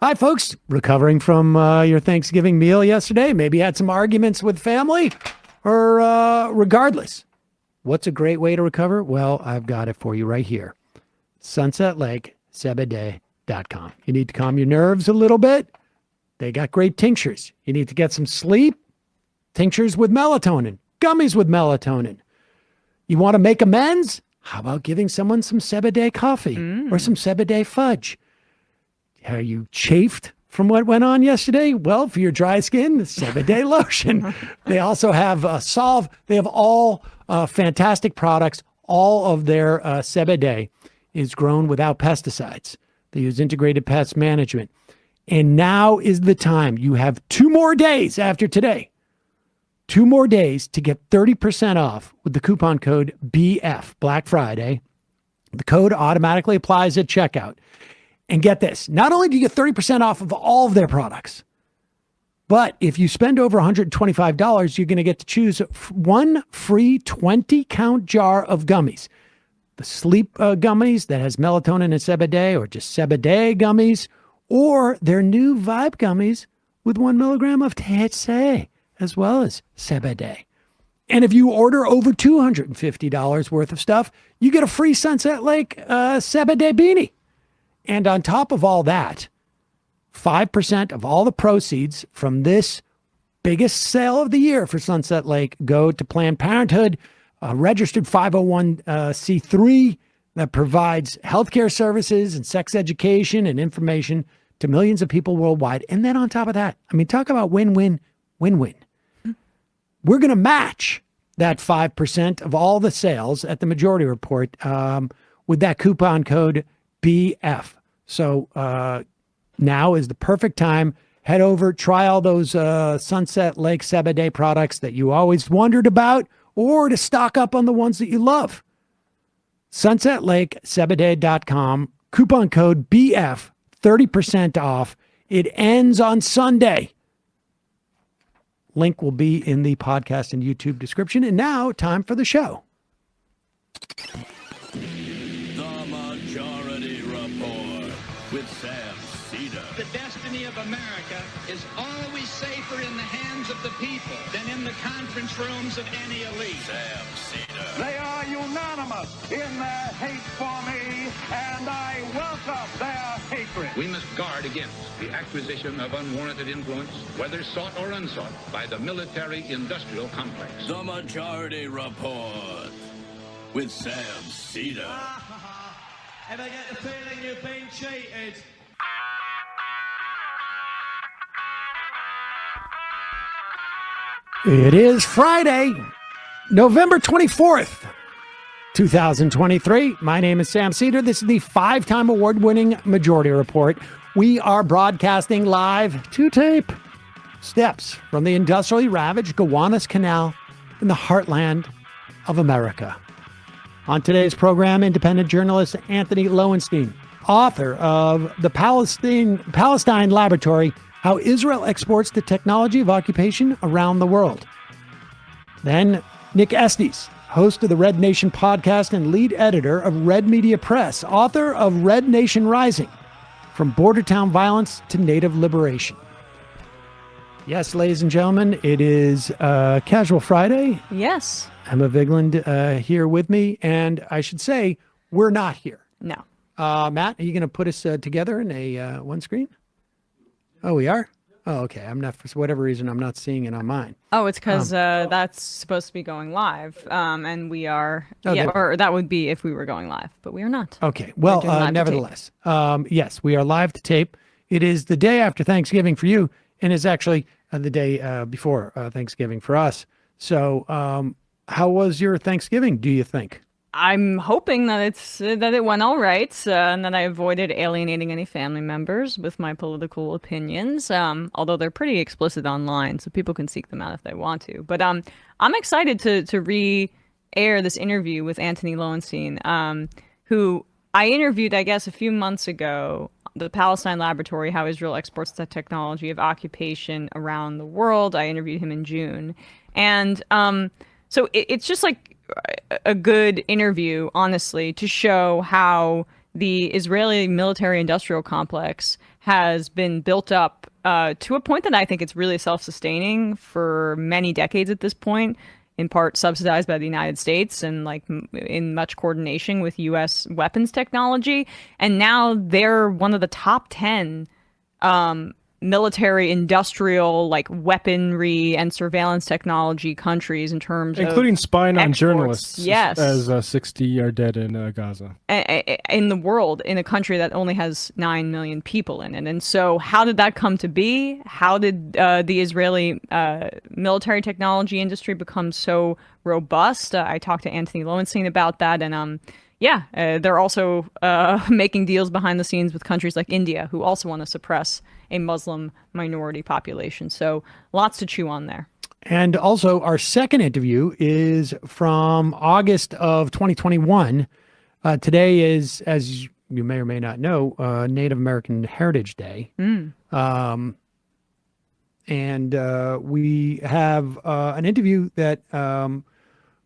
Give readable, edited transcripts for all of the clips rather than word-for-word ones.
Hi, folks. Recovering from your Thanksgiving meal yesterday. Maybe had some arguments with family, or regardless. What's a great way to recover? Well, I've got it for you right here. SunsetLakeCBD.com. You need to calm your nerves a little bit. They got great tinctures. You need to get some sleep. Tinctures with melatonin. Gummies with melatonin. You want to make amends? How about giving someone some CBD coffee or some CBD fudge? Are you chafed from what went on yesterday? Well, for your dry skin, CBD lotion. They also have Solve. They have all fantastic products. All of their CBD is grown without pesticides. They use integrated pest management. And now is the time. You have 2 more days after today. 2 more days to get 30% off with the coupon code BF, Black Friday. The code automatically applies at checkout. And get this, not only do you get 30% off of all of their products, but if you spend over $125, you're going to get to choose one free 20-count jar of gummies. The sleep gummies that has melatonin and CBD, or just CBD gummies, or their new Vibe gummies with 1 milligram of THC, as well as CBD. And if you order over $250 worth of stuff, you get a free Sunset Lake CBD beanie. And on top of all that, 5% of all the proceeds from this biggest sale of the year for Sunset Lake go to Planned Parenthood, a registered 501c3 that provides healthcare services and sex education and information to millions of people worldwide. And then on top of that, I mean, talk about win-win, win-win. We're going to match that 5% of all the sales at the Majority Report with that coupon code BF. So now is the perfect time. Head over, try all those Sunset Lake CBD products that you always wondered about, or to stock up on the ones that you love. SunsetLakeCBD.com, coupon code BF, 30% off. It ends on Sunday. Link will be in the podcast and YouTube description. And now, time for the show. With Sam Seder. The destiny of America is always safer in the hands of the people than in the conference rooms of any elite. Sam Seder. They are unanimous in their hate for me, and I welcome their hatred. We must guard against the acquisition of unwarranted influence, whether sought or unsought, by the military-industrial complex. The Majority Report with Sam Seder. Ever get the feeling you've been cheated? It is Friday, November 24th, 2023. My name is Sam Seder. This is the 5-time award-winning Majority Report. We are broadcasting live to tape steps from the industrially ravaged Gowanus Canal in the heartland of America. On today's program, independent journalist Antony Loewenstein, author of the Palestine Laboratory, How Israel Exports the Technology of Occupation Around the World. Then Nick Estes, host of the Red Nation podcast and lead editor of Red Media Press, author of Red Nation Rising, From Bordertown Violence to Native Liberation. Yes, ladies and gentlemen, it is Casual Friday. Yes. Emma Vigland here with me, and I should say, we're not here. No. Matt, are you going to put us together in a one screen? Oh, we are? Oh, okay. I'm not, for whatever reason, I'm not seeing it on mine. Oh, it's because that's supposed to be going live, and we are, Oh, or that would be if we were going live, but we are not. Okay. Well, We're doing live to nevertheless, yes, we are live to tape. It is the day after Thanksgiving for you, and it's actually the day before Thanksgiving for us. So, how was your Thanksgiving, do you think? I'm hoping that it went all right, and that I avoided alienating any family members with my political opinions. Although they're pretty explicit online, so people can seek them out if they want to. But I'm excited to re-air this interview with Antony Loewenstein, who I interviewed, I guess, a few months ago. The Palestine Laboratory, How Israel Exports the Technology of Occupation Around the World. I interviewed him in June, and so it's just like a good interview, honestly, to show how the Israeli military-industrial complex has been built up to a point that I think it's really self-sustaining for many decades at this point, in part subsidized by the United States and like in much coordination with U.S. weapons technology. And now they're one of the top 10 military industrial like weaponry and surveillance technology countries in terms including of spying on exports. journalists. Yes, as 60 are dead in Gaza. In the world, in a country that only has 9 million people in it. And so how did that come to be? How did the Israeli military technology industry become so robust? I talked to Antony Loewenstein about that, and they're also making deals behind the scenes with countries like India, who also want to suppress a Muslim minority population. So lots to chew on there. And also, our second interview is from August of 2021. Today is, as you may or may not know, Native American Heritage Day. And we have an interview that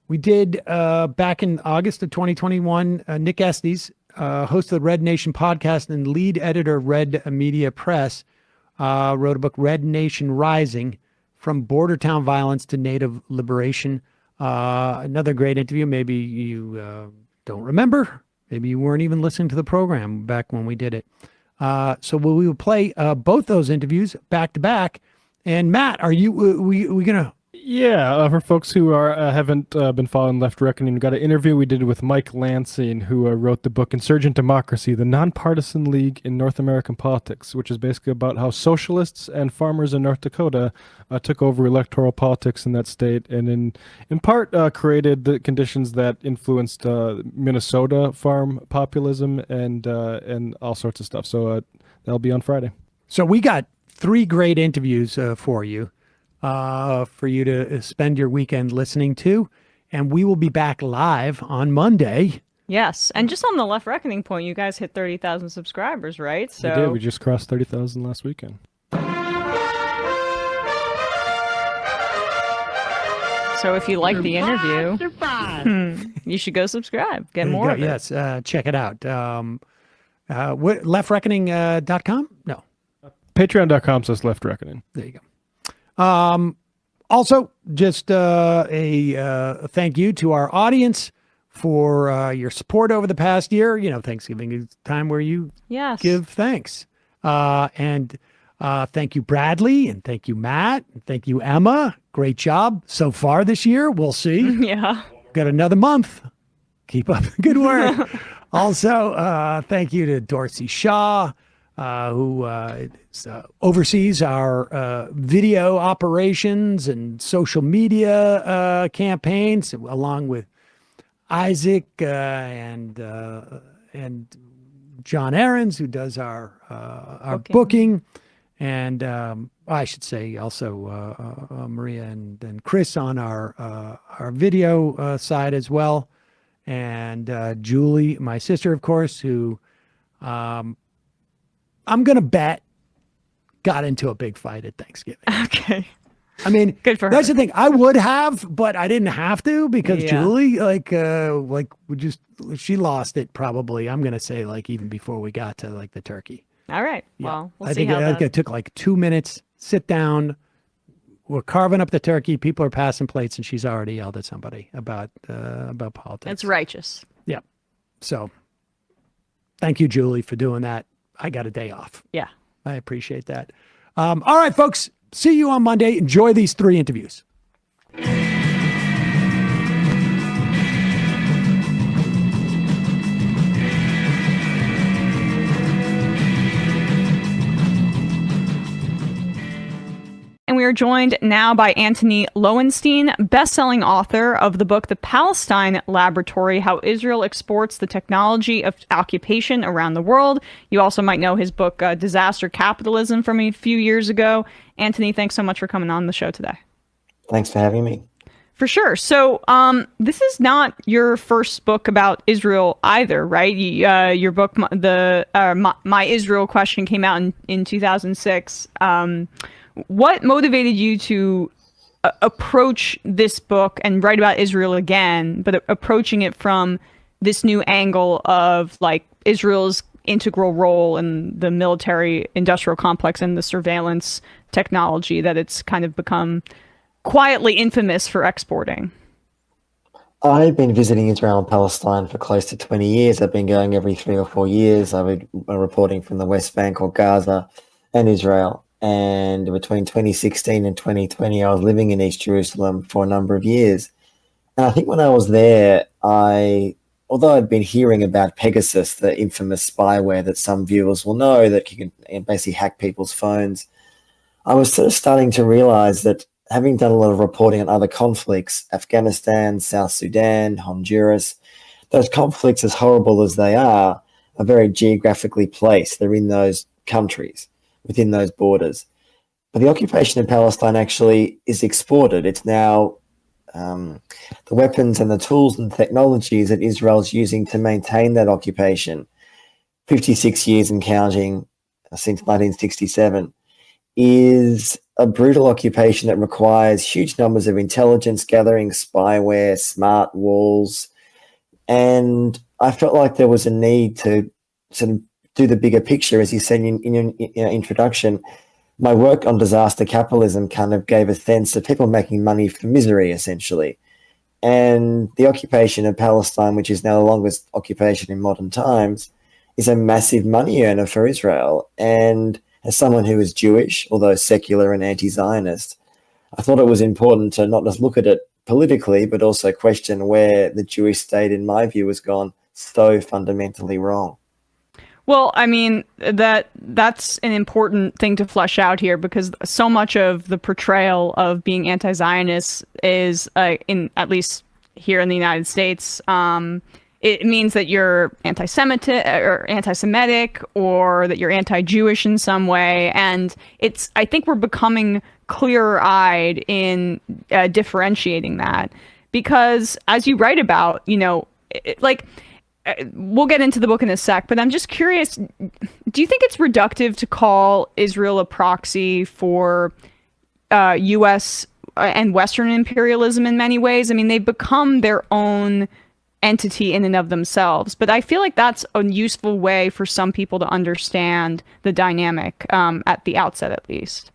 we did back in August of 2021. Nick Estes, host of the Red Nation podcast and lead editor of Red Media Press, wrote a book, Red Nation Rising, From Bordertown Violence to Native Liberation. Another great interview. Maybe you don't remember. Maybe you weren't even listening to the program back when we did it. So we will play both those interviews back to back. And Matt, are you we going to... Yeah, for folks who haven't been following Left Reckoning, we got an interview we did with Michael Lansing, who wrote the book Insurgent Democracy, the Nonpartisan League in North American Politics, which is basically about how socialists and farmers in North Dakota took over electoral politics in that state, and in part created the conditions that influenced Minnesota farm populism and all sorts of stuff. So that'll be on Friday. So we got 3 great interviews for you to spend your weekend listening to. And we will be back live on Monday. Yes. And just on the Left Reckoning point, you guys hit 30,000 subscribers, right? So We did. We just crossed 30,000 last weekend. So if you like the interview, you should go subscribe. Get more of it. Yes, check it out. What, leftreckoning.com? No. Patreon.com/Left Reckoning. There you go. Also, just a thank you to our audience for your support over the past year. You know, Thanksgiving is a time where you give thanks. And thank you, Bradley, and thank you, Matt, and thank you, Emma. Great job so far this year. We'll see. Yeah. Got another month. Keep up the good work. Also, thank you to Dorsey Shaw, who oversees our video operations and social media campaigns, along with Isaac and John Aarons, who does our booking. And I should say also Maria and Chris on our video side as well. And Julie, my sister, of course, who I'm going to bet got into a big fight at Thanksgiving. Okay. I mean, good for her. That's the thing. I would have, but I didn't have to because Julie, she lost it probably. I'm going to say even before we got to the turkey. All right. Yeah. Well, we'll I see think how it took 2 minutes, sit down. We're carving up the turkey. People are passing plates, and she's already yelled at somebody about politics. It's righteous. Yeah. So thank you, Julie, for doing that. I got a day off. Yeah. I appreciate that. All right, folks. See you on Monday. Enjoy these 3 interviews. And we are joined now by Antony Loewenstein, best-selling author of the book The Palestine Laboratory, How Israel Exports the Technology of Occupation Around the World. You also might know his book, Disaster Capitalism, from a few years ago. Antony, thanks so much for coming on the show today. Thanks for having me. For sure. So this is not your first book about Israel either, right? Your book, My Israel Question, came out in 2006. What motivated you to approach this book and write about Israel again, but approaching it from this new angle of Israel's integral role in the military industrial complex and the surveillance technology that it's kind of become quietly infamous for exporting? I've been visiting Israel and Palestine for close to 20 years. I've been going every 3 or 4 years. I've been reporting from the West Bank or Gaza and Israel. And between 2016 and 2020, I was living in East Jerusalem for a number of years. And I think when I was there, although I'd been hearing about Pegasus, the infamous spyware that some viewers will know that you can basically hack people's phones, I was sort of starting to realize that, having done a lot of reporting on other conflicts, Afghanistan, South Sudan, Honduras, those conflicts, as horrible as they are very geographically placed. They're in those countries, within those borders. But the occupation in Palestine actually is exported. It's now the weapons and the tools and technologies that Israel's using to maintain that occupation, 56 years and counting, since 1967, is a brutal occupation that requires huge numbers of intelligence gathering, spyware, smart walls. And I felt like there was a need to sort of do the bigger picture. As you said in your introduction, my work on disaster capitalism kind of gave a sense of people making money from misery, essentially. And the occupation of Palestine, which is now the longest occupation in modern times, is a massive money earner for Israel. And as someone who is Jewish, although secular and anti-Zionist, I thought it was important to not just look at it politically, but also question where the Jewish state, in my view, has gone so fundamentally wrong. Well, I mean, that's an important thing to flesh out here, because so much of the portrayal of being anti-Zionist is, at least here in the United States, it means that you're anti-Semitic or that you're anti-Jewish in some way. And I think we're becoming clearer-eyed in differentiating that, because as you write about, we'll get into the book in a sec, but I'm just curious, do you think it's reductive to call Israel a proxy for U.S. and Western imperialism in many ways? I mean, they've become their own entity in and of themselves, but I feel like that's a useful way for some people to understand the dynamic, at the outset at least.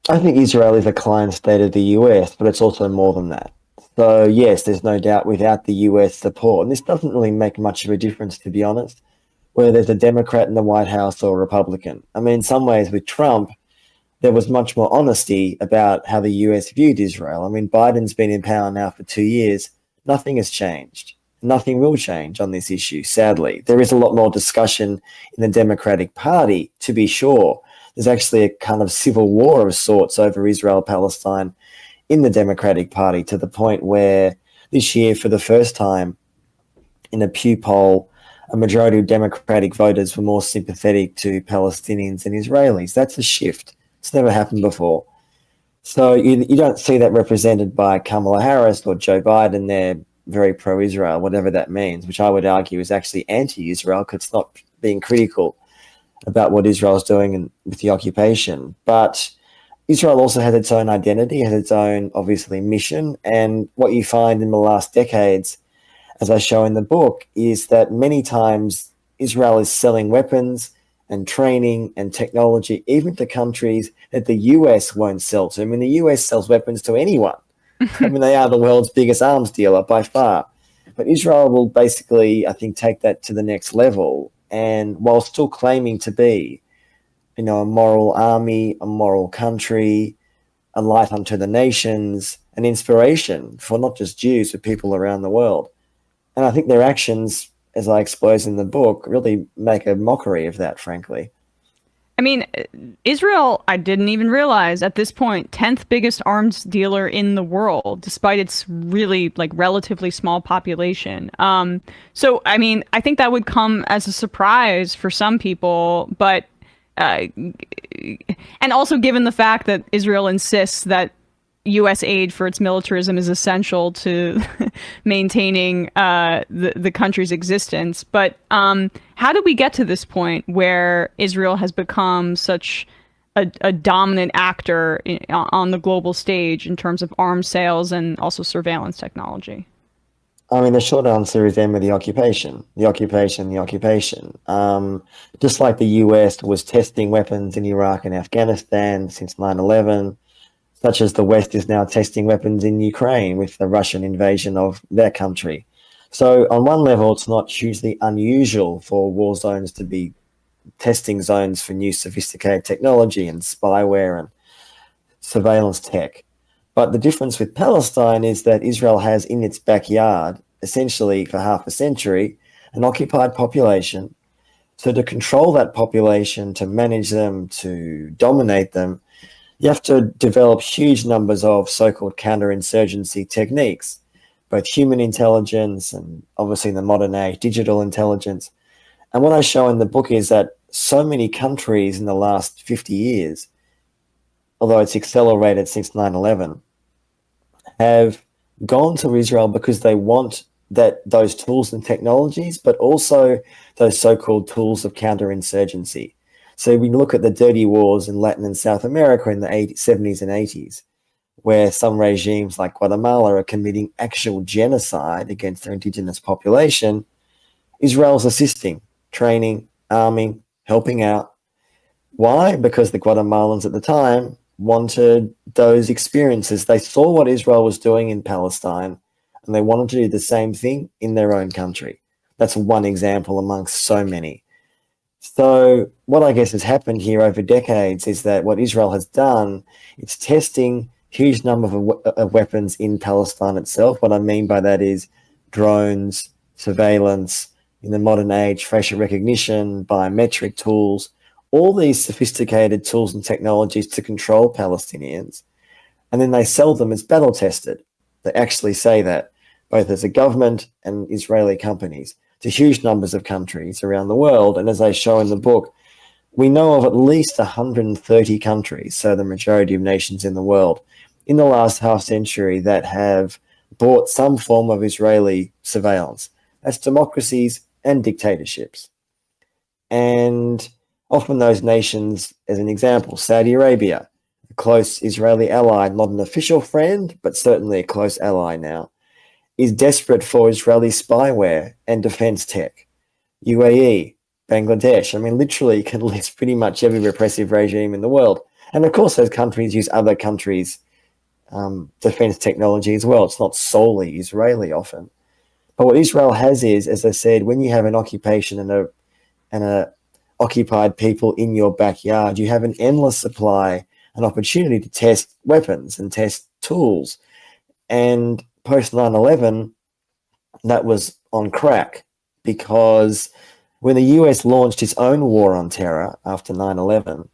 I think Israel is a client state of the US, but it's also more than that. So yes, there's no doubt without the US support, and this doesn't really make much of a difference, to be honest, whether there's a Democrat in the White House or a Republican. I mean, in some ways with Trump, there was much more honesty about how the US viewed Israel. I mean, Biden's been in power now for 2 years. Nothing has changed. Nothing will change on this issue, sadly. There is a lot more discussion in the Democratic Party, to be sure. There's actually a kind of civil war of sorts over Israel-Palestine in the Democratic Party, to the point where this year, for the first time in a Pew poll, a majority of Democratic voters were more sympathetic to Palestinians than Israelis. That's a shift. It's never happened before. So you don't see that represented by Kamala Harris or Joe Biden. They're very pro-Israel, whatever that means, which I would argue is actually anti-Israel, because it's not being critical about what Israel's doing with the occupation. But Israel also has its own identity, has its own, obviously, mission. And what you find in the last decades, as I show in the book, is that many times Israel is selling weapons and training and technology, even to countries that the US won't sell to. I mean, the US sells weapons to anyone. I mean, they are the world's biggest arms dealer by far. But Israel will basically, I think, take that to the next level. And while still claiming to be, a moral army, a moral country, a light unto the nations, an inspiration for not just Jews, but people around the world. And I think their actions, as I expose in the book, really make a mockery of that, frankly. I mean, Israel, I didn't even realize at this point, 10th biggest arms dealer in the world, despite its really relatively small population. So, I mean, I think that would come as a surprise for some people, but and also given the fact that Israel insists that U.S. aid for its militarism is essential to maintaining the country's existence. But how did we get to this point where Israel has become such a dominant actor on the global stage in terms of arms sales and also surveillance technology? I mean, the short answer is then with the occupation. Just like the US was testing weapons in Iraq and Afghanistan since 9/11, such as the West is now testing weapons in Ukraine with the Russian invasion of their country. So on one level, it's not hugely unusual for war zones to be testing zones for new sophisticated technology and spyware and surveillance tech. But the difference with Palestine is that Israel has in its backyard, essentially for half a century, an occupied population. So to control that population, to manage them, to dominate them, you have to develop huge numbers of so-called counterinsurgency techniques, both human intelligence and obviously in the modern age, digital intelligence. And what I show in the book is that so many countries in the last 50 years, although it's accelerated since 9/11, have gone to Israel because they want those tools and technologies, but also those so-called tools of counterinsurgency. So we look at the dirty wars in Latin and South America in the 70s and 80s, where some regimes like Guatemala are committing actual genocide against their indigenous population. Israel's assisting, training, arming, helping out. Why? Because the Guatemalans at the time wanted those experiences. They saw what Israel was doing in Palestine, and they wanted to do the same thing in their own country. That's one example amongst so many. So what I guess has happened here over decades is that what Israel has done, it's testing huge number of weapons in Palestine itself. What I mean by that is drones, surveillance, in the modern age, facial recognition, biometric tools, all these sophisticated tools and technologies to control Palestinians. And then they sell them as battle tested. They actually say that, both as a government and Israeli companies, to huge numbers of countries around the world. And as I show in the book, we know of at least 130 countries, so the majority of nations in the world, in the last half century that have bought some form of Israeli surveillance. That's democracies and dictatorships. And often those nations, as an example, Saudi Arabia, a close Israeli ally, not an official friend, but certainly a close ally now, is desperate for Israeli spyware and defense tech. UAE, Bangladesh, I mean, literally you can list pretty much every repressive regime in the world. And of course, those countries use other countries' defense technology as well. It's not solely Israeli often. But what Israel has is, as I said, when you have an occupation and a occupied people in your backyard, you have an endless supply, an opportunity to test weapons and test tools. And post 9/11, that was on crack, because when the US launched its own war on terror after 9/11,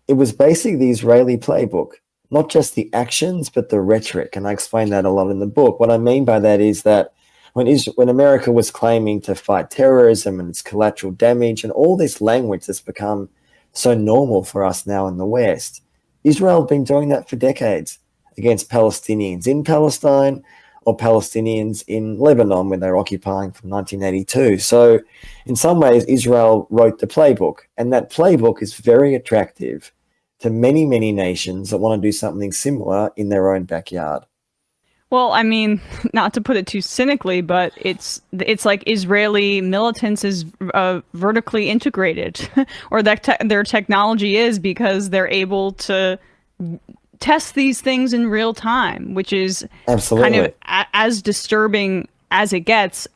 it was basically the Israeli playbook, not just the actions, but the rhetoric. And I explain that a lot in the book. What I mean by that is that when America was claiming to fight terrorism and its collateral damage and all this language that's become so normal for us now in the West, Israel had been doing that for decades against Palestinians in Palestine or Palestinians in Lebanon when they were occupying from 1982. So in some ways, Israel wrote the playbook, and that playbook is very attractive to many, many nations that want to do something similar in their own backyard. Well, I mean, not to put it too cynically, but it's like Israeli militants is vertically integrated, or that their technology is, because they're able to test these things in real time, which is Absolutely. kind of as disturbing as it gets.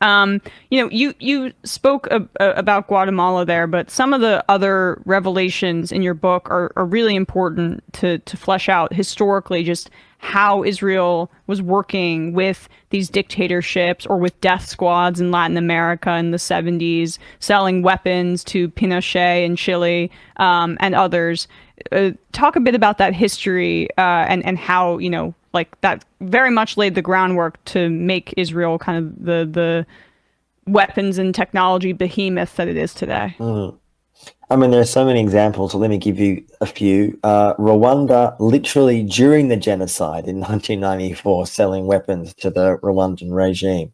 You spoke about Guatemala there, but some of the other revelations in your book are really important to flesh out historically just how Israel was working with these dictatorships or with death squads in Latin America in the 70s, selling weapons to Pinochet in Chile and others. Talk a bit about that history and how, like that very much laid the groundwork to make Israel kind of the weapons and technology behemoth that it is today. Mm. I mean, there are so many examples, so let me give you a few. Rwanda, literally during the genocide in 1994, selling weapons to the Rwandan regime.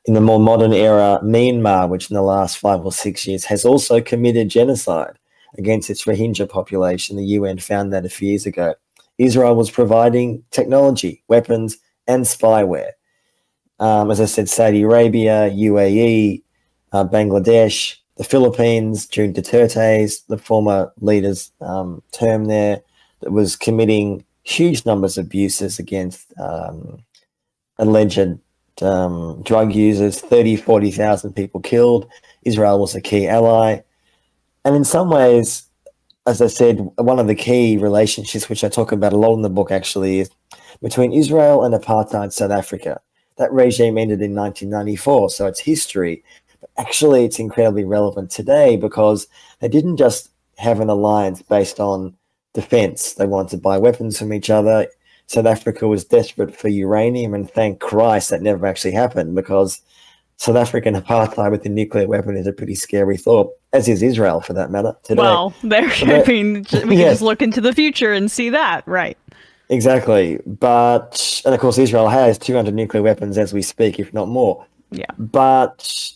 In the more modern era, Myanmar, which in the last 5 or 6 years has also committed genocide against its Rohingya population. The UN found that a few years ago. Israel was providing technology, weapons, and spyware. As I said, Saudi Arabia, UAE, Bangladesh, the Philippines during Duterte's, the former leader's term there, that was committing huge numbers of abuses against alleged drug users, 40,000 people killed. Israel was a key ally. And in some ways, as I said, one of the key relationships, which I talk about a lot in the book actually, is between Israel and apartheid South Africa. That regime ended in 1994, so it's history. But actually, it's incredibly relevant today because they didn't just have an alliance based on defense. They wanted to buy weapons from each other. South Africa was desperate for uranium, and thank Christ that never actually happened, because South African apartheid with a nuclear weapon is a pretty scary thought, as is Israel for that matter today. Well, I mean, we can just look into the future and see that, right? Exactly. And of course, Israel has 200 nuclear weapons as we speak, if not more. Yeah. But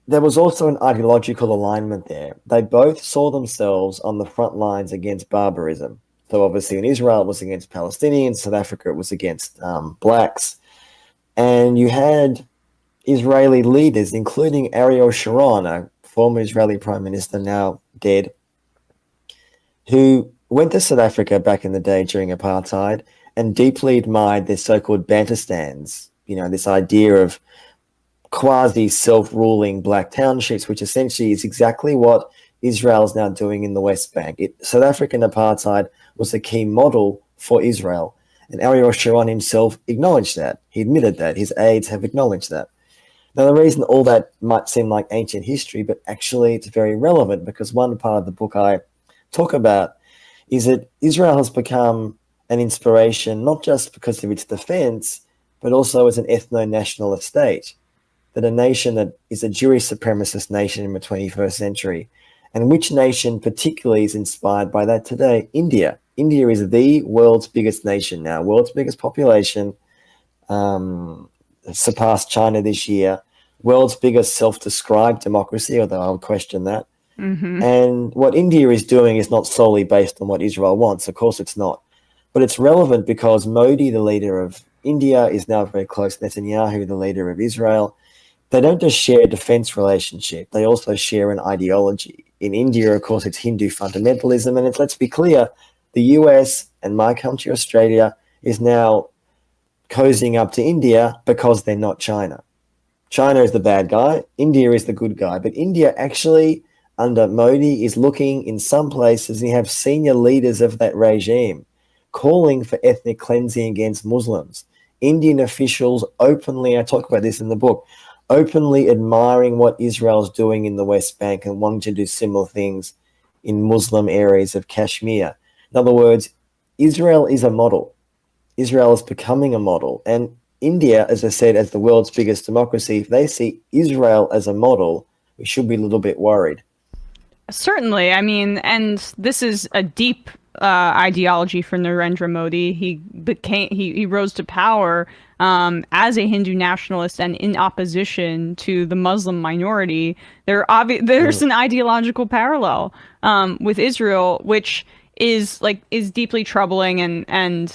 there was also an ideological alignment there. They both saw themselves on the front lines against barbarism. So obviously in Israel, it was against Palestinians. South Africa, it was against blacks. And you had Israeli leaders, including Ariel Sharon, a former Israeli prime minister, now dead, who went to South Africa back in the day during apartheid and deeply admired their so-called Bantustans, this idea of quasi-self-ruling black townships, which essentially is exactly what Israel is now doing in the West Bank. South African apartheid was a key model for Israel, and Ariel Sharon himself acknowledged that. He admitted that. His aides have acknowledged that. Now, the reason all that might seem like ancient history, but actually it's very relevant, because one part of the book I talk about is that Israel has become an inspiration, not just because of its defense, but also as an ethno-national state, that a nation that is a Jewish supremacist nation in the 21st century. And which nation particularly is inspired by that today? India. India is the world's biggest nation now, world's biggest population, surpassed China this year, world's biggest self-described democracy, although I would question that. Mm-hmm. And what India is doing is not solely based on what Israel wants. Of course it's not. But it's relevant because Modi, the leader of India, is now very close to Netanyahu, the leader of Israel. They don't just share a defense relationship. They also share an ideology. In India, of course, it's Hindu fundamentalism. And let's be clear, the US and my country, Australia, is now cozying up to India because they're not China. China is the bad guy. India is the good guy. But India actually, under Modi, is looking in some places, and you have senior leaders of that regime calling for ethnic cleansing against Muslims. Indian officials openly, I talk about this in the book, openly admiring what Israel's doing in the West Bank and wanting to do similar things in Muslim areas of Kashmir. In other words, Israel is a model. Israel is becoming a model. And India, as I said, as the world's biggest democracy, if they see Israel as a model, we should be a little bit worried. Certainly. I mean, and this is a deep ideology for Narendra Modi. He rose to power as a Hindu nationalist and in opposition to the Muslim minority. There's an ideological parallel with Israel, which is deeply troubling, and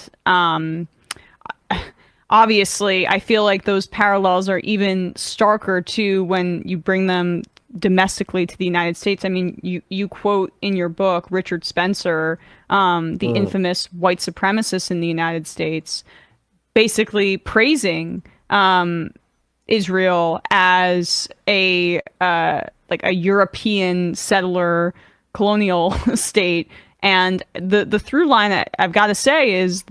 obviously I feel like those parallels are even starker too when you bring them domestically to the United States. I mean, you quote in your book Richard Spencer, the infamous white supremacist in the United States, basically praising Israel as a European settler colonial state. And the through line that I've got to say is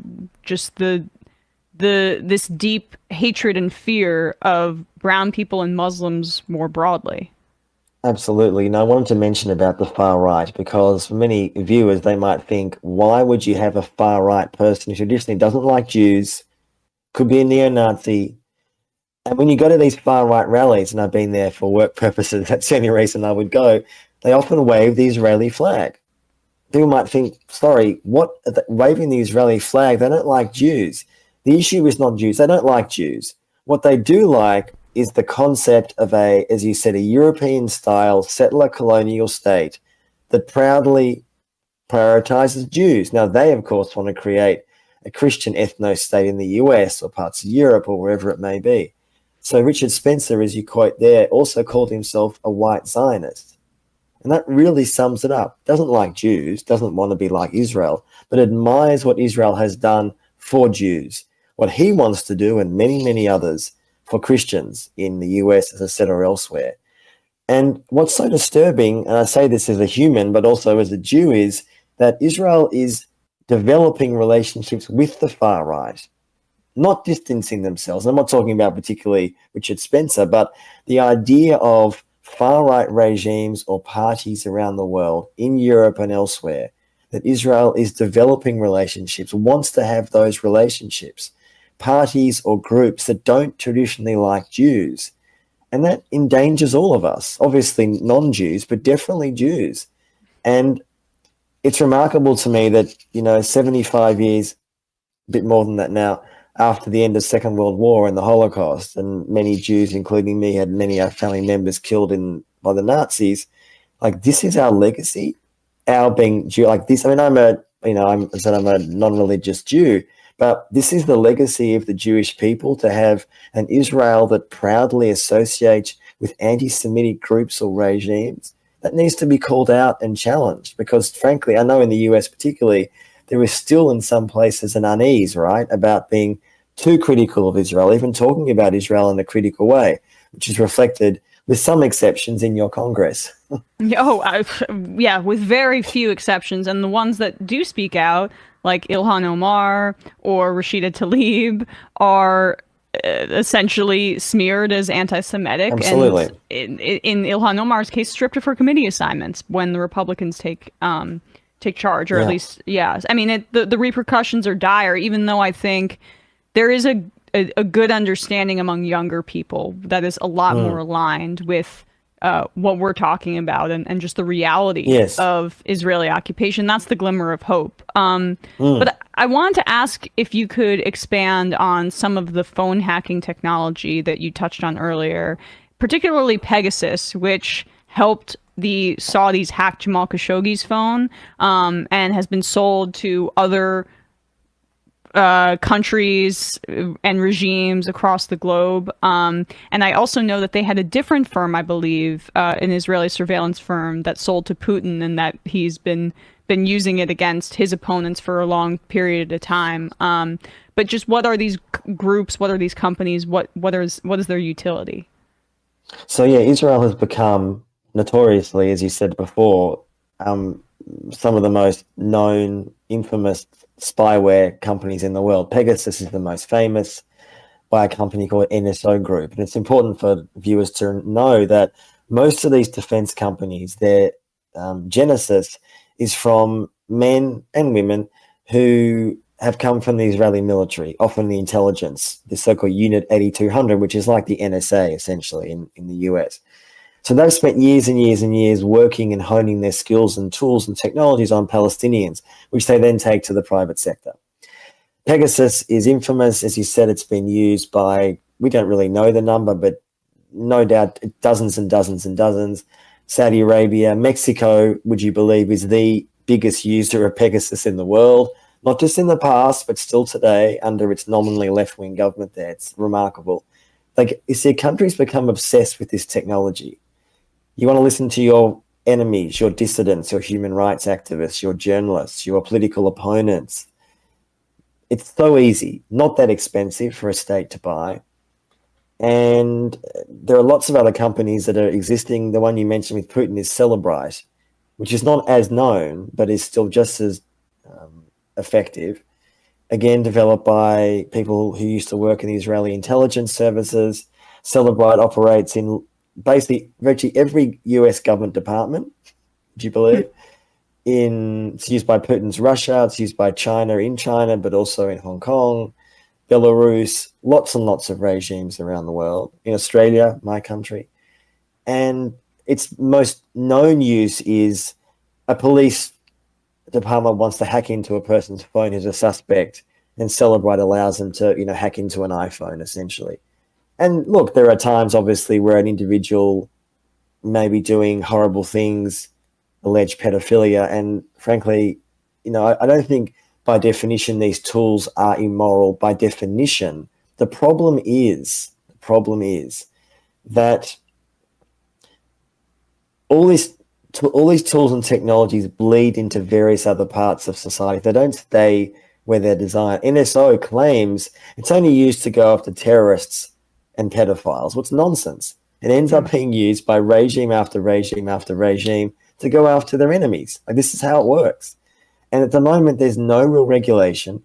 just this deep hatred and fear of brown people and Muslims more broadly. Absolutely. And I wanted to mention about the far right, because for many viewers, they might think, why would you have a far right person who traditionally doesn't like Jews, could be a neo-Nazi? And when you go to these far right rallies, and I've been there for work purposes, that's the only reason I would go, they often wave the Israeli flag. People might think, sorry, waving the Israeli flag, they don't like Jews. The issue is not Jews. They don't like Jews. What they do like is the concept of as you said, a European-style settler colonial state that proudly prioritizes Jews. Now, they, of course, want to create a Christian ethno-state in the US or parts of Europe or wherever it may be. So Richard Spencer, as you quote there, also called himself a white Zionist. And that really sums it up. Doesn't like Jews, doesn't want to be like Israel, but admires what Israel has done for Jews, what he wants to do, and many, many others for Christians in the US, as I said, or elsewhere. And what's so disturbing, and I say this as a human, but also as a Jew, is that Israel is developing relationships with the far right, not distancing themselves. I'm not talking about particularly Richard Spencer, but the idea of far-right regimes or parties around the world, in Europe and elsewhere, that Israel is developing relationships, wants to have those relationships, parties or groups that don't traditionally like Jews. And that endangers all of us, obviously non-Jews, but definitely Jews. And it's remarkable to me that, 75 years, a bit more than that now, after the end of the Second World War and the Holocaust, and many Jews, including me, had many of our family members killed by the Nazis. Like, this is our legacy, our being Jew. Like this, I mean, I'm a non-religious Jew, but this is the legacy of the Jewish people, to have an Israel that proudly associates with anti-Semitic groups or regimes. That needs to be called out and challenged, because frankly, I know in the US particularly, there is still in some places an unease, right, about being too critical of Israel, even talking about Israel in a critical way, which is reflected, with some exceptions, in your Congress. Yeah, with very few exceptions. And the ones that do speak out, like Ilhan Omar or Rashida Tlaib, are essentially smeared as anti-Semitic. Absolutely. And in Ilhan Omar's case, stripped of her committee assignments when the Republicans take charge, or at least, yeah. I mean, the repercussions are dire, even though I think there is a good understanding among younger people that is a lot more aligned with what we're talking about and just the reality of Israeli occupation. That's the glimmer of hope. But I wanted to ask if you could expand on some of the phone hacking technology that you touched on earlier, particularly Pegasus, which helped the Saudis hack Jamal Khashoggi's phone, and has been sold to other countries and regimes across the globe. And I also know that they had a different firm, I believe, an Israeli surveillance firm that sold to Putin, and that he's been using it against his opponents for a long period of time. But just what are these groups? What are these companies? What is their utility? So yeah, Israel has become notoriously, as you said before, some of the most known, infamous spyware companies in the world. Pegasus is the most famous, by a company called NSO Group. And it's important for viewers to know that most of these defense companies, their genesis is from men and women who have come from the Israeli military, often the intelligence, the so-called Unit 8200, which is like the NSA, essentially, in the US. So they've spent years and years and years working and honing their skills and tools and technologies on Palestinians, which they then take to the private sector. Pegasus is infamous. As you said, it's been used by, we don't really know the number, but no doubt dozens and dozens and dozens. Saudi Arabia, Mexico, would you believe, is the biggest user of Pegasus in the world, not just in the past, but still today under its nominally left-wing government there. It's remarkable. Like, you see, countries become obsessed with this technology. You want to listen to your enemies, your dissidents, your human rights activists, your journalists, your political opponents. It's so easy, not that expensive for a state to buy. And there are lots of other companies that are existing. The one you mentioned with Putin is Celebrite, which is not as known, but is still just as effective. Again, developed by people who used to work in the Israeli intelligence services. Celebrite operates in basically virtually every US government department, would you believe? It's used by Putin's Russia, it's used by China in China, but also in Hong Kong, Belarus, lots and lots of regimes around the world, in Australia, my country. And its most known use is a police department wants to hack into a person's phone who's a suspect, and Celebrite allows them to, hack into an iPhone, essentially. And look, there are times, obviously, where an individual may be doing horrible things, alleged pedophilia, and frankly, I don't think by definition, these tools are immoral by definition. The problem is that all these tools and technologies bleed into various other parts of society. They don't stay where they're designed. NSO claims it's only used to go after terrorists and pedophiles. What's nonsense? It ends up being used by regime after regime after regime to go after their enemies. Like, this is how it works. And at the moment, there's no real regulation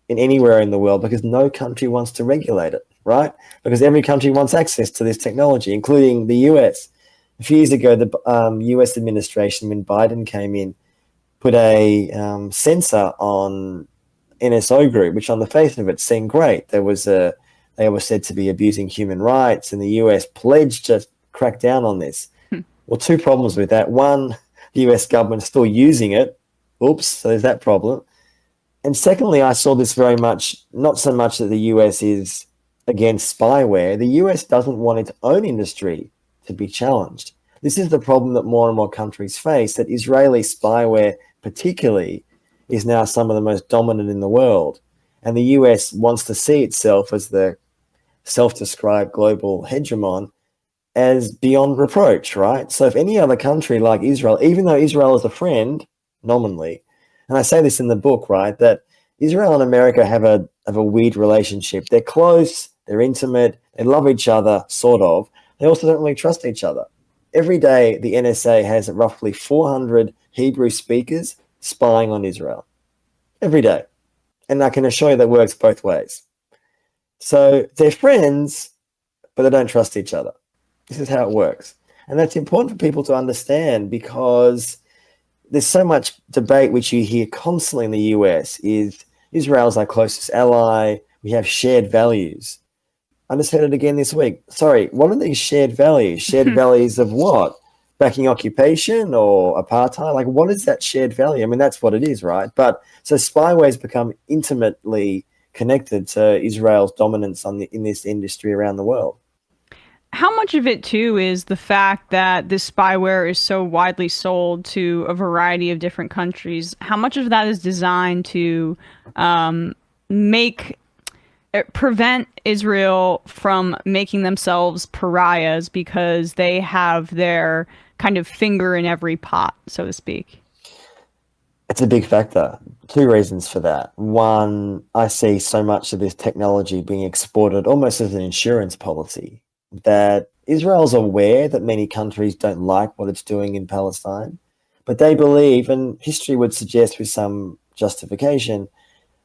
in anywhere in the world because no country wants to regulate it, right? Because every country wants access to this technology, including the US. A few years ago, the US administration, when Biden came in, put a censor on NSO Group, which on the face of it seemed great. They were said to be abusing human rights, and the US pledged to crack down on this. Well, two problems with that. One, the US government is still using it. Oops, so there's that problem. And secondly, I saw this very much, not so much that the US is against spyware. The US doesn't want its own industry to be challenged. This is the problem that more and more countries face, that Israeli spyware particularly is now some of the most dominant in the world. And the US wants to see itself as the self-described global hegemon as beyond reproach, right? So if any other country like Israel, even though Israel is a friend, nominally, and I say this in the book, right, that Israel and America have a weird relationship. They're close, they're intimate, they love each other, sort of. They also don't really trust each other. Every day, the NSA has roughly 400 Hebrew speakers spying on Israel. Every day. And I can assure you that works both ways. So they're friends, but they don't trust each other. This is how it works. And that's important for people to understand, because there's so much debate which you hear constantly in the US is Israel's our closest ally. We have shared values. I just heard it again this week. Sorry, what are these shared values? Shared values of what? Backing occupation or apartheid? Like, what is that shared value? I mean, that's what it is, right? But so spyware has become intimately connected to Israel's dominance in this industry around the world. How much of it, too, is the fact that this spyware is so widely sold to a variety of different countries? How much of that is designed to prevent Israel from making themselves pariahs because they have their kind of finger in every pot, so to speak? It's a big factor. Two reasons for that. One, I see so much of this technology being exported almost as an insurance policy, that Israel's aware that many countries don't like what it's doing in Palestine, but they believe, and history would suggest with some justification,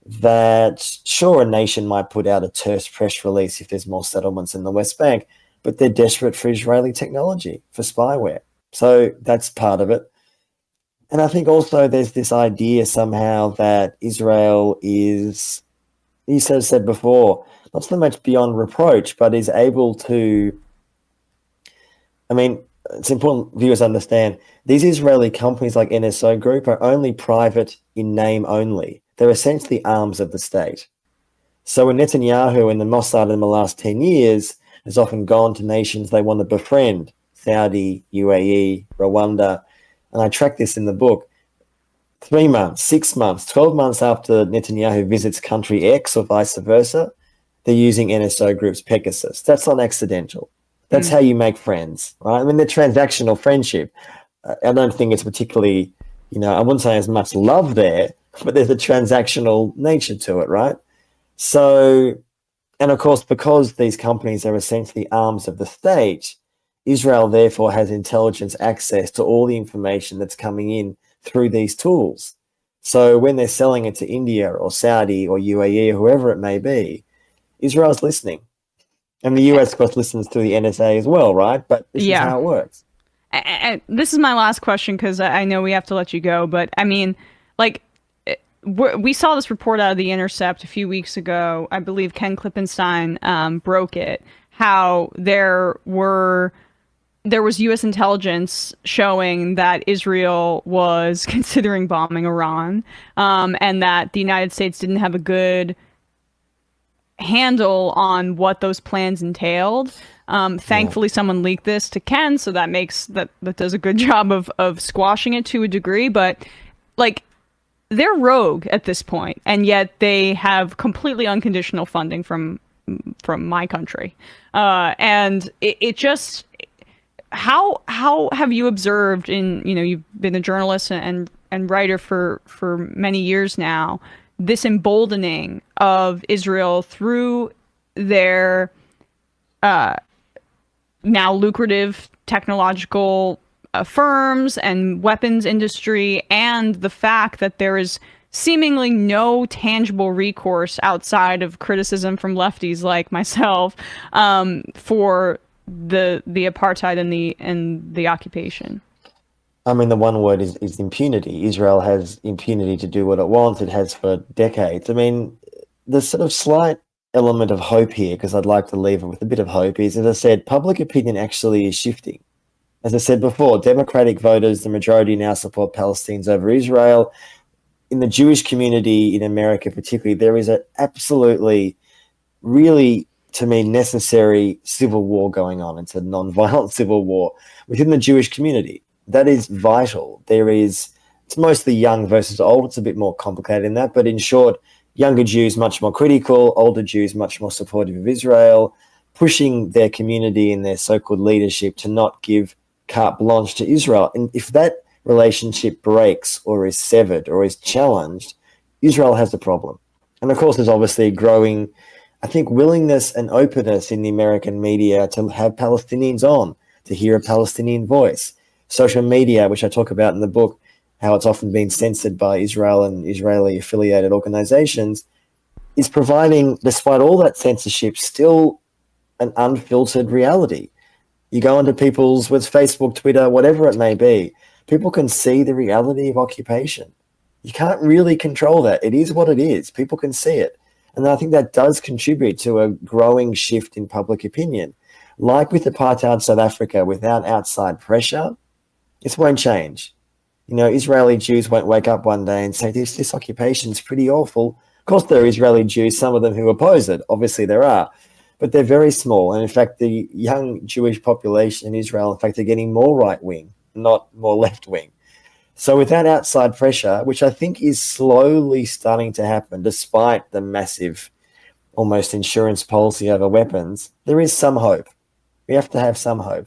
that sure, a nation might put out a terse press release if there's more settlements in the West Bank, but they're desperate for Israeli technology, for spyware. So that's part of it. And I think also there's this idea somehow that Israel is, you sort of said before, not so much beyond reproach, but is able to, I mean, it's important viewers understand, these Israeli companies like NSO Group are only private in name only. They're essentially arms of the state. So when Netanyahu and the Mossad in the last 10 years has often gone to nations they want to befriend, Saudi, UAE, Rwanda, and I track this in the book, 3 months, 6 months, 12 months after Netanyahu visits country X or vice versa, they're using NSO Group's Pegasus. That's not accidental. That's how you make friends, right? I mean, they're transactional friendship. I don't think it's particularly, I wouldn't say as much love there, but there's a transactional nature to it, right? So, and of course, because these companies are essentially arms of the state, Israel therefore has intelligence access to all the information that's coming in through these tools. So when they're selling it to India or Saudi or UAE or whoever it may be, Israel's listening. And the US, of course, listens to the NSA as well, right? But this is how it works. And this is my last question, because I know we have to let you go. But I mean, like, we saw this report out of The Intercept a few weeks ago. I believe Ken Klippenstein broke it, how there was U.S. intelligence showing that Israel was considering bombing Iran, and that the United States didn't have a good handle on what those plans entailed. Thankfully, someone leaked this to Ken, so that does a good job of squashing it to a degree. But like, they're rogue at this point, and yet they have completely unconditional funding from my country. And it just, how have you observed you've been a journalist and writer for many years now, this emboldening of Israel through their now lucrative technological firms and weapons industry, and the fact that there is seemingly no tangible recourse outside of criticism from lefties like myself for the apartheid and the occupation? I mean, the one word is impunity. Israel has impunity to do what it wants. It has for decades. I mean, the sort of slight element of hope here, because I'd like to leave it with a bit of hope, is, as I said, public opinion actually is shifting. As I said before, Democratic voters, the majority now support Palestinians over Israel. In the Jewish community in America particularly, there is an absolutely, really, to me, necessary civil war going on. It's a non-violent civil war within the Jewish community. That is vital. It's mostly young versus old. It's a bit more complicated than that. But in short, younger Jews much more critical, older Jews much more supportive of Israel, pushing their community and their so-called leadership to not give carte blanche to Israel. And if that relationship breaks or is severed or is challenged, Israel has a problem. And of course, there's obviously a growing, I think, willingness and openness in the American media to have Palestinians on, to hear a Palestinian voice. Social media, which I talk about in the book, how it's often been censored by Israel and Israeli-affiliated organizations, is providing, despite all that censorship, still an unfiltered reality. You go onto people's, with Facebook, Twitter, whatever it may be, people can see the reality of occupation. You can't really control that. It is what it is. People can see it. And I think that does contribute to a growing shift in public opinion. Like with apartheid South Africa, without outside pressure, this won't change. Israeli Jews won't wake up one day and say, this occupation is pretty awful. Of course, there are Israeli Jews, some of them who oppose it. Obviously, there are. But they're very small. And in fact, the young Jewish population in Israel, in fact, are getting more right-wing, not more left-wing. So without outside pressure, which I think is slowly starting to happen, despite the massive, almost insurance policy over weapons, there is some hope. We have to have some hope.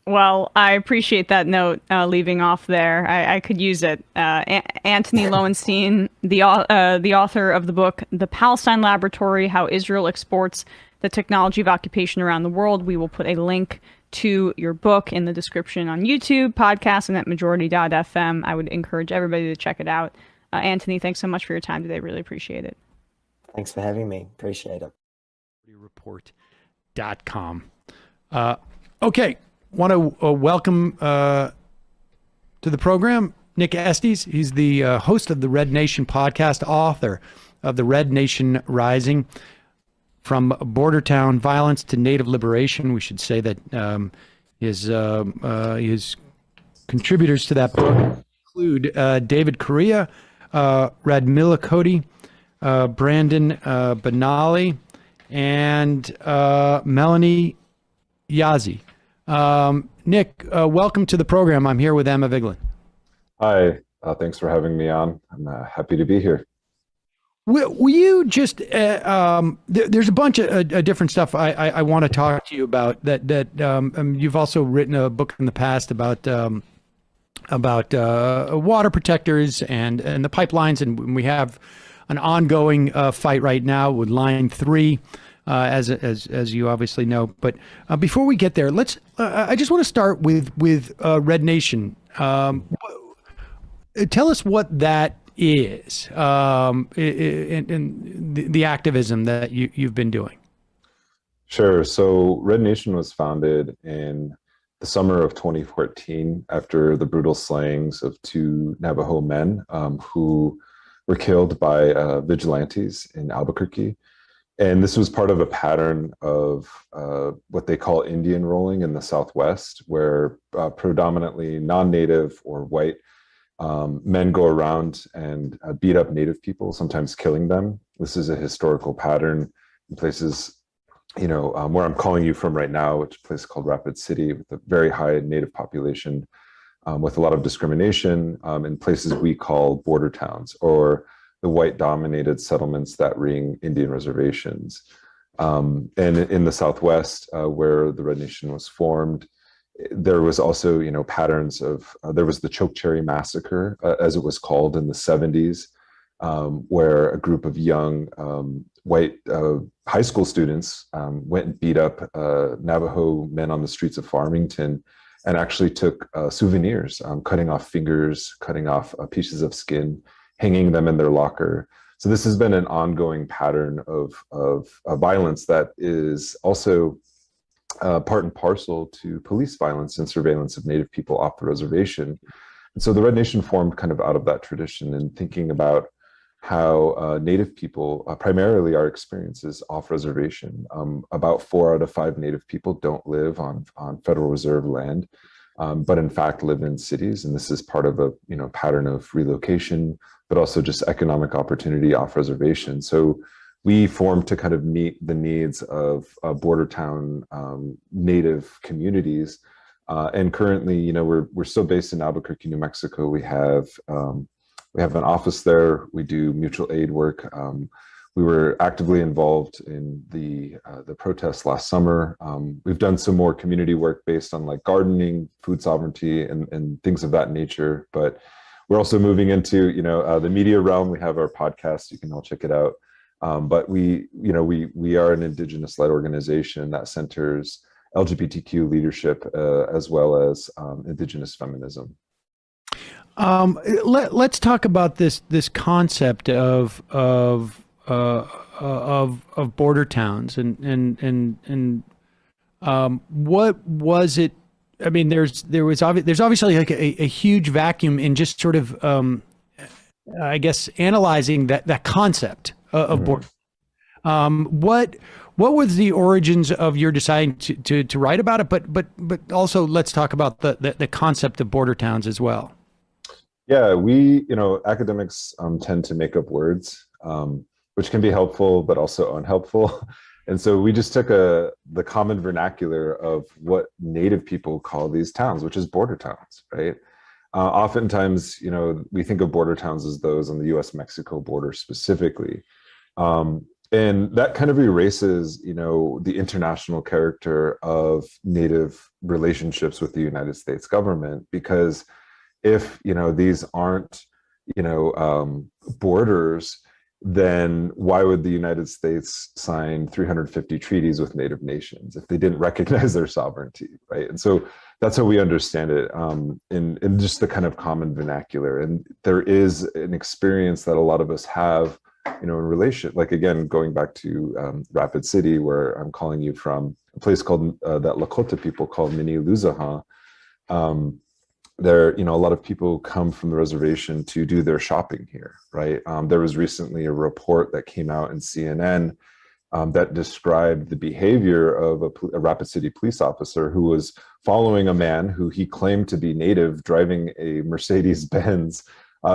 Well, I appreciate that note leaving off there. I could use it. Antony Loewenstein, the author of the book, The Palestine Laboratory, How Israel Exports the Technology of Occupation Around the World. We will put a link to your book in the description on YouTube, podcast, and at majority.fm. I would encourage everybody to check it out. Antony, thanks so much for your time today. Really appreciate it. Thanks for having me. Appreciate it. Report.com. Okay. Want to welcome to the program Nick Estes. He's the host of the Red Nation podcast, author of The Red Nation Rising, From Bordertown Violence to Native Liberation. We should say that his contributors to that book include David Correa, Radmila Cody, Brandon Benali, and Melanie Yazzie. Nick, welcome to the program. I'm here with Emma Vigeland. Hi, thanks for having me on. I'm happy to be here. Will you just, there's a bunch of different stuff I want to talk to you about that you've also written a book in the past about water protectors and the pipelines. And we have an ongoing fight right now with Line 3. As you obviously know, but before we get there, I just want to start with Red Nation. Tell us what that is, and the activism that you've been doing. Sure. So Red Nation was founded in the summer of 2014 after the brutal slayings of 2 Navajo men who were killed by vigilantes in Albuquerque. And this was part of a pattern of what they call Indian rolling in the Southwest, where predominantly non-native or white men go around and beat up native people, sometimes killing them. This is a historical pattern in places, where I'm calling you from right now, which is a place called Rapid City with a very high native population. with a lot of discrimination in places we call border towns, or the white-dominated settlements that ring Indian reservations. And in the Southwest, where the Red Nation was formed, there was also, patterns of, there was the Chokecherry Massacre, as it was called in the 70s, where a group of young white high school students went and beat up Navajo men on the streets of Farmington, and actually took souvenirs, cutting off fingers, cutting off pieces of skin, hanging them in their locker. So this has been an ongoing pattern of violence that is also part and parcel to police violence and surveillance of Native people off the reservation. And so the Red Nation formed kind of out of that tradition, and thinking about how Native people, primarily our experiences off reservation. About 4 out of 5 Native people don't live on Federal Reserve land, but in fact live in cities. And this is part of a pattern of relocation, but also just economic opportunity off reservation. So we formed to kind of meet the needs of Bordertown Native communities. And currently, we're still based in Albuquerque, New Mexico. We have an office there. We do mutual aid work. We were actively involved in the protests last summer. We've done some more community work based on like gardening, food sovereignty, and things of that nature. But we're also moving into the media realm. We have our podcast. You can all check it out. But we are an Indigenous-led organization that centers LGBTQ leadership as well as Indigenous feminism. Let's talk about this concept of border towns and what was it? I mean, there's obviously like a huge vacuum in just sort of I guess analyzing that concept of border. What was the origins of your deciding to write about it? But also let's talk about the concept of border towns as well. Yeah, we, academics tend to make up words, which can be helpful, but also unhelpful. And so we just took the common vernacular of what Native people call these towns, which is border towns, right? Oftentimes, we think of border towns as those on the US-Mexico border specifically. And that kind of erases, the international character of Native relationships with the United States government, because if these aren't borders, then why would the United States sign 350 treaties with Native nations if they didn't recognize their sovereignty, right? And so that's how we understand it in just the kind of common vernacular. And there is an experience that a lot of us have, in relation, like again, going back to Rapid City, where I'm calling you from, a place called that Lakota people call Mini Luzaha. There, a lot of people come from the reservation to do their shopping here, right? There was recently a report that came out in CNN that described the behavior of a Rapid City police officer who was following a man who he claimed to be Native, driving a Mercedes-Benz,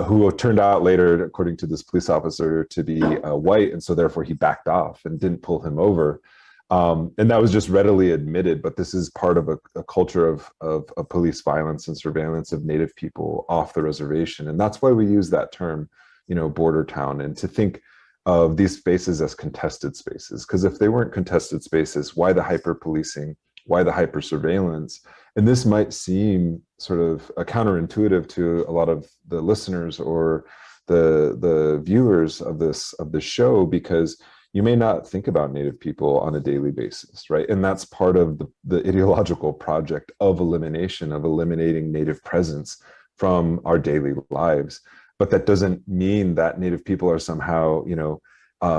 who turned out later, according to this police officer, to be white, and so therefore he backed off and didn't pull him over. And that was just readily admitted, but this is part of a culture of police violence and surveillance of Native people off the reservation. And that's why we use that term, border town, and to think of these spaces as contested spaces. Because if they weren't contested spaces, why the hyper-policing? Why the hyper-surveillance? And this might seem sort of counterintuitive to a lot of the listeners or the viewers of this show, because you may not think about Native people on a daily basis, right? And that's part of the ideological project of eliminating Native presence from our daily lives. But that doesn't mean that Native people are somehow,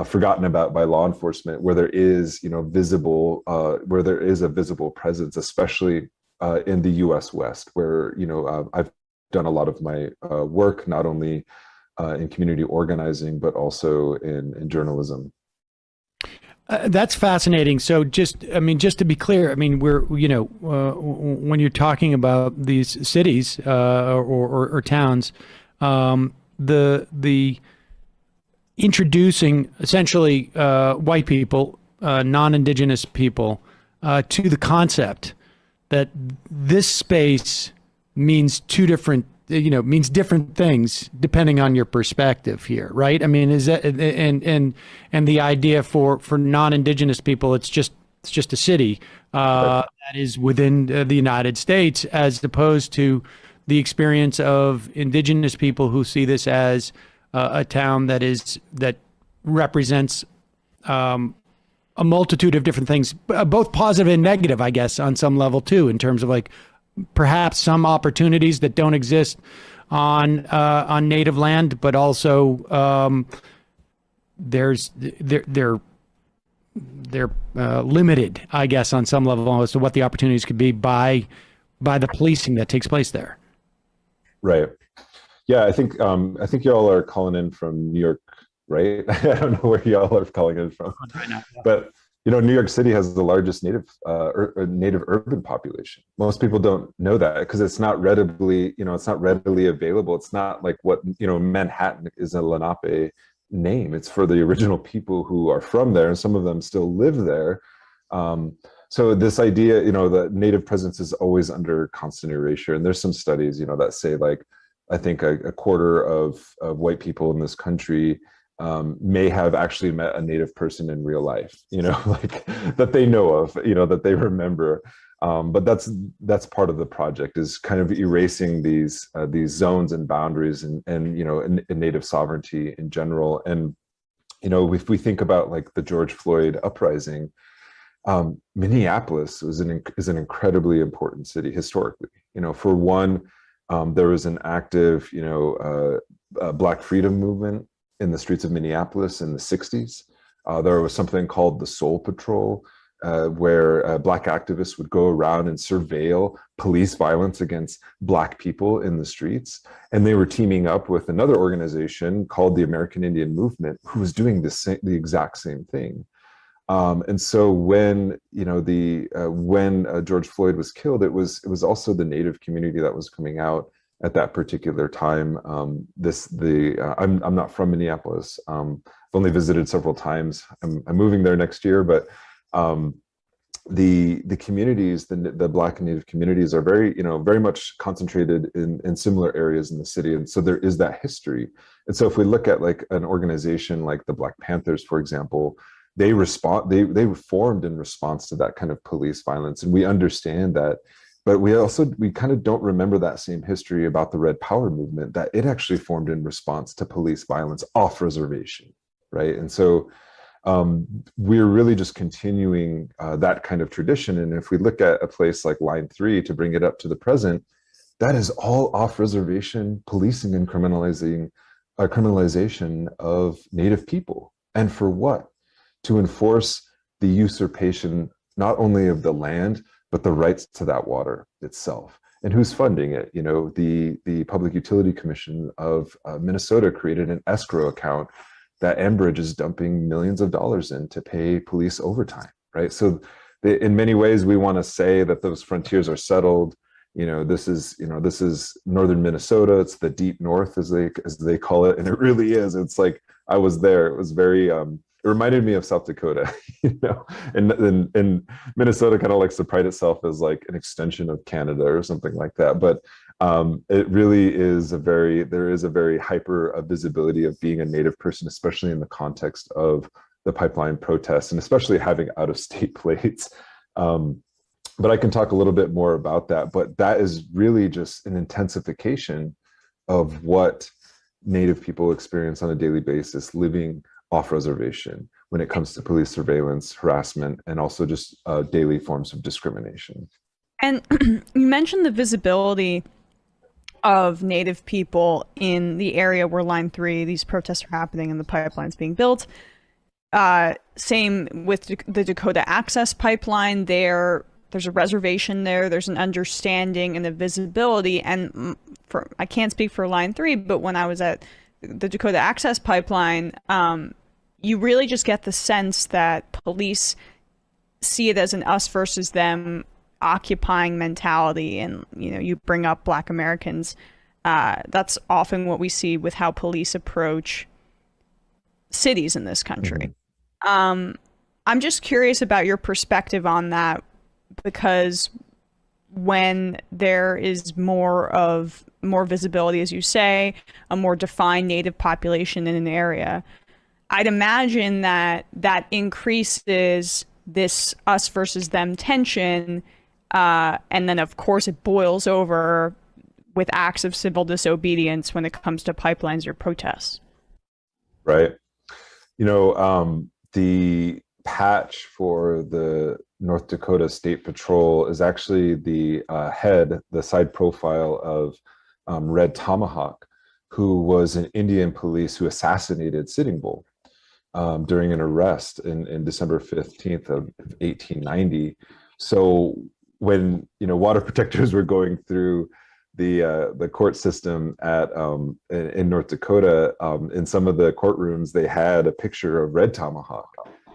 forgotten about by law enforcement, where there is, where there is a visible presence, especially in the U.S. West, where, I've done a lot of my work, not only in community organizing, but also in journalism. That's fascinating. So just to be clear, we're, when you're talking about these cities or towns, the introducing essentially white people, non-Indigenous people, to the concept that this space means two different, means different things depending on your perspective here, right? I mean, is that, and the idea for non-indigenous people, it's just a city that is within the United States, as opposed to the experience of indigenous people who see this as a town that represents a multitude of different things, both positive and negative, I guess, on some level too, in terms of like perhaps some opportunities that don't exist on native land, but also they're limited, I guess, on some level as to what the opportunities could be by the policing that takes place there. Right. Yeah, I think y'all are calling in from New York, right? I don't know where y'all are calling in from, but New York City has the largest native urban population. Most people don't know that because it's not readily available. It's not like what Manhattan is a Lenape name. It's for the original people who are from there, and some of them still live there. So this idea, that native presence is always under constant erasure. And there's some studies, that say like, I think a quarter of white people in this country may have actually met a native person in real life, like that they know of, that they remember. But that's part of the project, is kind of erasing these zones and boundaries and native sovereignty in general. And if we think about like the George Floyd uprising, Minneapolis is an incredibly important city historically. For one, there was an active Black freedom movement in the streets of Minneapolis in the 60s. There was something called the Soul Patrol, where Black activists would go around and surveil police violence against Black people in the streets. And they were teaming up with another organization called the American Indian Movement, who was doing the exact same thing. And so when George Floyd was killed, it was also the Native community that was coming out at that particular time. I'm not from Minneapolis. I've only visited several times. I'm moving there next year, but the communities, the Black and Native communities, are very much concentrated in similar areas in the city, and so there is that history. And so if we look at like an organization like the Black Panthers, for example, they were formed in response to that kind of police violence, and we understand that. But we kind of don't remember that same history about the Red Power movement, that it actually formed in response to police violence off reservation, right? And so we're really just continuing that kind of tradition. And if we look at a place like Line 3, to bring it up to the present, that is all off reservation policing and criminalization of Native people. And for what? To enforce the usurpation not only of the land, but the rights to that water itself. And who's funding it? The Public Utility Commission of Minnesota created an escrow account that Enbridge is dumping millions of dollars in to pay police overtime, right? So in many ways, we want to say that those frontiers are settled. This is northern Minnesota. It's the deep north, as they call it, and it really is. It's like, I was there. It was very it reminded me of South Dakota, and Minnesota kind of likes to pride itself as like an extension of Canada or something like that. But it really is there is a very hyper visibility of being a Native person, especially in the context of the pipeline protests, and especially having out-of-state plates. But I can talk a little bit more about that. But that is really just an intensification of what Native people experience on a daily basis, living off reservation, when it comes to police surveillance, harassment, and also just daily forms of discrimination. And you mentioned the visibility of Native people in the area where Line 3, these protests are happening and the pipeline's being built. Same with the Dakota Access Pipeline. There's a reservation there. There's an understanding and a visibility. And I can't speak for Line 3, but when I was at the Dakota Access Pipeline, you really just get the sense that police see it as an us versus them occupying mentality. And, you bring up Black Americans. That's often what we see with how police approach cities in this country. Mm-hmm. I'm just curious about your perspective on that, because when there is more visibility, as you say, a more defined native population in an area, I'd imagine that increases this us versus them tension, and then of course it boils over with acts of civil disobedience when it comes to pipelines or protests. Right. The patch for the North Dakota State Patrol is actually the side profile of Red Tomahawk, who was an Indian police who assassinated Sitting Bull during an arrest in December 15th of 1890. So when water protectors were going through the court system in North Dakota, in some of the courtrooms they had a picture of Red Tomahawk,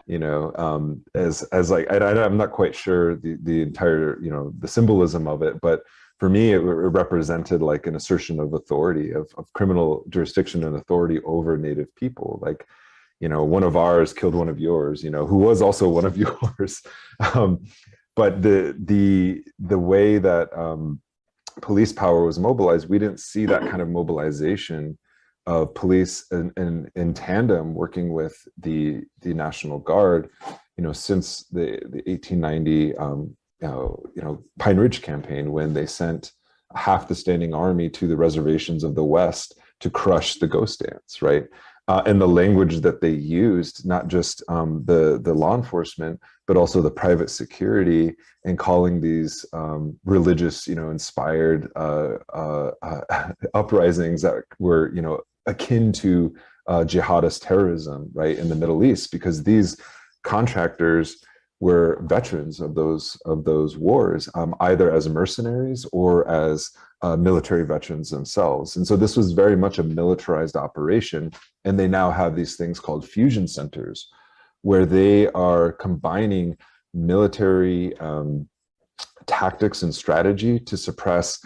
as like, I'm not quite sure the entire the symbolism of it, but for me it represented like an assertion of authority, of criminal jurisdiction and authority over Native people. Like, one of ours killed one of yours, who was also one of yours. But the way that police power was mobilized, we didn't see that kind of mobilization of police in tandem working with the National Guard, since the 1890 Pine Ridge campaign, when they sent half the standing army to the reservations of the West to crush the ghost dance, right? And the language that they used, not just the law enforcement, but also the private security, and calling these religious, inspired uprisings that were, akin to jihadist terrorism, right, in the Middle East, because these contractors were veterans of those wars, either as mercenaries or as military veterans themselves. And so this was very much a militarized operation. And they now have these things called fusion centers, where they are combining military tactics and strategy to suppress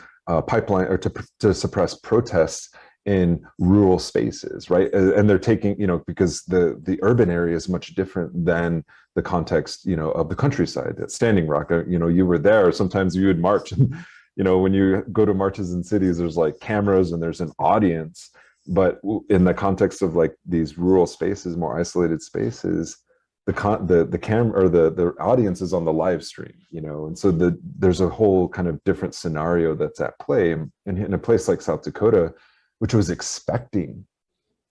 pipeline, or to suppress protests in rural spaces, right? And they're taking, because the urban area is much different than the context, of the countryside. At Standing Rock, you were there. Sometimes you would march, and when you go to marches in cities, there's like cameras and there's an audience. But in the context of like these rural spaces, more isolated spaces, the camera or the audience is on the live stream, and so there's a whole kind of different scenario that's at play. And in a place like South Dakota, which was expecting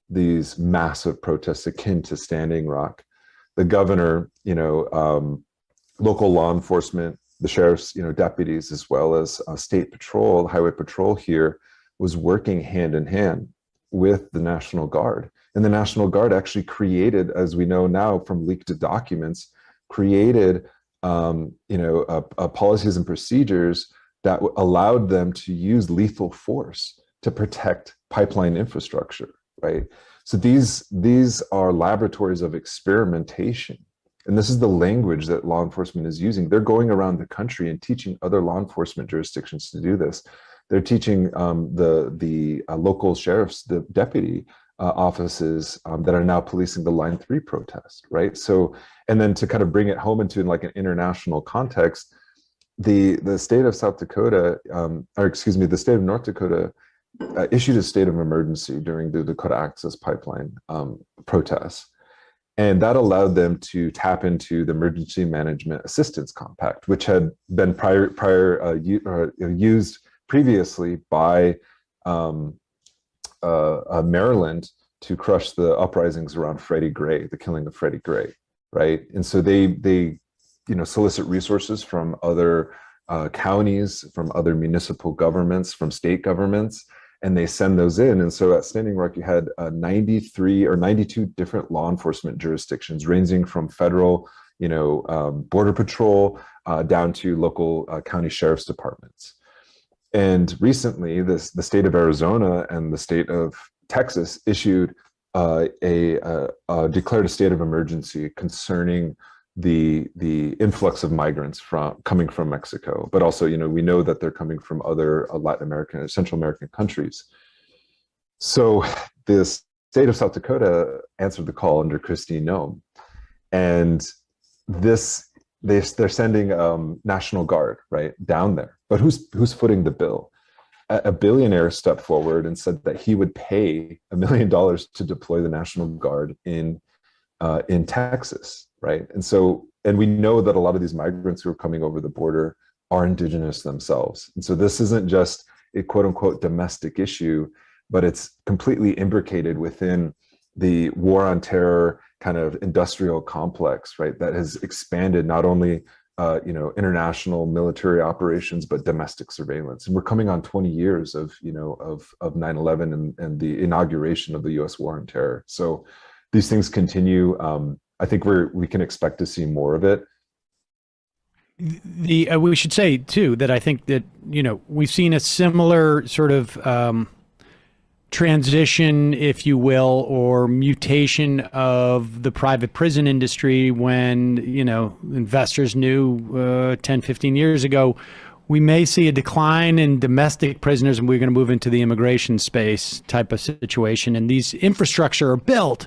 these massive protests akin to Standing Rock, the governor, local law enforcement, the sheriff's, deputies, as well as state patrol, highway patrol here, was working hand in hand with the National Guard. And the National Guard actually created, as we know now from leaked documents, created policies and procedures that allowed them to use lethal force to protect pipeline infrastructure, right? So these are laboratories of experimentation. And this is the language that law enforcement is using. They're going around the country and teaching other law enforcement jurisdictions to do this. They're teaching the local sheriff's, the deputy offices that are now policing the Line 3 protest, right? So, and then to kind of bring it home into like an international context, the state of South Dakota, the state of North Dakota issued a state of emergency during the Dakota Access Pipeline protests. And that allowed them to tap into the Emergency Management Assistance Compact, which had been used previously by Maryland to crush the uprisings around Freddie Gray, the killing of Freddie Gray, right? And so they solicit resources from other counties, from other municipal governments, from state governments, and they send those in. And so at Standing Rock, you had 93 or 92 different law enforcement jurisdictions, ranging from federal, border patrol down to local county sheriff's departments. And recently, the state of Arizona and the state of Texas issued declared a state of emergency concerning the influx of migrants coming from Mexico, but also, we know that they're coming from other Latin American, Central American countries. So the state of South Dakota answered the call under Christine Nome. And this they're sending National Guard right down there, but who's footing the bill? A billionaire stepped forward and said that he would pay $1 million to deploy the National Guard in Texas, right? And we know that a lot of these migrants who are coming over the border are indigenous themselves. And so this isn't just a quote unquote domestic issue, but it's completely imbricated within the war on terror kind of industrial complex, right? That has expanded not only international military operations, but domestic surveillance. And we're coming on 20 years of 9/11 and the inauguration of the US war on terror. So these things continue. I think we can expect to see more of it. We should say too that I think that we've seen a similar sort of transition, if you will, or mutation of the private prison industry when investors knew 10, 15 years ago we may see a decline in domestic prisoners and we're going to move into the immigration space type of situation, and these infrastructure are built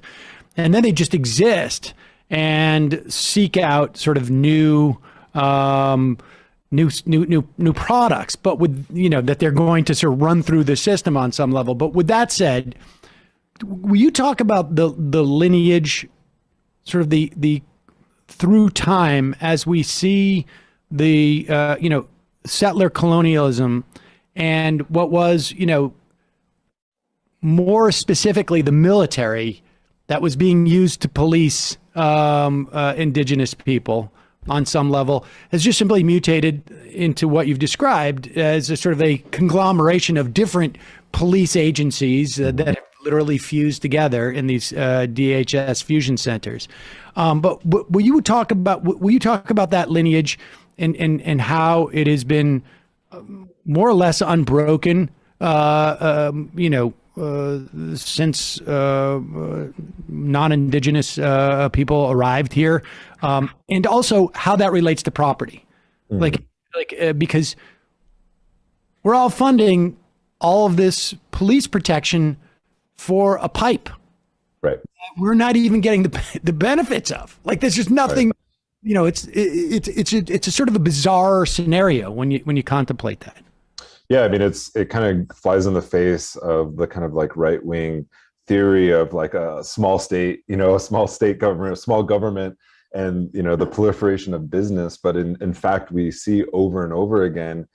and then they just exist and seek out sort of new products, but with that they're going to sort of run through the system on some level. But with that said, will you talk about the lineage, sort of the through time as we see the settler colonialism and what was more specifically the military that was being used to police indigenous people on some level has just simply mutated into what you've described as a sort of a conglomeration of different police agencies that have literally fused together in these DHS fusion centers. But will you talk about that lineage and how it has been more or less unbroken, since non-indigenous people arrived here, and also how that relates to property, because we're all funding all of this police protection for a pipe, right? We're not even getting the benefits of. There's just nothing. Right. It's a sort of a bizarre scenario when you contemplate that. Yeah, I mean, it kind of flies in the face of the kind of right-wing theory of a small state, a small state government, a small government, and the proliferation of business. But in fact, we see over and over again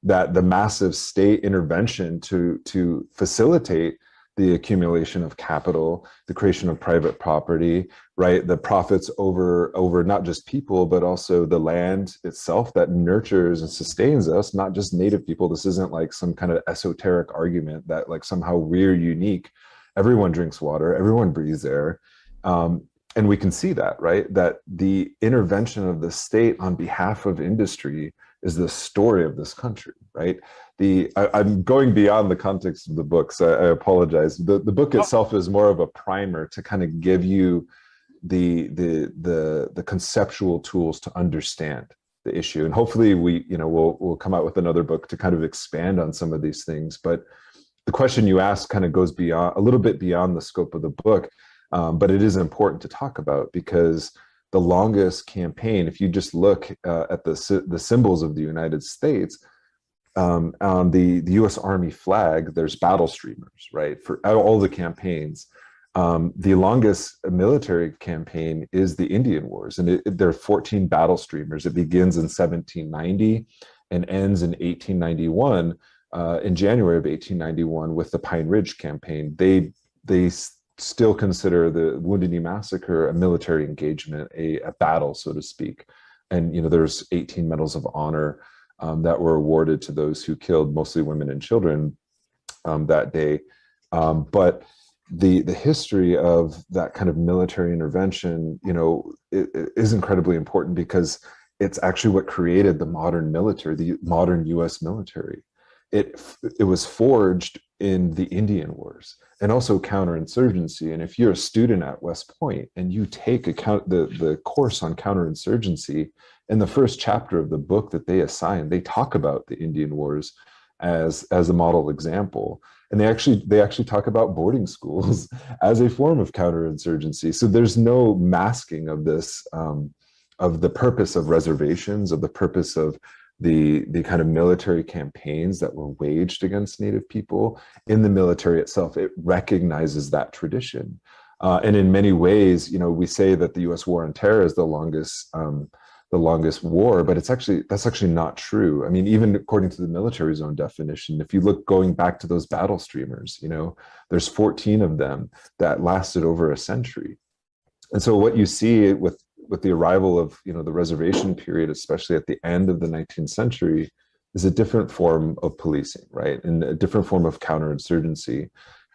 that the massive state intervention to facilitate the accumulation of capital, the creation of private property, right? The profits over not just people, but also the land itself that nurtures and sustains us, not just native people. This isn't some kind of esoteric argument that somehow we're unique. Everyone drinks water, everyone breathes air. And we can see that, right? That the intervention of the state on behalf of industry is the story of this country, right? I'm going beyond the context of the book, so I apologize. The book itself is more of a primer to kind of give you the conceptual tools to understand the issue, and hopefully we'll come out with another book to kind of expand on some of these things. But the question you asked kind of goes beyond a little bit beyond the scope of the book, but it is important to talk about because the longest campaign, if you just look at the symbols of the United States, on the U.S. Army flag, there's battle streamers, right? For all the campaigns. The longest military campaign is the Indian Wars, and there are 14 battle streamers. It begins in 1790 and ends in 1891, in January of 1891 with the Pine Ridge campaign. They still consider the Wounded Knee Massacre a military engagement, a battle, so to speak. And there's 18 medals of honor that were awarded to those who killed mostly women and children that day. But the history of that kind of military intervention, it is incredibly important because it's actually what created the modern military, the modern U.S. military. It was forged in the Indian Wars and also counterinsurgency. And if you're a student at West Point and you take the course on counterinsurgency, in the first chapter of the book that they assign, they talk about the Indian Wars as a model example. And they actually talk about boarding schools as a form of counterinsurgency. So there's no masking of this the purpose of reservations, of the purpose of the kind of military campaigns that were waged against Native people in the military itself. It recognizes that tradition. And in many ways, we say that the U.S. war on terror is the longest war, but that's actually not true. I mean, even according to the military's own definition, if you look going back to those battle streamers, there's 14 of them that lasted over a century. And so what you see with the arrival of the reservation period, especially at the end of the 19th century, is a different form of policing, right, and a different form of counterinsurgency,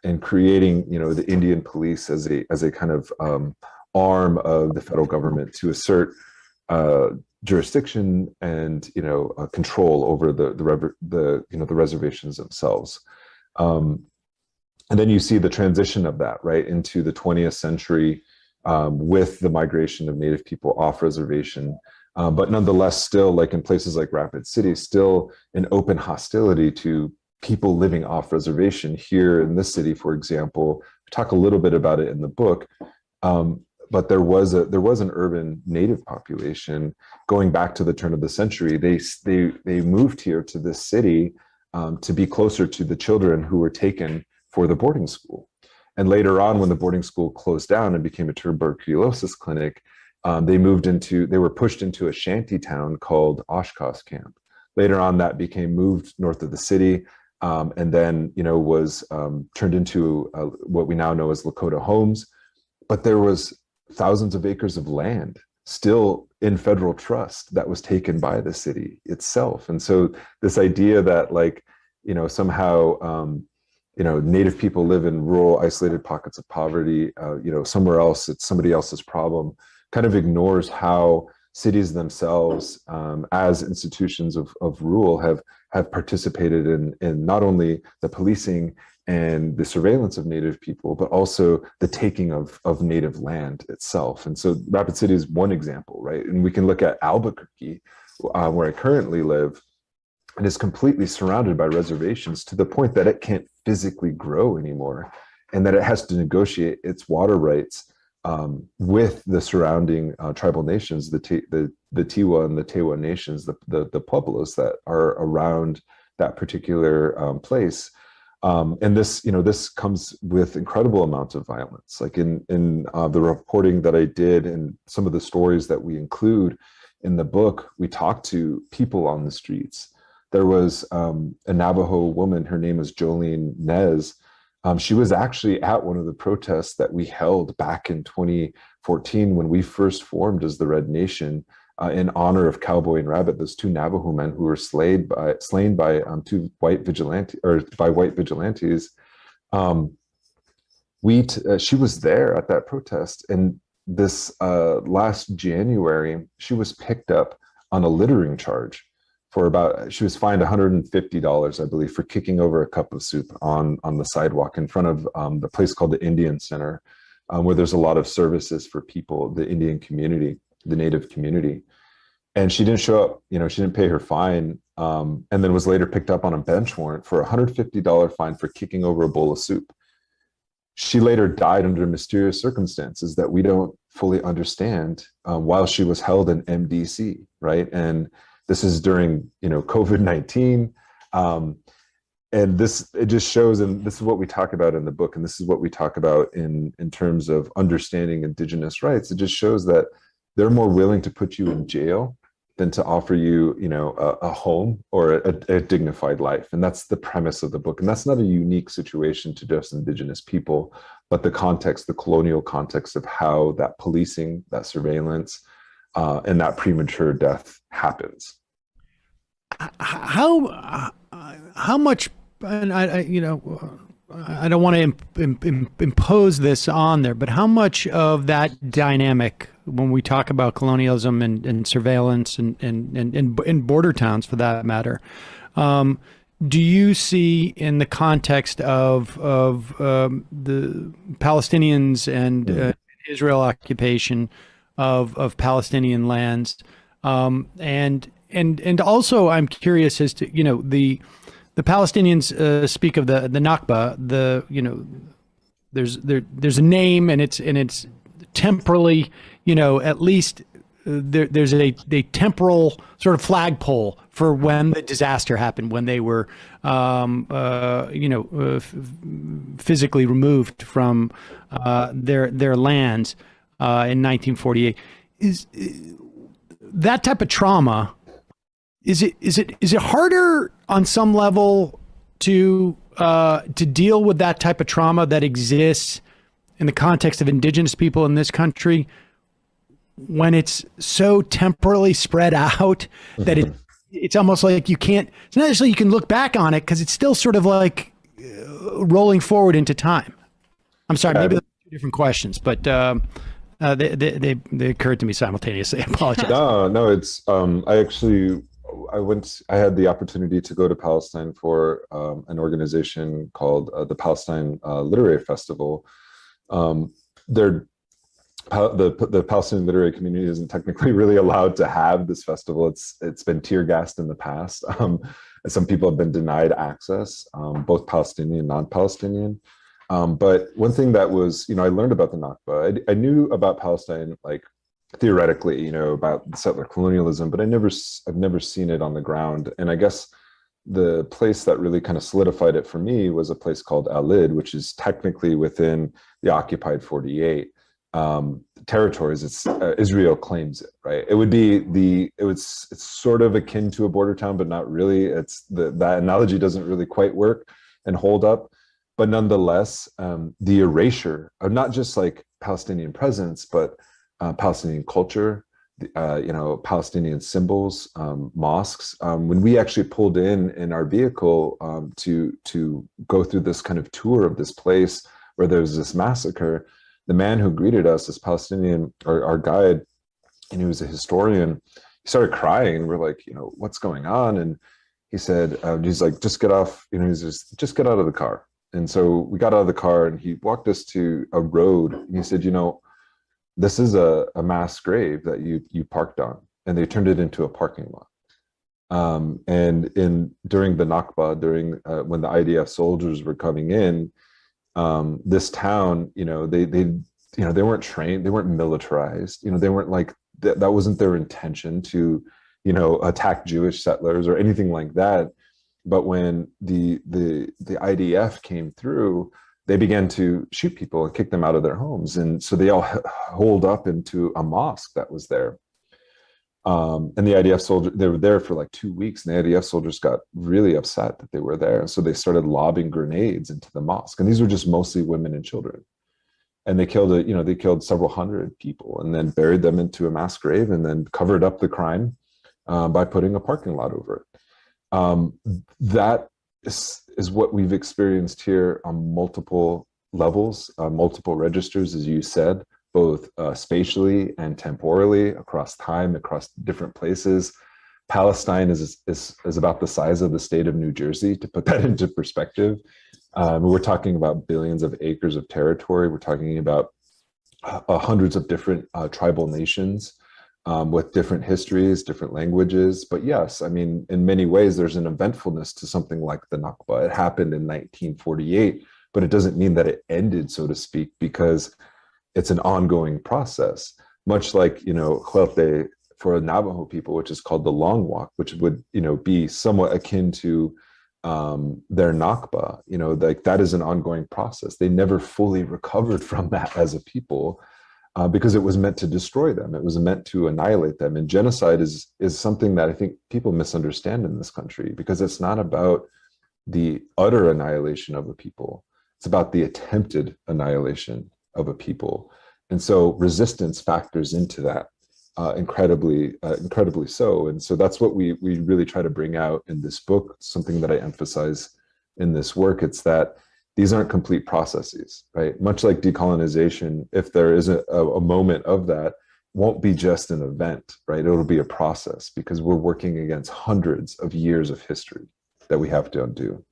and creating the Indian police as a kind of arm of the federal government to assert jurisdiction and control over the reservations themselves. And then you see the transition of that right into the 20th century with the migration of Native people off reservation, but nonetheless still, like in places like Rapid City, still an open hostility to people living off reservation. Here in this city, for example, we talk a little bit about it in the book, but there was an urban Native population going back to the turn of the century. They moved here to this city to be closer to the children who were taken for the boarding school. And later on, when the boarding school closed down and became a tuberculosis clinic, they were pushed into a shanty town called Oshkosh Camp. Later on, that became moved north of the city, and then was turned into what we now know as Lakota Homes. But there was thousands of acres of land still in federal trust that was taken by the city itself. And so this idea that somehow Native people live in rural, isolated pockets of poverty, somewhere else, it's somebody else's problem, kind of ignores how cities themselves, as institutions of rule, have participated in not only the policing and the surveillance of Native people, but also the taking of Native land itself. And so Rapid City is one example, right? And we can look at Albuquerque, where I currently live, and is completely surrounded by reservations to the point that it can't physically grow anymore, and that it has to negotiate its water rights with the surrounding tribal nations, the Tiwa and the Tewa nations, the Pueblos that are around that particular place. And this comes with incredible amounts of violence. Like in the reporting that I did and some of the stories that we include in the book, we talked to people on the streets. There was a Navajo woman, her name was Jolene Nez. She was actually at one of the protests that we held back in 2014 when we first formed as the Red Nation in honor of Cowboy and Rabbit, those two Navajo men who were slain by white vigilantes. She was there at that protest, and this last January, she was picked up on a littering charge. She was fined $150, I believe, for kicking over a cup of soup on the sidewalk in front of the place called the Indian Center, where there's a lot of services for people, the Indian community, the Native community. And she didn't show up, she didn't pay her fine, and then was later picked up on a bench warrant for a $150 fine for kicking over a bowl of soup. She later died under mysterious circumstances that we don't fully understand while she was held in MDC, right? And this is during, COVID-19. And it just shows, and this is what we talk about in the book, and this is what we talk about in terms of understanding Indigenous rights. It just shows that they're more willing to put you in jail than to offer you, a home or a dignified life. And that's the premise of the book. And that's not a unique situation to just Indigenous people, but the context, the colonial context of how that policing, that surveillance, and that premature death happens. How much, and I don't want to impose this on there, but how much of that dynamic, when we talk about colonialism and surveillance and border towns for that matter, do you see in the context of the Palestinians and Israel occupation of Palestinian lands, and also I'm curious as to the Palestinians speak of the Nakba, there's a name, and it's temporally at least there's a temporal sort of flagpole for when the disaster happened, when they were, physically removed from their lands in 1948. Is that type of trauma? Is it harder on some level to deal with that type of trauma that exists in the context of indigenous people in this country when it's so temporally spread out that it's almost like you can't, it's not necessarily you can look back on it because it's still sort of like rolling forward into time. I'm sorry, maybe those are two different questions, but they occurred to me simultaneously. I apologize. No, it's I had the opportunity to go to Palestine for an organization called the Palestine Literary Festival. The Palestinian literary community isn't technically really allowed to have this festival. It's been tear gassed in the past. Some people have been denied access, both Palestinian and non-Palestinian. But one thing that was, I learned about the Nakba. I knew about Palestine, like theoretically, about settler colonialism, but I've never seen it on the ground. And I guess the place that really kind of solidified it for me was a place called Al-Lid, which is technically within the occupied 48 territories. It's Israel claims it, right? It would be it's sort of akin to a border town, but not really. It's that analogy doesn't really quite work and hold up. But nonetheless, the erasure of not just like Palestinian presence, but Palestinian culture, Palestinian symbols, mosques. When we actually pulled in our vehicle to go through this kind of tour of this place where there was this massacre, the man who greeted us, this Palestinian, our guide, and he was a historian, he started crying, and we're like, what's going on? And he said, he's like, just get off, just get out of the car. And so we got out of the car and he walked us to a road and he said, this is a mass grave that you parked on, and they turned it into a parking lot. And during the Nakba, when the IDF soldiers were coming in, this town, they weren't trained, they weren't militarized, they weren't like that wasn't their intention to, attack Jewish settlers or anything like that. But when the IDF came through, they began to shoot people and kick them out of their homes. And so they all holed up into a mosque that was there. And the IDF soldiers, they were there for like 2 weeks, and the IDF soldiers got really upset that they were there. So they started lobbing grenades into the mosque. And these were just mostly women and children. And they killed several hundred people and then buried them into a mass grave and then covered up the crime by putting a parking lot over it. That is what we've experienced here on multiple levels, multiple registers, as you said, both spatially and temporally, across time, across different places. Palestine is about the size of the state of New Jersey, to put that into perspective. We're talking about billions of acres of territory. We're talking about hundreds of different tribal nations with different histories, different languages. But yes, I mean, in many ways, there's an eventfulness to something like the Nakba. It happened in 1948, but it doesn't mean that it ended, so to speak, because it's an ongoing process, much like, Huelte for Navajo people, which is called the Long Walk, which would, be somewhat akin to their Nakba. Like that is an ongoing process. They never fully recovered from that as a people. Because it was meant to destroy them. It was meant to annihilate them. And genocide is something that I think people misunderstand in this country, because it's not about the utter annihilation of a people. It's about the attempted annihilation of a people. And so resistance factors into that incredibly so. And so that's what we really try to bring out in this book, something that I emphasize in this work. It's that these aren't complete processes, right? Much like decolonization, if there is a moment of that, won't be just an event, right? It'll be a process, because we're working against hundreds of years of history that we have to undo.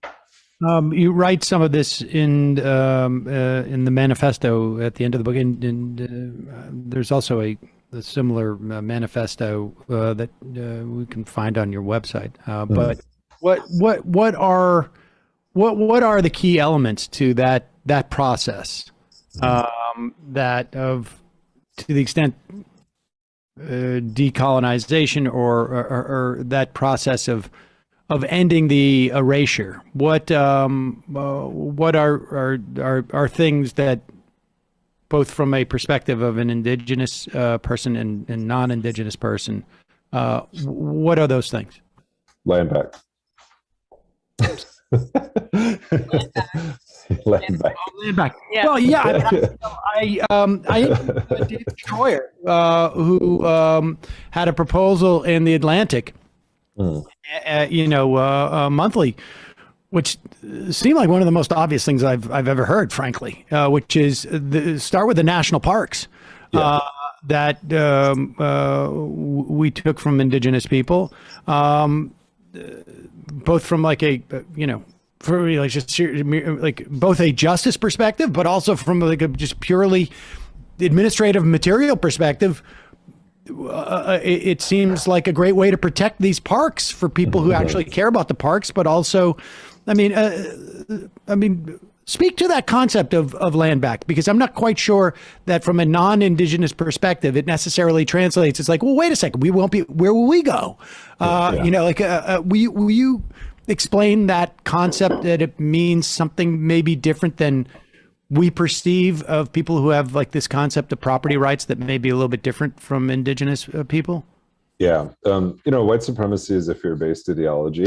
You write some of this in the manifesto at the end of the book, and there's also a similar manifesto that we can find on your website. But what are the key elements to that process? To the extent decolonization or that process of ending the erasure? What are things that, both from a perspective of an indigenous person and non-indigenous person, what are those things? Land back. Land back. Land back. Yeah. Well, yeah. I interviewed David Troyer, who had a proposal in the Atlantic, monthly, which seemed like one of the most obvious things I've ever heard, frankly, which is start with the national parks that we took from indigenous people, both from like a for like just like both a justice perspective, but also from like a just purely administrative material perspective. It seems like a great way to protect these parks for people who actually care about the parks, but also, I mean, speak to that concept of land back, because I'm not quite sure that from a non-indigenous perspective, it necessarily translates. It's like, well, wait a second, we won't be, where will we go? Will you explain that concept, that it means something maybe different than we perceive of people who have like this concept of property rights that may be a little bit different from indigenous people? Yeah. White supremacy is a fear-based ideology.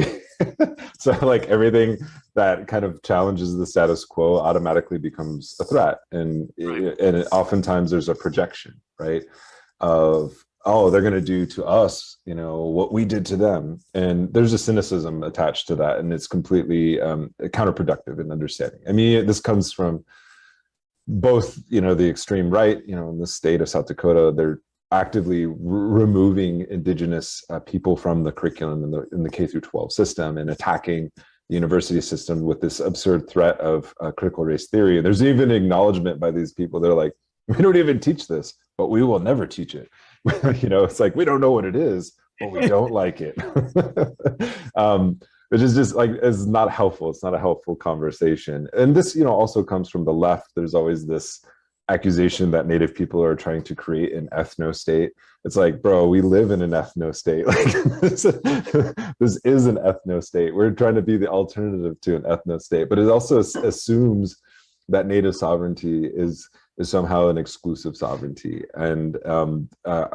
So like everything that kind of challenges the status quo automatically becomes a threat. And oftentimes there's a projection, right? Of, oh, they're going to do to us, what we did to them. And there's a cynicism attached to that. And it's completely counterproductive in understanding. I mean, this comes from both, the extreme right, in the state of South Dakota, they're actively removing indigenous people from the curriculum in the K through 12 system and attacking the university system with this absurd threat of critical race theory. And there's even acknowledgement by these people. They're like, we don't even teach this, but we will never teach it. It's like, we don't know what it is, but we don't like it. Which is just like, is not helpful. It's not a helpful conversation. And this, also comes from the left. There's always this accusation that Native people are trying to create an ethno-state. It's like, bro, we live in an ethno-state. Like this is an ethno-state. We're trying to be the alternative to an ethno-state, but it also assumes that Native sovereignty is somehow an exclusive sovereignty. And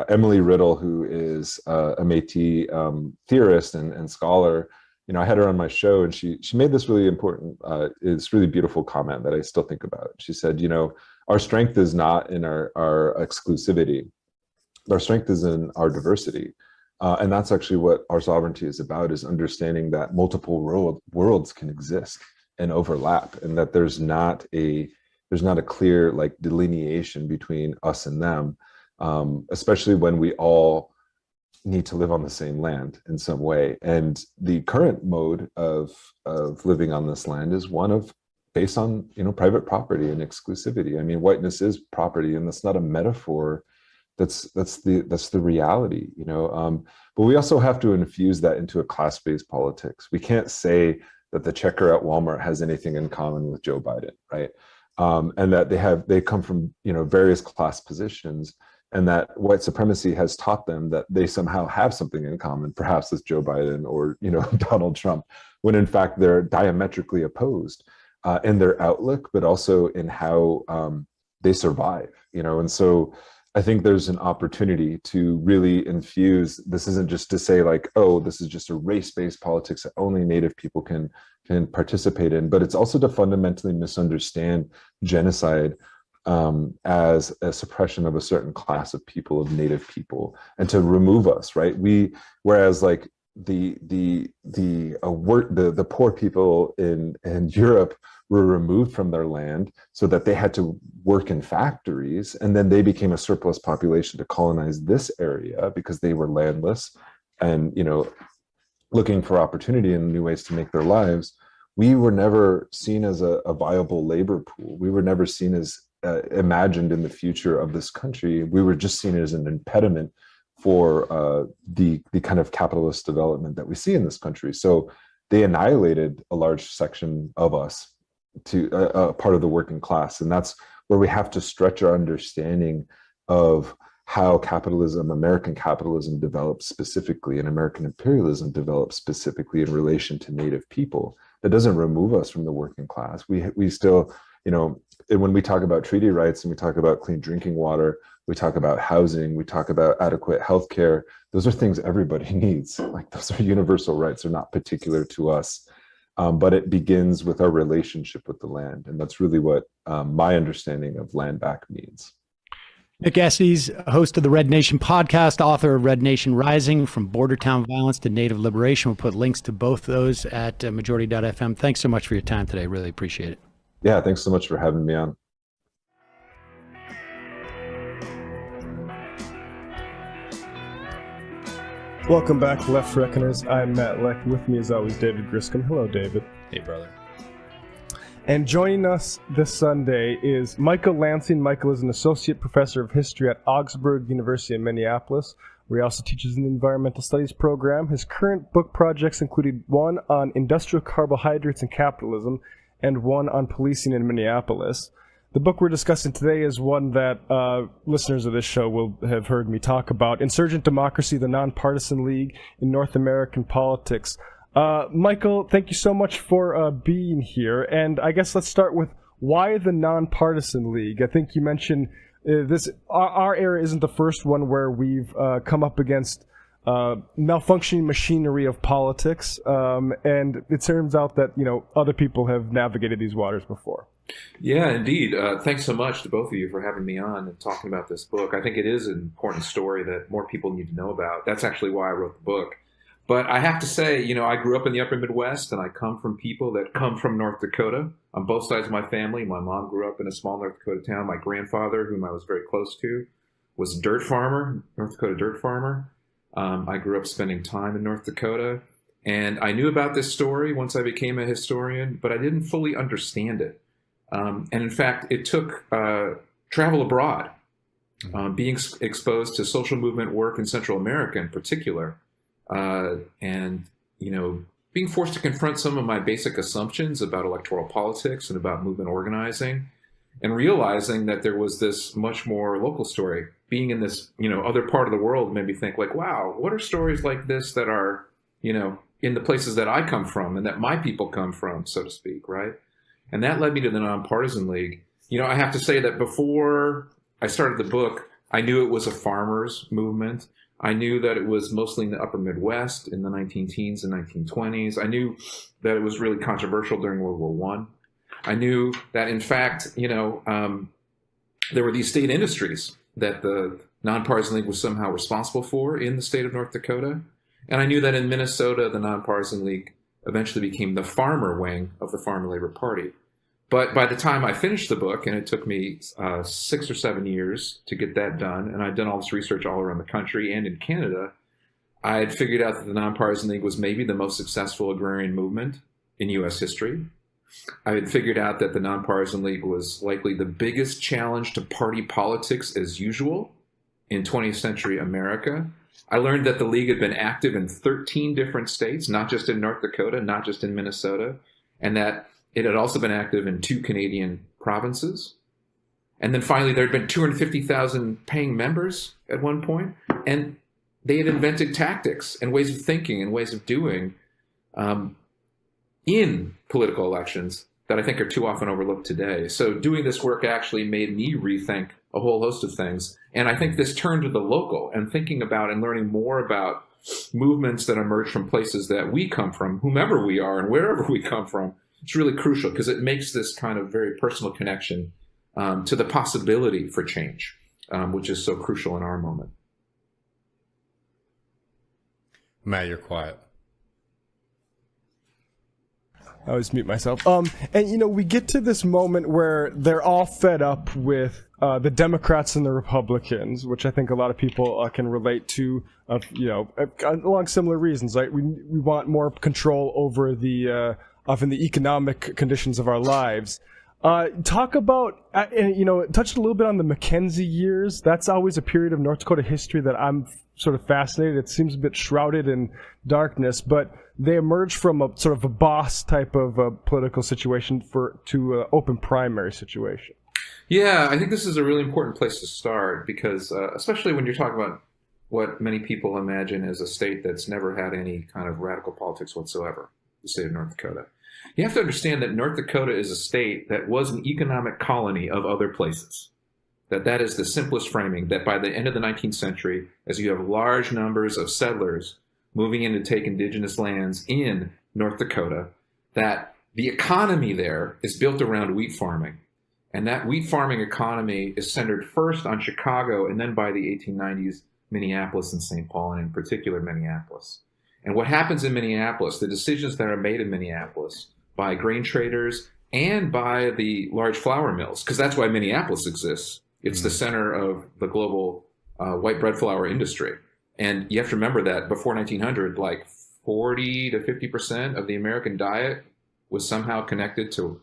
Emily Riddle, who is a Métis theorist and scholar, I had her on my show, and she made this really important, this really beautiful comment that I still think about. She said, our strength is not in our exclusivity. Our strength is in our diversity. And that's actually what our sovereignty is about, is understanding that multiple worlds can exist and overlap, and that there's not a clear like delineation between us and them, especially when we all need to live on the same land in some way. And the current mode of living on this land is one of based on private property and exclusivity. I mean, whiteness is property, and that's not a metaphor. That's the reality, But we also have to infuse that into a class-based politics. We can't say that the checker at Walmart has anything in common with Joe Biden, right? And that they come from various class positions, and that white supremacy has taught them that they somehow have something in common, perhaps with Joe Biden or Donald Trump, when in fact they're diametrically opposed in their outlook, but also in how they survive. And so I think there's an opportunity to really infuse. This isn't just to say like, oh, this is just a race-based politics that only Native people can participate in, but it's also to fundamentally misunderstand genocide as a suppression of a certain class of people, of Native people, and to remove us, right? Whereas like the poor people in Europe were removed from their land so that they had to work in factories, and then they became a surplus population to colonize this area because they were landless and looking for opportunity and new ways to make their lives. We were never seen as a viable labor pool. We were never seen as imagined in the future of this country. We were just seen as an impediment for the kind of capitalist development that we see in this country. So they annihilated a large section of us to a part of the working class. And that's where we have to stretch our understanding of how capitalism, American capitalism, develops specifically, and American imperialism develops specifically in relation to Native people. That doesn't remove us from the working class. We still, you know, when we talk about treaty rights and we talk about clean drinking water, we talk about housing, we talk about adequate healthcare. Those are things everybody needs. Like, those are universal rights. They're not particular to us. But it begins with our relationship with the land. And that's really what my understanding of land back means. Nick Estes, host of the Red Nation podcast, author of Red Nation Rising, From Bordertown Violence to Native Liberation. We'll put links to both those at majority.fm. Thanks so much for your time today. Really appreciate it. Yeah, thanks so much for having me on. Welcome back, Left Reckoners. I'm Matt Leck. With me, as always, David Griscom. Hello, David. Hey, brother. And joining us this Sunday is Michael Lansing. Michael is an associate professor of history at Augsburg University in Minneapolis, where he also teaches in the environmental studies program. His current book projects included one on industrial carbohydrates and capitalism and one on policing in Minneapolis. The book we're discussing today is one that listeners of this show will have heard me talk about, Insurgent Democracy, the Nonpartisan League in North American Politics. Michael, thank you so much for being here. And I guess let's start with why the Nonpartisan League. I think you mentioned our era isn't the first one where we've come up against malfunctioning machinery of politics. And it turns out that, you know, other people have navigated these waters before. Yeah, indeed. Thanks so much to both of you for having me on and talking about this book. I think it is an important story that more people need to know about. That's actually why I wrote the book. But I have to say, you know, I grew up in the upper Midwest, and I come from people that come from North Dakota on both sides of my family. My mom grew up in a small North Dakota town. My grandfather, whom I was very close to, was a dirt farmer, North Dakota dirt farmer. I grew up spending time in North Dakota, and I knew about this story once I became a historian, but I didn't fully understand it. And in fact, it took travel abroad, being exposed to social movement work in Central America in particular, and, you know, being forced to confront some of my basic assumptions about electoral politics and about movement organizing, and realizing that there was this much more local story. Being in this, you know, other part of the world made me think, like, wow, what are stories like this that are, you know, in the places that I come from and that my people come from, so to speak, right? And that led me to the Nonpartisan League. You know, I have to say that before I started the book, I knew it was a farmers' movement. I knew that it was mostly in the upper Midwest in the 19-teens and 1920s. I knew that it was really controversial during World War I. I knew that, in fact, you know, there were these state industries that the Nonpartisan League was somehow responsible for in the state of North Dakota. And I knew that in Minnesota, the Nonpartisan League eventually became the farmer wing of the Farmer Labor Party. But by the time I finished the book, and it took me 6 or 7 years to get that done, and I'd done all this research all around the country and in Canada, I had figured out that the Nonpartisan League was maybe the most successful agrarian movement in U.S. history. I had figured out that the Nonpartisan League was likely the biggest challenge to party politics as usual in 20th century America. I learned that the League had been active in 13 different states, not just in North Dakota, not just in Minnesota, and that it had also been active in 2 Canadian provinces. And then finally, there had been 250,000 paying members at one point, and they had invented tactics and ways of thinking and ways of doing in political elections that I think are too often overlooked today. So doing this work actually made me rethink a whole host of things. And I think this turned to the local and thinking about and learning more about movements that emerge from places that we come from, whomever we are and wherever we come from. It's really crucial because it makes this kind of very personal connection to the possibility for change, which is so crucial in our moment. Matt, you're quiet. I always mute myself. And, you know, we get to this moment where they're all fed up with the Democrats and the Republicans, which I think a lot of people can relate to, you know, along similar reasons. Right? We want more control over the often the economic conditions of our lives. Talk about, you know, touched a little bit on the Mackenzie years. That's always a period of North Dakota history that I'm sort of fascinated. It seems a bit shrouded in darkness, but they emerged from a sort of a boss type of political situation to an open primary situation. Yeah, I think this is a really important place to start because, especially when you're talking about what many people imagine as a state that's never had any kind of radical politics whatsoever, the state of North Dakota. You have to understand that North Dakota is a state that was an economic colony of other places. That is the simplest framing, that by the end of the 19th century, as you have large numbers of settlers moving in to take indigenous lands in North Dakota, that the economy there is built around wheat farming. And that wheat farming economy is centered first on Chicago and then by the 1890s, Minneapolis and St. Paul, and in particular Minneapolis. And what happens in Minneapolis, the decisions that are made in Minneapolis by grain traders and by the large flour mills, because that's why Minneapolis exists. It's the center of the global white bread flour industry. And you have to remember that before 1900, like 40 to 50% of the American diet was somehow connected to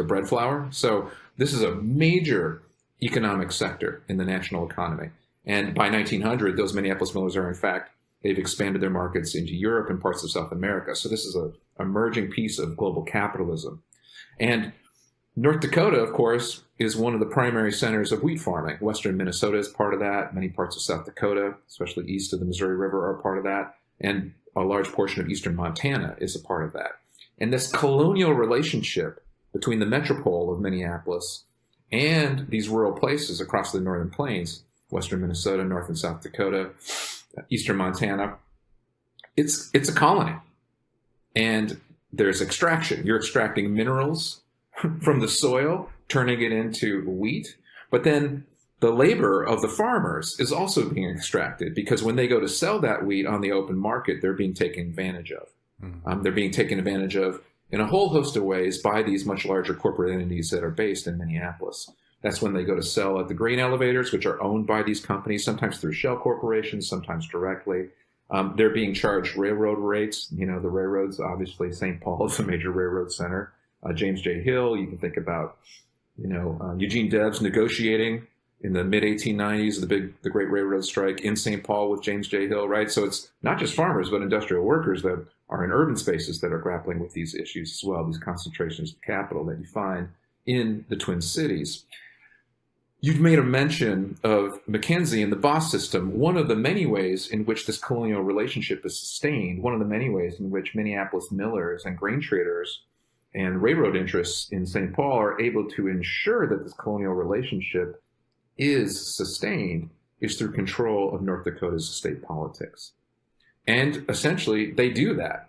bread flour. So this is a major economic sector in the national economy. And by 1900, those Minneapolis millers are, in fact, they've expanded their markets into Europe and parts of South America. So this is an emerging piece of global capitalism. And North Dakota, of course, is one of the primary centers of wheat farming. Western Minnesota is part of that. Many parts of South Dakota, especially east of the Missouri River, are part of that. And a large portion of eastern Montana is a part of that. And this colonial relationship between the metropole of Minneapolis and these rural places across the northern plains, western Minnesota, north and South Dakota, eastern Montana, it's a colony. And there's extraction. You're extracting minerals from the soil, turning it into wheat. But then the labor of the farmers is also being extracted, because when they go to sell that wheat on the open market, they're being taken advantage of. They're being taken advantage of in a whole host of ways by these much larger corporate entities that are based in Minneapolis. That's when they go to sell at the grain elevators, which are owned by these companies, sometimes through shell corporations, sometimes directly. They're being charged railroad rates. You know, the railroads, obviously, St. Paul is a major railroad center. James J. Hill, you can think about, Eugene Debs negotiating in the mid-1890s, the Great Railroad Strike in St. Paul with James J. Hill, right? So it's not just farmers, but industrial workers that are in urban spaces that are grappling with these issues as well, these concentrations of capital that you find in the Twin Cities. You've made a mention of Mackenzie and the boss system. One of the many ways in which this colonial relationship is sustained, one of the many ways in which Minneapolis millers and grain traders and railroad interests in St. Paul are able to ensure that this colonial relationship is sustained, is through control of North Dakota's state politics. And essentially, they do that.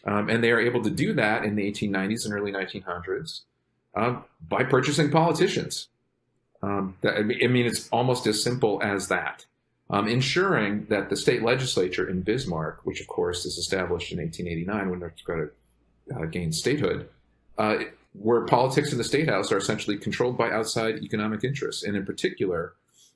And they are able to do that in the 1890s and early 1900s by purchasing politicians. It's almost as simple as that. Ensuring that the state legislature in Bismarck, which of course is established in 1889 when North Dakota gained statehood, where politics in the state house are essentially controlled by outside economic interests. And in particular,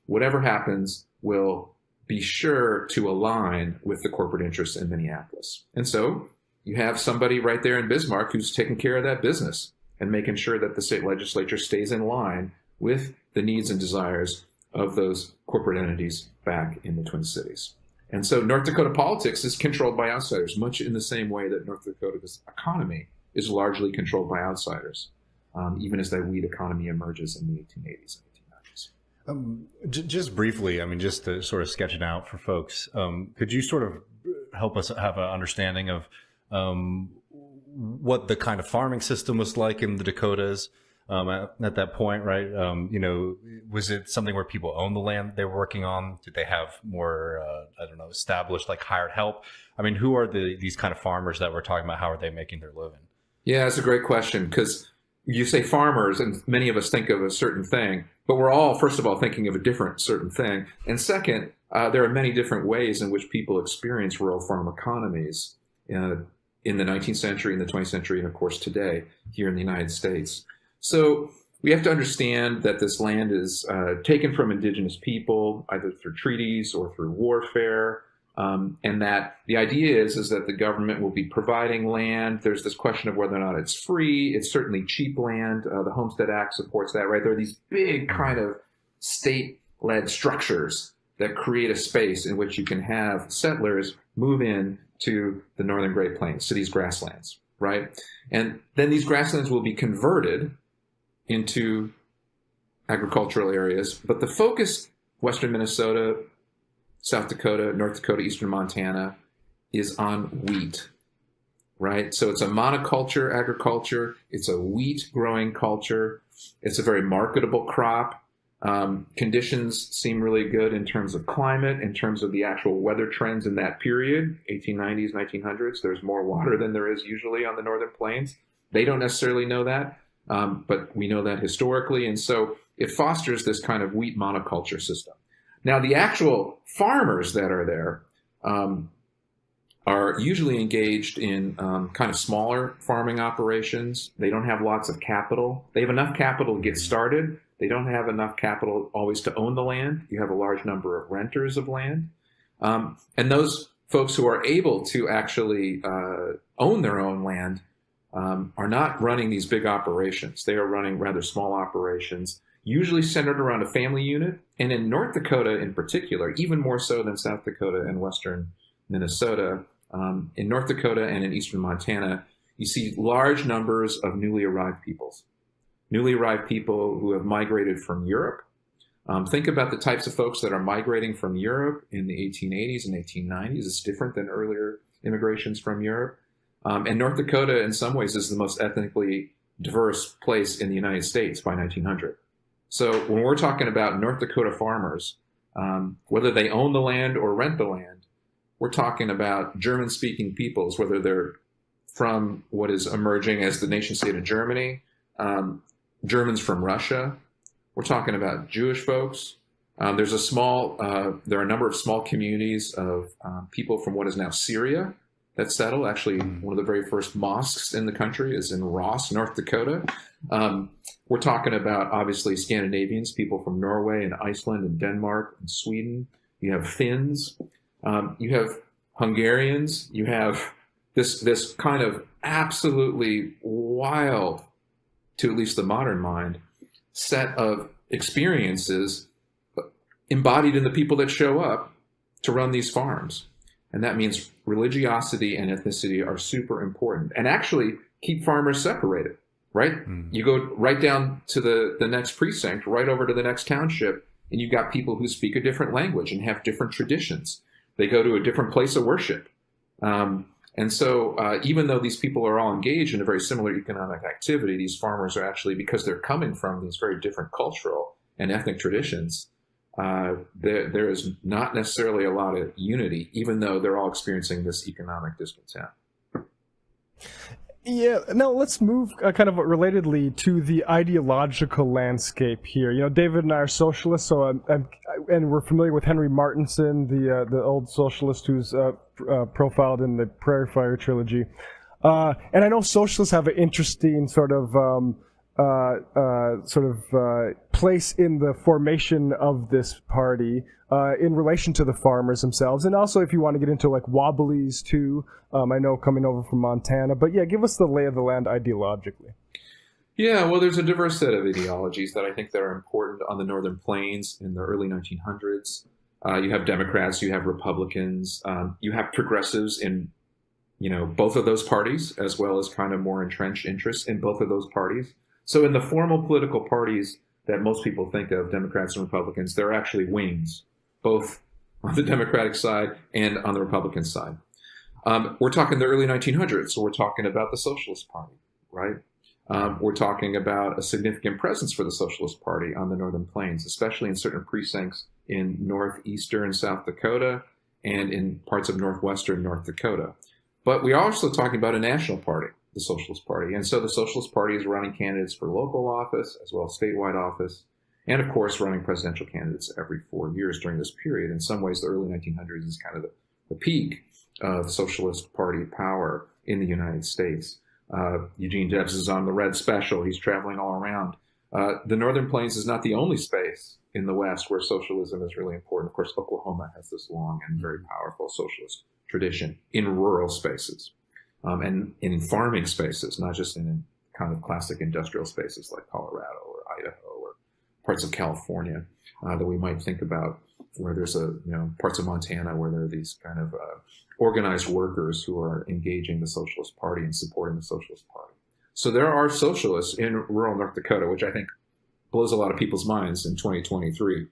whatever happens will be sure to align with the corporate interests in Minneapolis. And so you have somebody right there in Bismarck who's taking care of that business and making sure that the state legislature stays in line with the needs and desires of those corporate entities back in the Twin Cities. And so North Dakota politics is controlled by outsiders, much in the same way that North Dakota's economy is largely controlled by outsiders, even as that wheat economy emerges in the 1880s and 1890s. Just briefly, just to sort of sketch it out for folks, could you sort of help us have an understanding of what the kind of farming system was like in the Dakotas at that point, right? Was it something where people owned the land they were working on? Did they have more, established, like hired help? Who are these kind of farmers that we're talking about? How are they making their living? Yeah, it's a great question, because you say farmers, and many of us think of a certain thing, but we're all, first of all, thinking of a different certain thing. And second, there are many different ways in which people experience rural farm economies in the 19th century, in the 20th century, and of course today here in the United States. So we have to understand that this land is taken from indigenous people, either through treaties or through warfare. And that the idea is that the government will be providing land. There's this question of whether or not it's free. It's certainly cheap land. The Homestead Act supports that, right? There are these big kind of state-led structures that create a space in which you can have settlers move in to the northern Great Plains, to these grasslands, right? And then these grasslands will be converted into agricultural areas, but the focus, western Minnesota, South Dakota, North Dakota, eastern Montana, is on wheat, right? So it's a monoculture agriculture. It's a wheat growing culture. It's a very marketable crop. Conditions seem really good in terms of climate, in terms of the actual weather trends in that period, 1890s, 1900s. There's more water than there is usually on the northern plains. They don't necessarily know that, but we know that historically. And so it fosters this kind of wheat monoculture system. Now, the actual farmers that are there are usually engaged in kind of smaller farming operations. They don't have lots of capital. They have enough capital to get started. They don't have enough capital always to own the land. You have a large number of renters of land. And those folks who are able to actually own their own land are not running these big operations. They are running rather small operations, usually centered around a family unit. And in North Dakota in particular, even more so than South Dakota and western Minnesota, in North Dakota and in eastern Montana, you see large numbers of newly arrived peoples. Newly arrived people who have migrated from Europe. Think about the types of folks that are migrating from Europe in the 1880s and 1890s. It's different than earlier immigrations from Europe. And North Dakota, in some ways, is the most ethnically diverse place in the United States by 1900. So when we're talking about North Dakota farmers, whether they own the land or rent the land, we're talking about German-speaking peoples, whether they're from what is emerging as the nation-state of Germany, Germans from Russia. We're talking about Jewish folks. There are a number of small communities of people from what is now Syria that settle. Actually, one of the very first mosques in the country is in Ross, North Dakota. We're talking about, obviously, Scandinavians, people from Norway and Iceland and Denmark and Sweden. You have Finns. You have Hungarians. You have this kind of absolutely wild, to at least the modern mind, set of experiences embodied in the people that show up to run these farms. And that means religiosity and ethnicity are super important, and actually keep farmers separated, right? You go right down to the next precinct, right over to the next township, and you've got people who speak a different language and have different traditions. They go to a different place of worship. And so even though these people are all engaged in a very similar economic activity, these farmers are actually, because they're coming from these very different cultural and ethnic traditions, there is not necessarily a lot of unity, even though they're all experiencing this economic discontent. Yeah, now let's move kind of relatedly to the ideological landscape here. You know, David and I are socialists, so and we're familiar with Henry Martinson, the old socialist who's profiled in the Prairie Fire trilogy. And I know socialists have an interesting sort of place in the formation of this party in relation to the farmers themselves, and also if you want to get into like Wobblies too. I know coming over from Montana, but yeah, give us the lay of the land ideologically. Yeah, well, there's a diverse set of ideologies that I think that are important on the Northern Plains in the early 1900s. You have Democrats, you have Republicans, you have progressives in, both of those parties, as well as kind of more entrenched interests in both of those parties. So in the formal political parties that most people think of, Democrats and Republicans, there are actually wings, both on the Democratic side and on the Republican side. We're talking the early 1900s, so we're talking about the Socialist Party, right? We're talking about a significant presence for the Socialist Party on the Northern Plains, especially in certain precincts in northeastern South Dakota and in parts of northwestern North Dakota. But we are also talking about a national party, the Socialist Party. And so the Socialist Party is running candidates for local office as well as statewide office, and of course running presidential candidates every 4 years during this period. In some ways, the early 1900s is kind of the peak of Socialist Party power in the United States. Eugene Debs is on the Red Special. He's traveling all around. The Northern Plains is not the only space in the West where socialism is really important. Of course, Oklahoma has this long and very powerful socialist tradition in rural spaces and in farming spaces, not just in kind of classic industrial spaces like Colorado or Idaho or parts of California that we might think about, where there's parts of Montana where there are these kind of organized workers who are engaging the Socialist Party and supporting the Socialist Party. So there are socialists in rural North Dakota, which I think blows a lot of people's minds in 2023.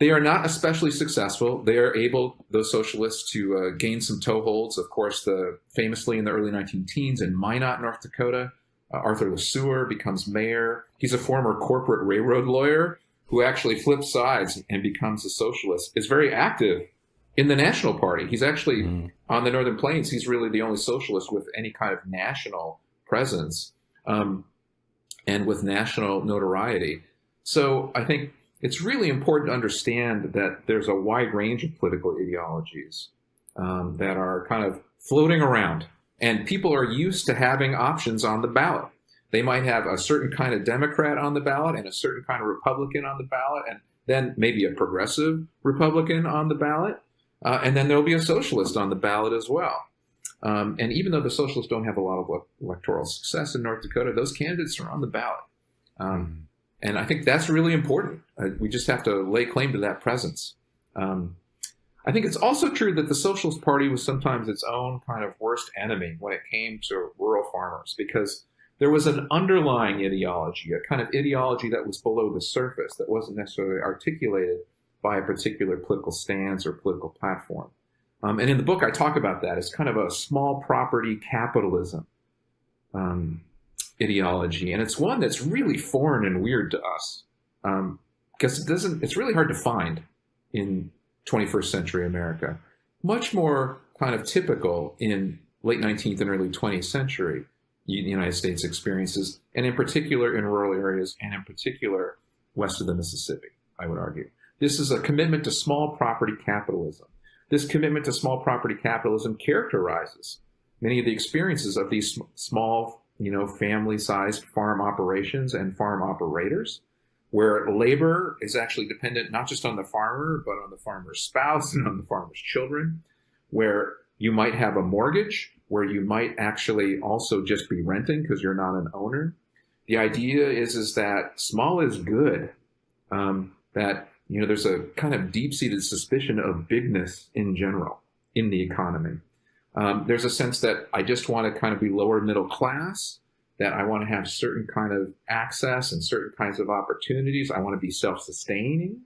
They are not especially successful. They are able, those socialists, to gain some toeholds. Of course, famously in the early 19-teens in Minot, North Dakota, Arthur LeSueur becomes mayor. He's a former corporate railroad lawyer who actually flips sides and becomes a socialist, is very active in the National Party. He's actually, on the Northern Plains, he's really the only socialist with any kind of national presence and with national notoriety. So I think it's really important to understand that there's a wide range of political ideologies that are kind of floating around. And people are used to having options on the ballot. They might have a certain kind of Democrat on the ballot and a certain kind of Republican on the ballot, and then maybe a progressive Republican on the ballot. And then there'll be a socialist on the ballot as well. And even though the socialists don't have a lot of electoral success in North Dakota, those candidates are on the ballot. And I think that's really important. We just have to lay claim to that presence. I think it's also true that the Socialist Party was sometimes its own kind of worst enemy when it came to rural farmers, because there was an underlying ideology, a kind of ideology that was below the surface, that wasn't necessarily articulated by a particular political stance or political platform. And in the book, I talk about that. It's kind of a small property capitalism ideology. And it's one that's really foreign and weird to us, because it's really hard to find in 21st century America. Much more kind of typical in late 19th and early 20th century United States experiences, and in particular in rural areas, and in particular west of the Mississippi, I would argue. This is a commitment to small property capitalism. This commitment to small property capitalism characterizes many of the experiences of these small, family-sized farm operations and farm operators, where labor is actually dependent not just on the farmer, but on the farmer's spouse and on the farmer's children, where you might have a mortgage, where you might actually also just be renting because you're not an owner. The idea is that small is good, that there's a kind of deep-seated suspicion of bigness in general in the economy. There's a sense that I just want to kind of be lower middle class, that I want to have certain kind of access and certain kinds of opportunities. I want to be self-sustaining.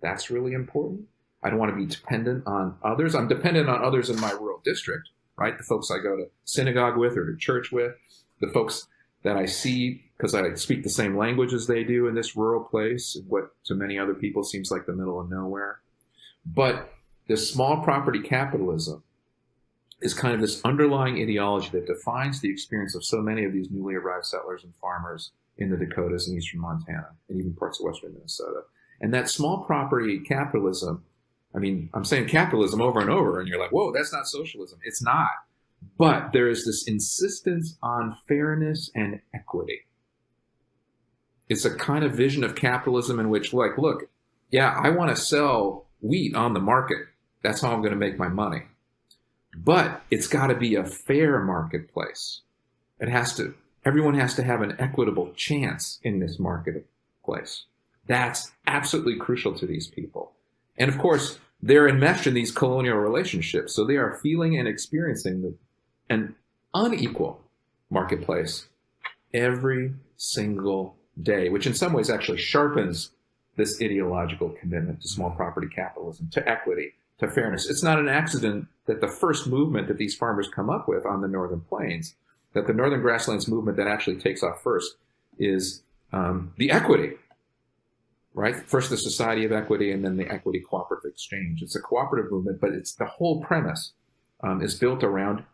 That's really important. I don't want to be dependent on others. I'm dependent on others in my rural district, right? The folks I go to synagogue with or to church with, the folks that I see because I speak the same language as they do in this rural place, what to many other people seems like the middle of nowhere. But this small property capitalism is kind of this underlying ideology that defines the experience of so many of these newly arrived settlers and farmers in the Dakotas and eastern Montana, and even parts of western Minnesota. And that small property capitalism, I'm saying capitalism over and over, and you're like, whoa, that's not socialism. It's not. But there is this insistence on fairness and equity. It's a kind of vision of capitalism in which, look, yeah, I want to sell wheat on the market. That's how I'm going to make my money. But it's got to be a fair marketplace. Everyone has to have an equitable chance in this marketplace. That's absolutely crucial to these people. And of course, they're enmeshed in these colonial relationships. So they are feeling and experiencing an unequal marketplace every single day, which in some ways actually sharpens this ideological commitment to small property capitalism, to equity, to fairness. It's not an accident that the first movement that these farmers come up with on the Northern Plains, that the Northern Grasslands movement that actually takes off first is the equity, right? First the Society of Equity and then the Equity Cooperative Exchange. It's a cooperative movement, but it's the whole premise is built around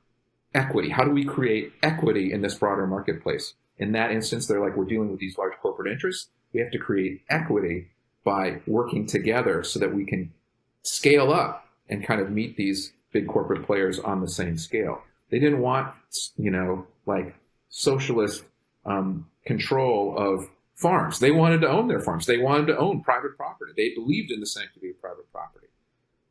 equity. How do we create equity in this broader marketplace? In that instance, they're like, we're dealing with these large corporate interests. We have to create equity by working together so that we can scale up and kind of meet these big corporate players on the same scale. They didn't want, socialist control of farms. They wanted to own their farms. They wanted to own private property. They believed in the sanctity of private property.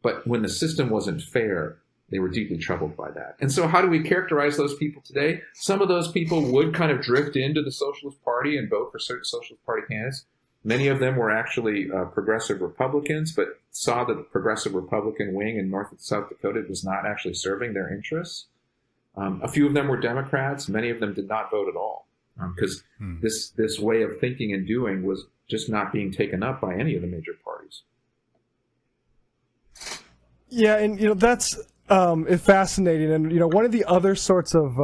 But when the system wasn't fair, they were deeply troubled by that. And so how do we characterize those people today? Some of those people would kind of drift into the Socialist Party and vote for certain Socialist Party candidates. Many of them were actually progressive Republicans, but saw that the progressive Republican wing in North and South Dakota was not actually serving their interests. A few of them were Democrats. Many of them did not vote at all. because this way of thinking and doing was just not being taken up by any of the major parties. Yeah, and that's fascinating. And one of the other sorts of,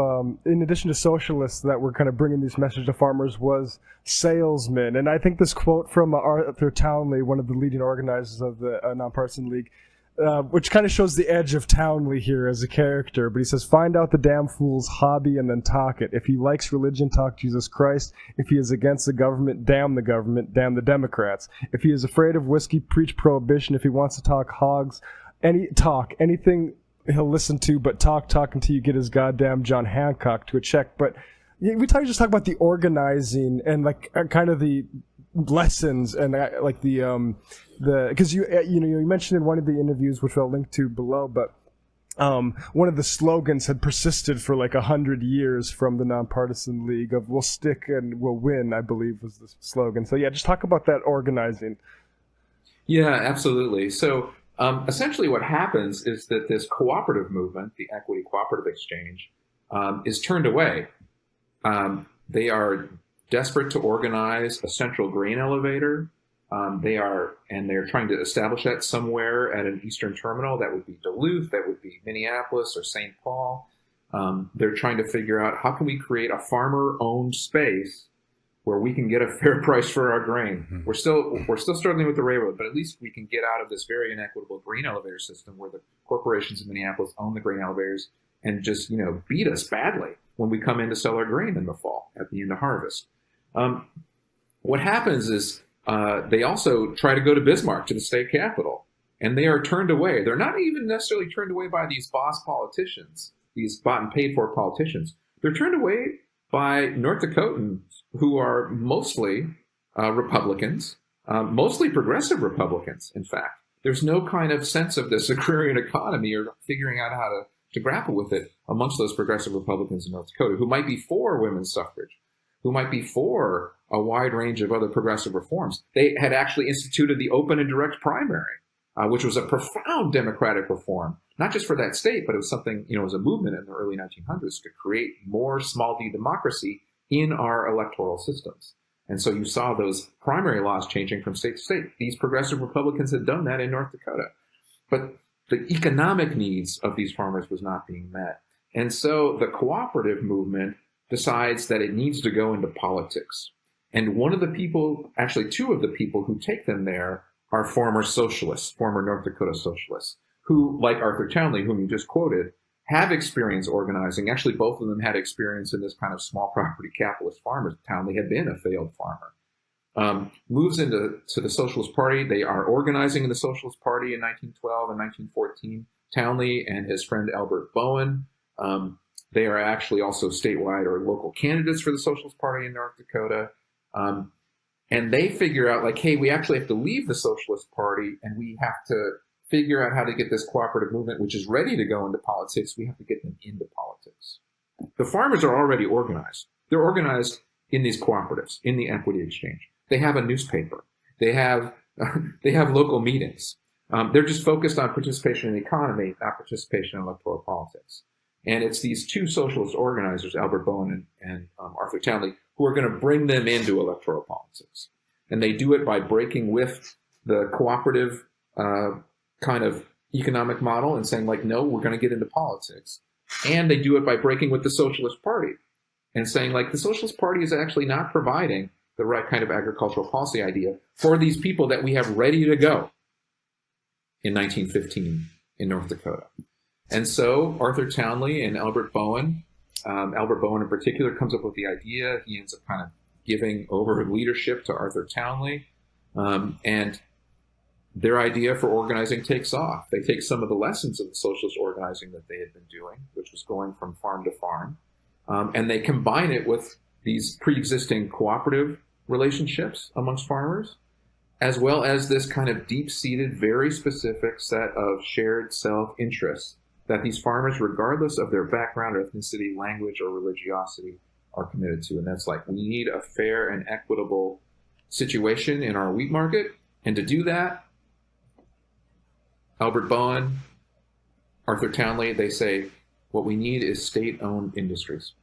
in addition to socialists that were kind of bringing these messages to farmers, was salesmen. And I think this quote from Arthur Townley, one of the leading organizers of the Nonpartisan League, which kind of shows the edge of Townley here as a character. But he says, "Find out the damn fool's hobby and then talk it. If he likes religion, talk Jesus Christ. If he is against the government, damn the Democrats. If he is afraid of whiskey, preach prohibition. If he wants to talk hogs, anything he'll listen to, but talk until you get his goddamn John Hancock to a check." But we just talk about the organizing and like kind of the lessons and like the because you mentioned in one of the interviews, which I'll link to below, but one of the slogans had persisted for like 100 years from the Nonpartisan League of "We'll stick and we'll win," I believe was the slogan. So yeah, just talk about that organizing. Yeah, absolutely. So essentially what happens is that this cooperative movement, the Equity Cooperative Exchange, is turned away. They are desperate to organize a central grain elevator. They're trying to establish that somewhere at an eastern terminal. That would be Duluth, that would be Minneapolis or St. Paul. They're trying to figure out how can we create a farmer-owned space where we can get a fair price for our grain. We're still struggling with the railroad, but at least we can get out of this very inequitable grain elevator system where the corporations in Minneapolis own the grain elevators and just beat us badly when we come in to sell our grain in the fall at the end of harvest. What happens is they also try to go to Bismarck, to the state capital, and they are turned away. They're not even necessarily turned away by these boss politicians, these bought and paid for politicians. They're turned away by North Dakotans who are mostly Republicans, mostly progressive Republicans, in fact. There's no kind of sense of this agrarian economy or figuring out how to grapple with it amongst those progressive Republicans in North Dakota who might be for women's suffrage, who might be for a wide range of other progressive reforms. They had actually instituted the open and direct primary, which was a profound democratic reform, not just for that state, but it was something, it was a movement in the early 1900s to create more small d democracy in our electoral systems. And so you saw those primary laws changing from state to state. These progressive Republicans had done that in North Dakota. But the economic needs of these farmers was not being met. And so the cooperative movement decides that it needs to go into politics. And one of the people, actually two of the people who take them there are former socialists, former North Dakota socialists, who, like Arthur Townley, whom you just quoted, have experience organizing. Actually, both of them had experience in this kind of small property capitalist farmers. Townley had been a failed farmer. Moves into the Socialist Party. They are organizing in the Socialist Party in 1912 and 1914. Townley and his friend Albert Bowen. They are actually also statewide or local candidates for the Socialist Party in North Dakota. And they figure out, like, hey, we actually have to leave the Socialist Party and we have to figure out how to get this cooperative movement, which is ready to go into politics. We have to get them into politics. The farmers are already organized. They're organized in these cooperatives, in the Equity Exchange. They have a newspaper. They have local meetings. They're just focused on participation in the economy, not participation in electoral politics. And it's these two socialist organizers, Albert Bowen and Arthur Townley, who are going to bring them into electoral politics. And they do it by breaking with the cooperative kind of economic model and saying, like, no, we're going to get into politics. And they do it by breaking with the Socialist Party and saying, like, the Socialist Party is actually not providing the right kind of agricultural policy idea for these people that we have ready to go in 1915 in North Dakota. And so Arthur Townley and Albert Bowen in particular comes up with the idea. He ends up kind of giving over leadership to Arthur Townley. And their idea for organizing takes off. They take some of the lessons of the socialist organizing that they had been doing, which was going from farm to farm, and they combine it with these pre-existing cooperative relationships amongst farmers, as well as this kind of deep-seated, very specific set of shared self-interests that these farmers, regardless of their background or ethnicity, language, or religiosity, are committed to. And that's like, we need a fair and equitable situation in our wheat market. And to do that, Albert Bowen, Arthur Townley, they say, what we need is state-owned industries.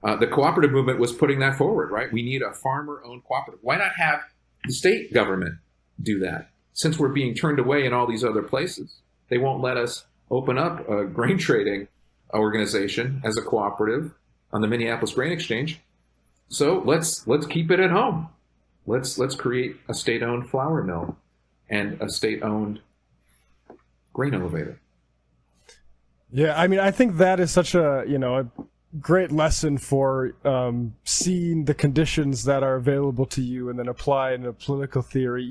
The cooperative movement was putting that forward, right? We need a farmer-owned cooperative. Why not have the state government do that? Since we're being turned away in all these other places, they won't let us open up a grain trading organization as a cooperative on the Minneapolis Grain Exchange. So let's keep it at home. Let's create a state-owned flour mill and a state-owned grain elevator. Yeah, I mean, I think that is such a great lesson for seeing the conditions that are available to you and then apply in a political theory.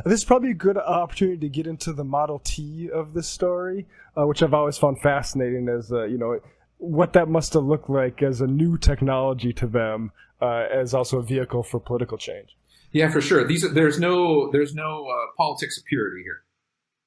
This is probably a good opportunity to get into the Model T of this story, which I've always found fascinating as, what that must have looked like as a new technology to them, as also a vehicle for political change. Yeah, for sure. There's no politics of purity here.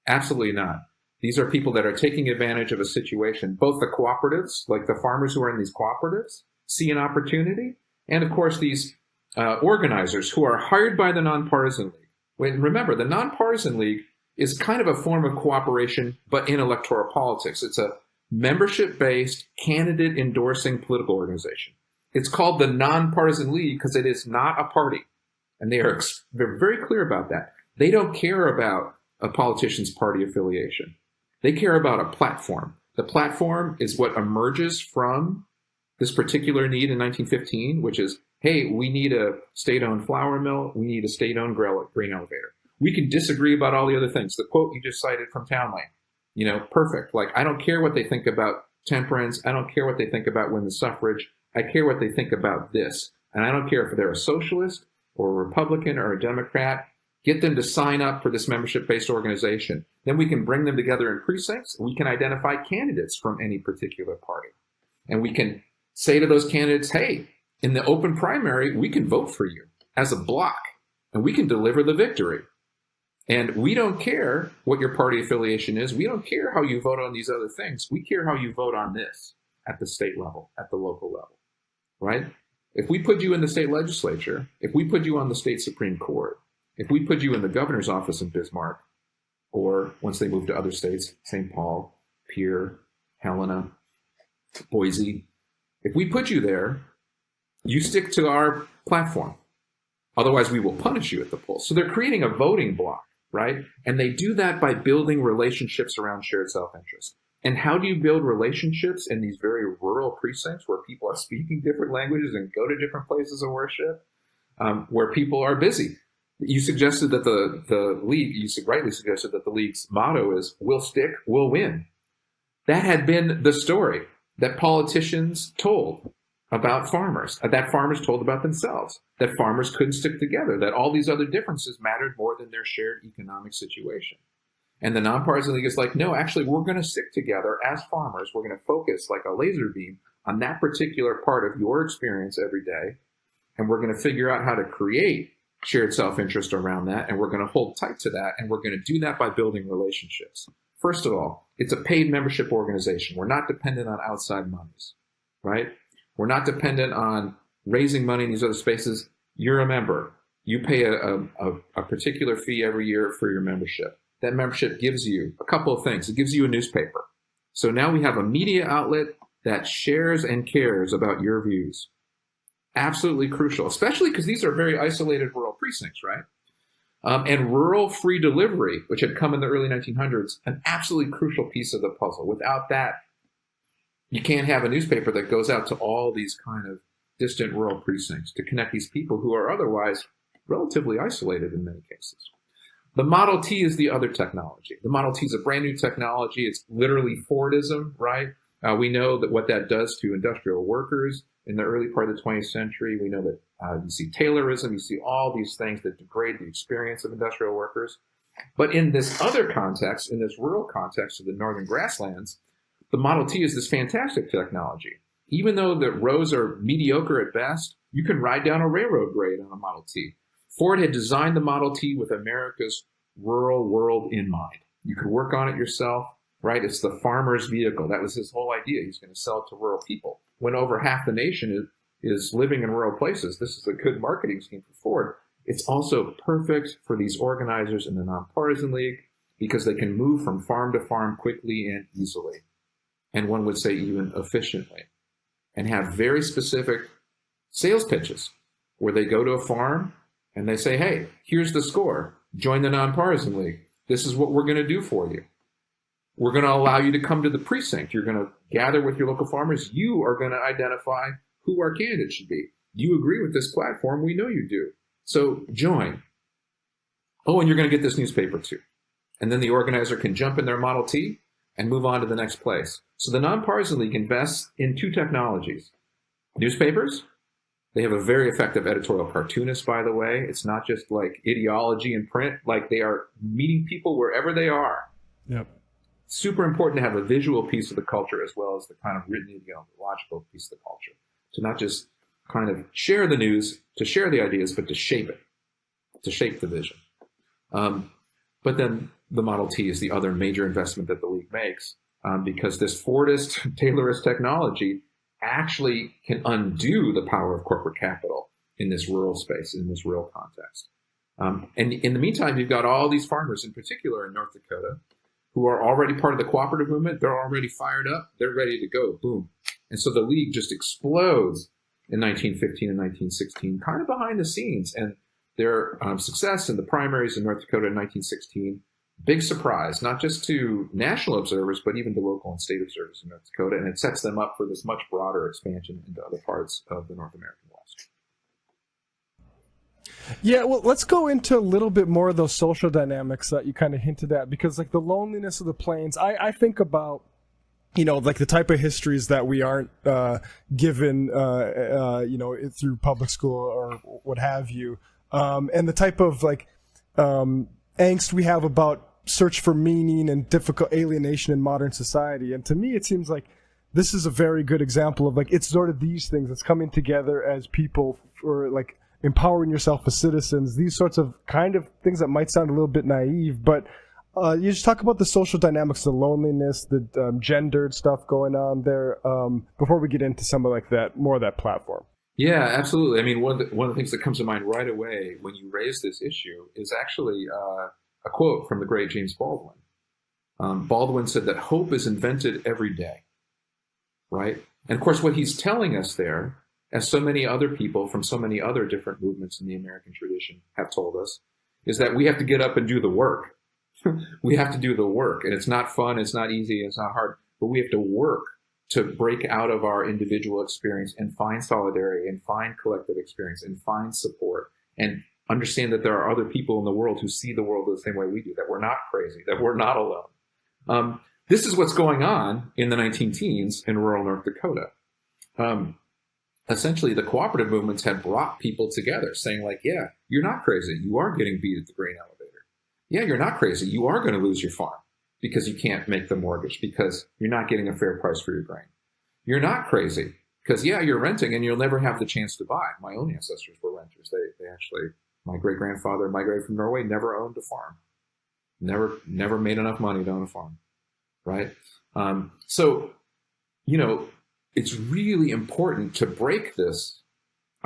Absolutely not. These are people that are taking advantage of a situation. Both the cooperatives, like the farmers who are in these cooperatives, see an opportunity. And of course, these organizers who are hired by the Nonpartisan League. Remember, the Nonpartisan League is kind of a form of cooperation, but in electoral politics. It's a membership-based, candidate-endorsing political organization. It's called the Nonpartisan League because it is not a party. And they're very clear about that. They don't care about a politician's party affiliation. They care about a platform. The platform is what emerges from this particular need in 1915, which is, hey, we need a state-owned flour mill. We need a state-owned grain elevator. We can disagree about all the other things. The quote you just cited from Townley, perfect. Like, I don't care what they think about temperance. I don't care what they think about women's suffrage. I care what they think about this. And I don't care if they're a socialist or a Republican or a Democrat. Get them to sign up for this membership-based organization. Then we can bring them together in precincts. We can identify candidates from any particular party. And we can say to those candidates, hey, in the open primary, we can vote for you as a block, and we can deliver the victory. And we don't care what your party affiliation is. We don't care how you vote on these other things. We care how you vote on this at the state level, at the local level, right? If we put you in the state legislature, if we put you on the state Supreme Court, if we put you in the governor's office in Bismarck, or once they move to other states, St. Paul, Pierre, Helena, Boise, if we put you there, you stick to our platform. Otherwise, we will punish you at the polls. So they're creating a voting block, right? And they do that by building relationships around shared self-interest. And how do you build relationships in these very rural precincts where people are speaking different languages and go to different places of worship, where people are busy? You suggested that the league, you rightly suggested that the league's motto is, we'll stick, we'll win. That had been the story that politicians told about farmers, that farmers told about themselves, that farmers couldn't stick together, that all these other differences mattered more than their shared economic situation. And the Nonpartisan League is like, no, actually, we're going to stick together as farmers. We're going to focus like a laser beam on that particular part of your experience every day. And we're going to figure out how to create shared self-interest around that, and we're going to hold tight to that, and we're going to do that by building relationships. First of all, it's a paid membership organization. We're not dependent on outside monies, right? We're not dependent on raising money in these other spaces. You're a member. You pay a particular fee every year for your membership. That membership gives you a couple of things. It gives you a newspaper. So now we have a media outlet that shares and cares about your views. Absolutely crucial, especially because these are very isolated rural precincts, right? And rural free delivery, which had come in the early 1900s, an absolutely crucial piece of the puzzle. Without that, you can't have a newspaper that goes out to all these kind of distant rural precincts to connect these people who are otherwise relatively isolated in many cases. The Model T is the other technology. The Model T is a brand new technology. It's literally Fordism, right? We know that what that does to industrial workers in the early part of the 20th century. We know that you see Taylorism, you see all these things that degrade the experience of industrial workers. But in this other context, in this rural context of the northern grasslands, the Model T is this fantastic technology. Even though the roads are mediocre at best, you can ride down a railroad grade on a Model T. Ford had designed the Model T with America's rural world in mind. You could work on it yourself, right? It's the farmer's vehicle. That was his whole idea. He's going to sell it to rural people. When over half the nation is living in rural places, this is a good marketing scheme for Ford. It's also perfect for these organizers in the Nonpartisan League because they can move from farm to farm quickly and easily. And one would say even efficiently. and have very specific sales pitches where they go to a farm and they say, hey, here's the score. Join the Nonpartisan League. This is what we're going to do for you. We're going to allow you to come to the precinct. You're going to gather with your local farmers. You are going to identify who our candidate should be. You agree with this platform. We know you do. So join. Oh, and you're going to get this newspaper too. And then the organizer can jump in their Model T and move on to the next place. So the Nonpartisan League invests in two technologies. Newspapers. They have a very effective editorial cartoonist, by the way. It's not just like ideology in print. Like, they are meeting people wherever they are. Yep. Super important to have a visual piece of the culture as well as the kind of written ideological piece of the culture. To not just kind of share the news, to share the ideas, but to shape it, to shape the vision. But then the Model T is the other major investment that the League makes, because this Fordist, Taylorist technology actually can undo the power of corporate capital in this rural space, in this rural context. And in the meantime, you've got all these farmers, in particular in North Dakota, who are already part of the cooperative movement. They're already fired up. They're ready to go. Boom. And so the League just explodes in 1915 and 1916, kind of behind the scenes. And their success in the primaries in North Dakota in 1916, big surprise, not just to national observers, but even to local and state observers in North Dakota. And it sets them up for this much broader expansion into other parts of the North American West. Yeah, well, let's go into a little bit more of those social dynamics that you kind of hinted at, because like the loneliness of the plains, I think about, you know, like the type of histories that we aren't given, you know, through public school or what have you, and the type of like angst we have about search for meaning and difficult alienation in modern society. And to me, it seems like this is a very good example of like, it's sort of these things that's coming together as people for like empowering yourself as citizens, these sorts of kind of things that might sound a little bit naive, but you just talk about the social dynamics, the loneliness, the gendered stuff going on there, before we get into some of like that, more of that platform. Yeah, absolutely. I mean, one of the things that comes to mind right away when you raise this issue is actually a quote from the great James Baldwin. Baldwin said that hope is invented every day, right? And of course, what he's telling us there, as so many other people from so many other different movements in the American tradition have told us, is that we have to get up and do the work. We have to do the work. And it's not fun, it's not easy, it's not hard, but we have to work to break out of our individual experience and find solidarity and find collective experience and find support and understand that there are other people in the world who see the world the same way we do, that we're not crazy, that we're not alone. This is what's going on in the 19-teens in rural North Dakota. Essentially, the cooperative movements had brought people together saying like, yeah, you're not crazy. You are getting beat at the grain elevator. Yeah, you're not crazy. You are going to lose your farm because you can't make the mortgage, because you're not getting a fair price for your grain. You're not crazy because, yeah, you're renting and you'll never have the chance to buy. My own ancestors were renters. They actually, my great-grandfather migrated from Norway, never owned a farm. Never made enough money to own a farm, right? So, you know, it's really important to break this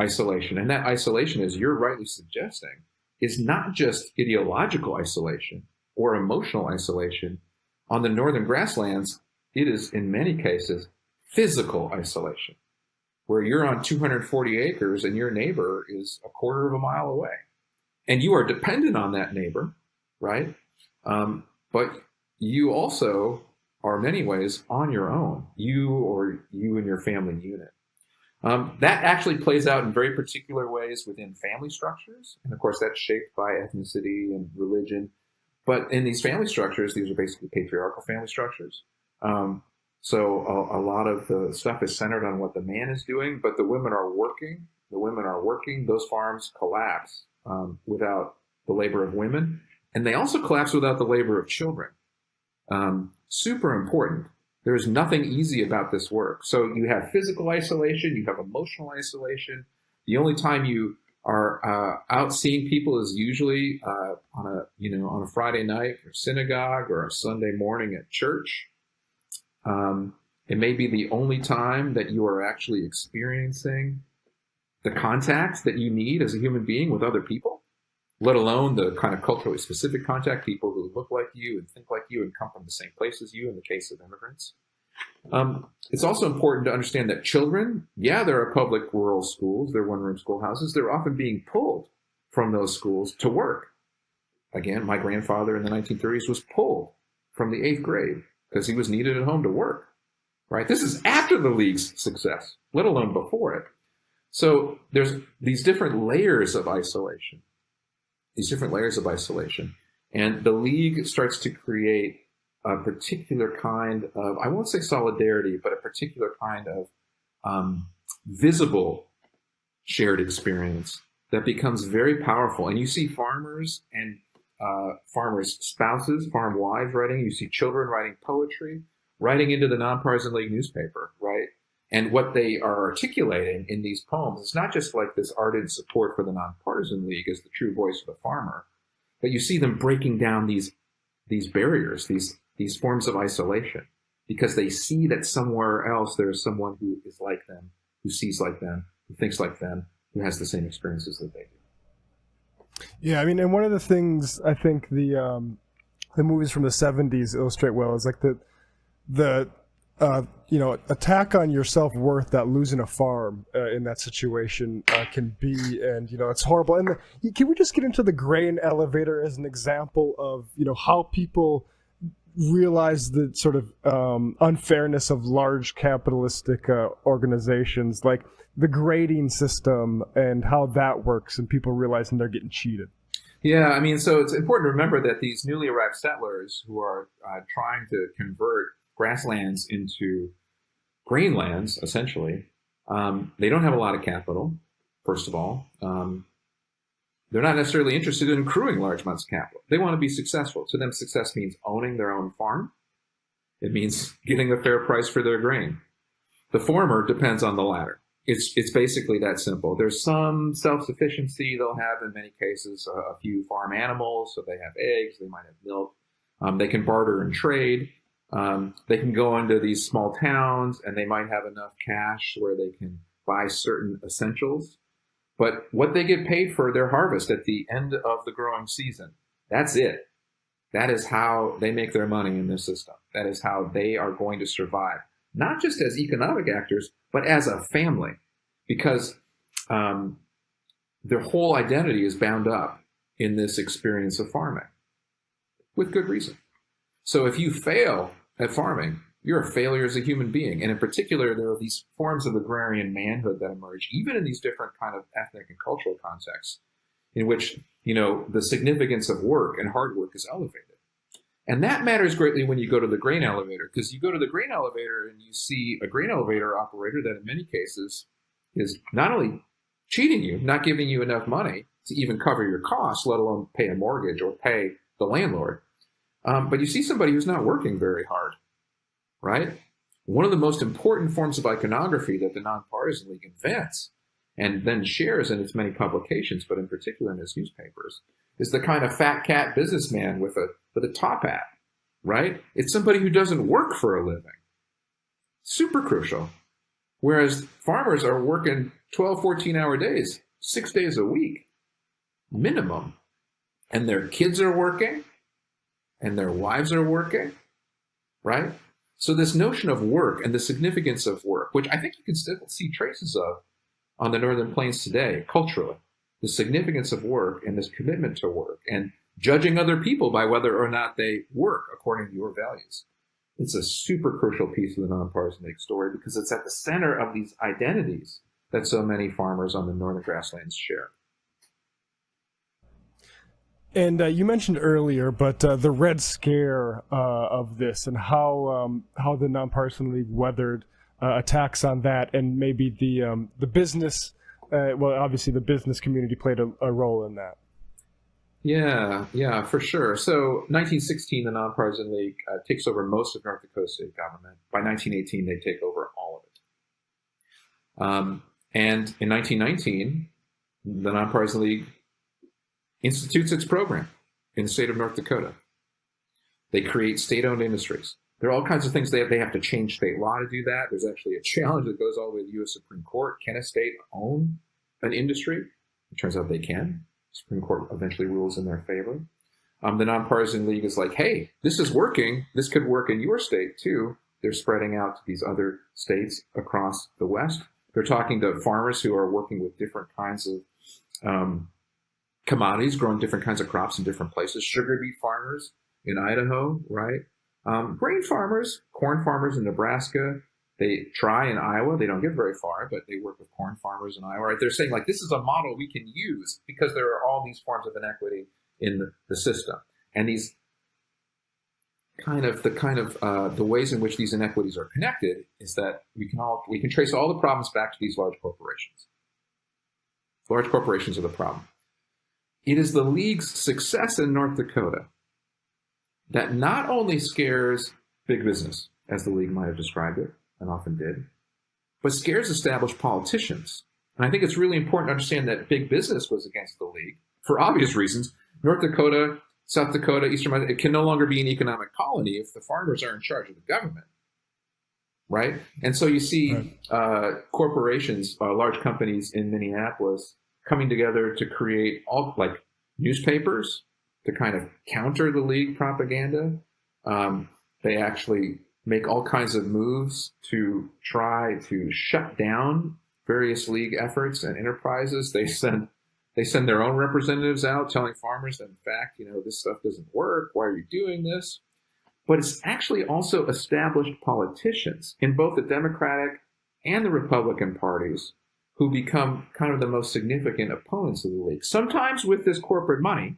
isolation. And that isolation, as you're rightly suggesting, is not just ideological isolation or emotional isolation. On the northern grasslands, it is, in many cases, physical isolation, where you're on 240 acres and your neighbor is a quarter of a mile away. And you are dependent on that neighbor, right? But you also are, in many ways, on your own, you and your family unit. That actually plays out in very particular ways within family structures. And of course, that's shaped by ethnicity and religion. But in these family structures, these are basically patriarchal family structures. So a lot of the stuff is centered on what the man is doing, but the women are working. Those farms collapse without the labor of women. And they also collapse without the labor of children. Super important. There is nothing easy about this work. So you have physical isolation, you have emotional isolation. The only time you are out seeing people is usually on a Friday night or synagogue or a Sunday morning at church. It may be the only time that you are actually experiencing the contact that you need as a human being with other people, let alone the kind of culturally specific contact, people who look like you and think like you and come from the same place as you in the case of immigrants. It's also important to understand that children, there are public rural schools, they're one-room schoolhouses, they're often being pulled from those schools to work. Again, my grandfather in the 1930s was pulled from the 8th grade because he was needed at home to work, right? This is after the League's success, let alone before it. So there's these different layers of isolation, and the League starts to create a particular kind of, I won't say solidarity, but a particular kind of visible shared experience that becomes very powerful. And you see farmers and farmers' spouses, farm wives writing, you see children writing poetry, writing into the Nonpartisan League newspaper, right? And what they are articulating in these poems, it's not just like this ardent support for the Nonpartisan League as the true voice of the farmer, but you see them breaking down these barriers, these forms of isolation, because they see that somewhere else there's someone who is like them, who sees like them, who thinks like them, who has the same experiences that they do. Yeah, I mean, and one of the things I think the movies from the 70s illustrate well is like the attack on your self-worth that losing a farm in that situation can be, and it's horrible. And can we just get into the grain elevator as an example of how people realize the sort of unfairness of large capitalistic organizations, like the grading system and how that works, and people realizing they're getting cheated? Yeah, I mean, so it's important to remember that these newly arrived settlers who are trying to convert grasslands into grain lands, essentially, they don't have a lot of capital, first of all. They're not necessarily interested in accruing large amounts of capital. They want to be successful. To them, success means owning their own farm. It means getting a fair price for their grain. The former depends on the latter. It's basically that simple. There's some self-sufficiency they'll have in many cases, a few farm animals, so they have eggs, they might have milk. They can barter and trade. They can go into these small towns and they might have enough cash where they can buy certain essentials. But what they get paid for their harvest at the end of the growing season, that's it. That is how they make their money in this system. That is how they are going to survive, not just as economic actors, but as a family, because their whole identity is bound up in this experience of farming, with good reason. So if you fail at farming, you're a failure as a human being. And in particular, there are these forms of agrarian manhood that emerge, even in these different kind of ethnic and cultural contexts, in which, the significance of work and hard work is elevated. And that matters greatly when you go to the grain elevator, because you go to the grain elevator and you see a grain elevator operator that in many cases is not only cheating you, not giving you enough money to even cover your costs, let alone pay a mortgage or pay the landlord. But you see somebody who's not working very hard, right? One of the most important forms of iconography that the Nonpartisan League invents and then shares in its many publications, but in particular in its newspapers, is the kind of fat cat businessman with a top hat, right? It's somebody who doesn't work for a living. Super crucial. Whereas farmers are working 12, 14-hour days, 6 days a week, minimum. And their kids are working, and their wives are working, right? So this notion of work and the significance of work, which I think you can still see traces of on the Northern Plains today, culturally, the significance of work and this commitment to work and judging other people by whether or not they work according to your values. It's a super crucial piece of the Nonpartisan League story because it's at the center of these identities that so many farmers on the northern grasslands share. And you mentioned earlier, but the Red Scare of this and how the Nonpartisan League weathered attacks on that, and maybe the business. Well, obviously, the business community played a role in that. Yeah, for sure. So 1916, the Nonpartisan League takes over most of North Dakota state government. By 1918, they take over all of it. And in 1919, the Nonpartisan League institutes its program in the state of North Dakota. They create state-owned industries. There are all kinds of things they have to change state law to do that. There's actually a challenge that goes all the way to the U.S. Supreme Court. Can a state own an industry? It turns out they can. The Supreme Court eventually rules in their favor. The Nonpartisan League is like, hey, this is working. This could work in your state too. they're spreading out to these other states across the West. They're talking to farmers who are working with different kinds of commodities, growing different kinds of crops in different places. Sugar beet farmers in Idaho, right? Grain farmers, corn farmers in Nebraska. They try in Iowa. They don't get very far, but they work with corn farmers in Iowa. Right? They're saying, like, this is a model we can use because there are all these forms of inequity in the system. And these the ways in which these inequities are connected is that we can trace all the problems back to these large corporations. Large corporations are the problem. It is the League's success in North Dakota that not only scares big business, as the League might have described it, and often did, but scares established politicians. And I think it's really important to understand that big business was against the League for obvious reasons. North Dakota, South Dakota, Eastern Montana, it can no longer be an economic colony if the farmers are in charge of the government, right? And so you see corporations, large companies in Minneapolis coming together to create all like newspapers to kind of counter the League propaganda. They actually make all kinds of moves to try to shut down various League efforts and enterprises. They send their own representatives out telling farmers that, in fact, this stuff doesn't work. Why are you doing this? But it's actually also established politicians in both the Democratic and the Republican parties who become kind of the most significant opponents of the League. Sometimes with this corporate money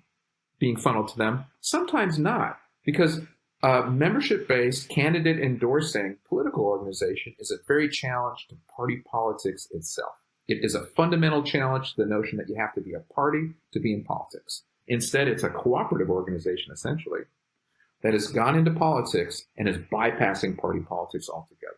being funneled to them, sometimes not, because membership-based, candidate-endorsing political organization is a very challenge to party politics itself. It is a fundamental challenge to the notion that you have to be a party to be in politics. Instead, it's a cooperative organization, essentially, that has gone into politics and is bypassing party politics altogether.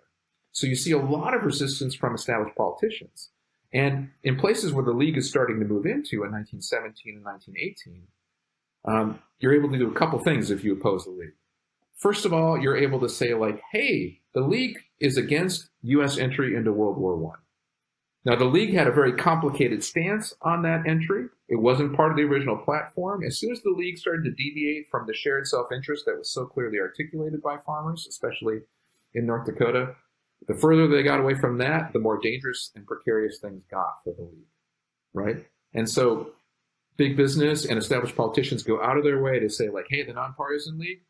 So you see a lot of resistance from established politicians. And in places where the League is starting to move into in 1917 and 1918, you're able to do a couple things if you oppose the League. First of all, you're able to say, like, hey, the League is against U.S. entry into World War I. Now, the League had a very complicated stance on that entry. It wasn't part of the original platform. As soon as the League started to deviate from the shared self-interest that was so clearly articulated by farmers, especially in North Dakota, the further they got away from that, the more dangerous and precarious things got for the League, right? And so big business and established politicians go out of their way to say, like, hey, the Nonpartisan League,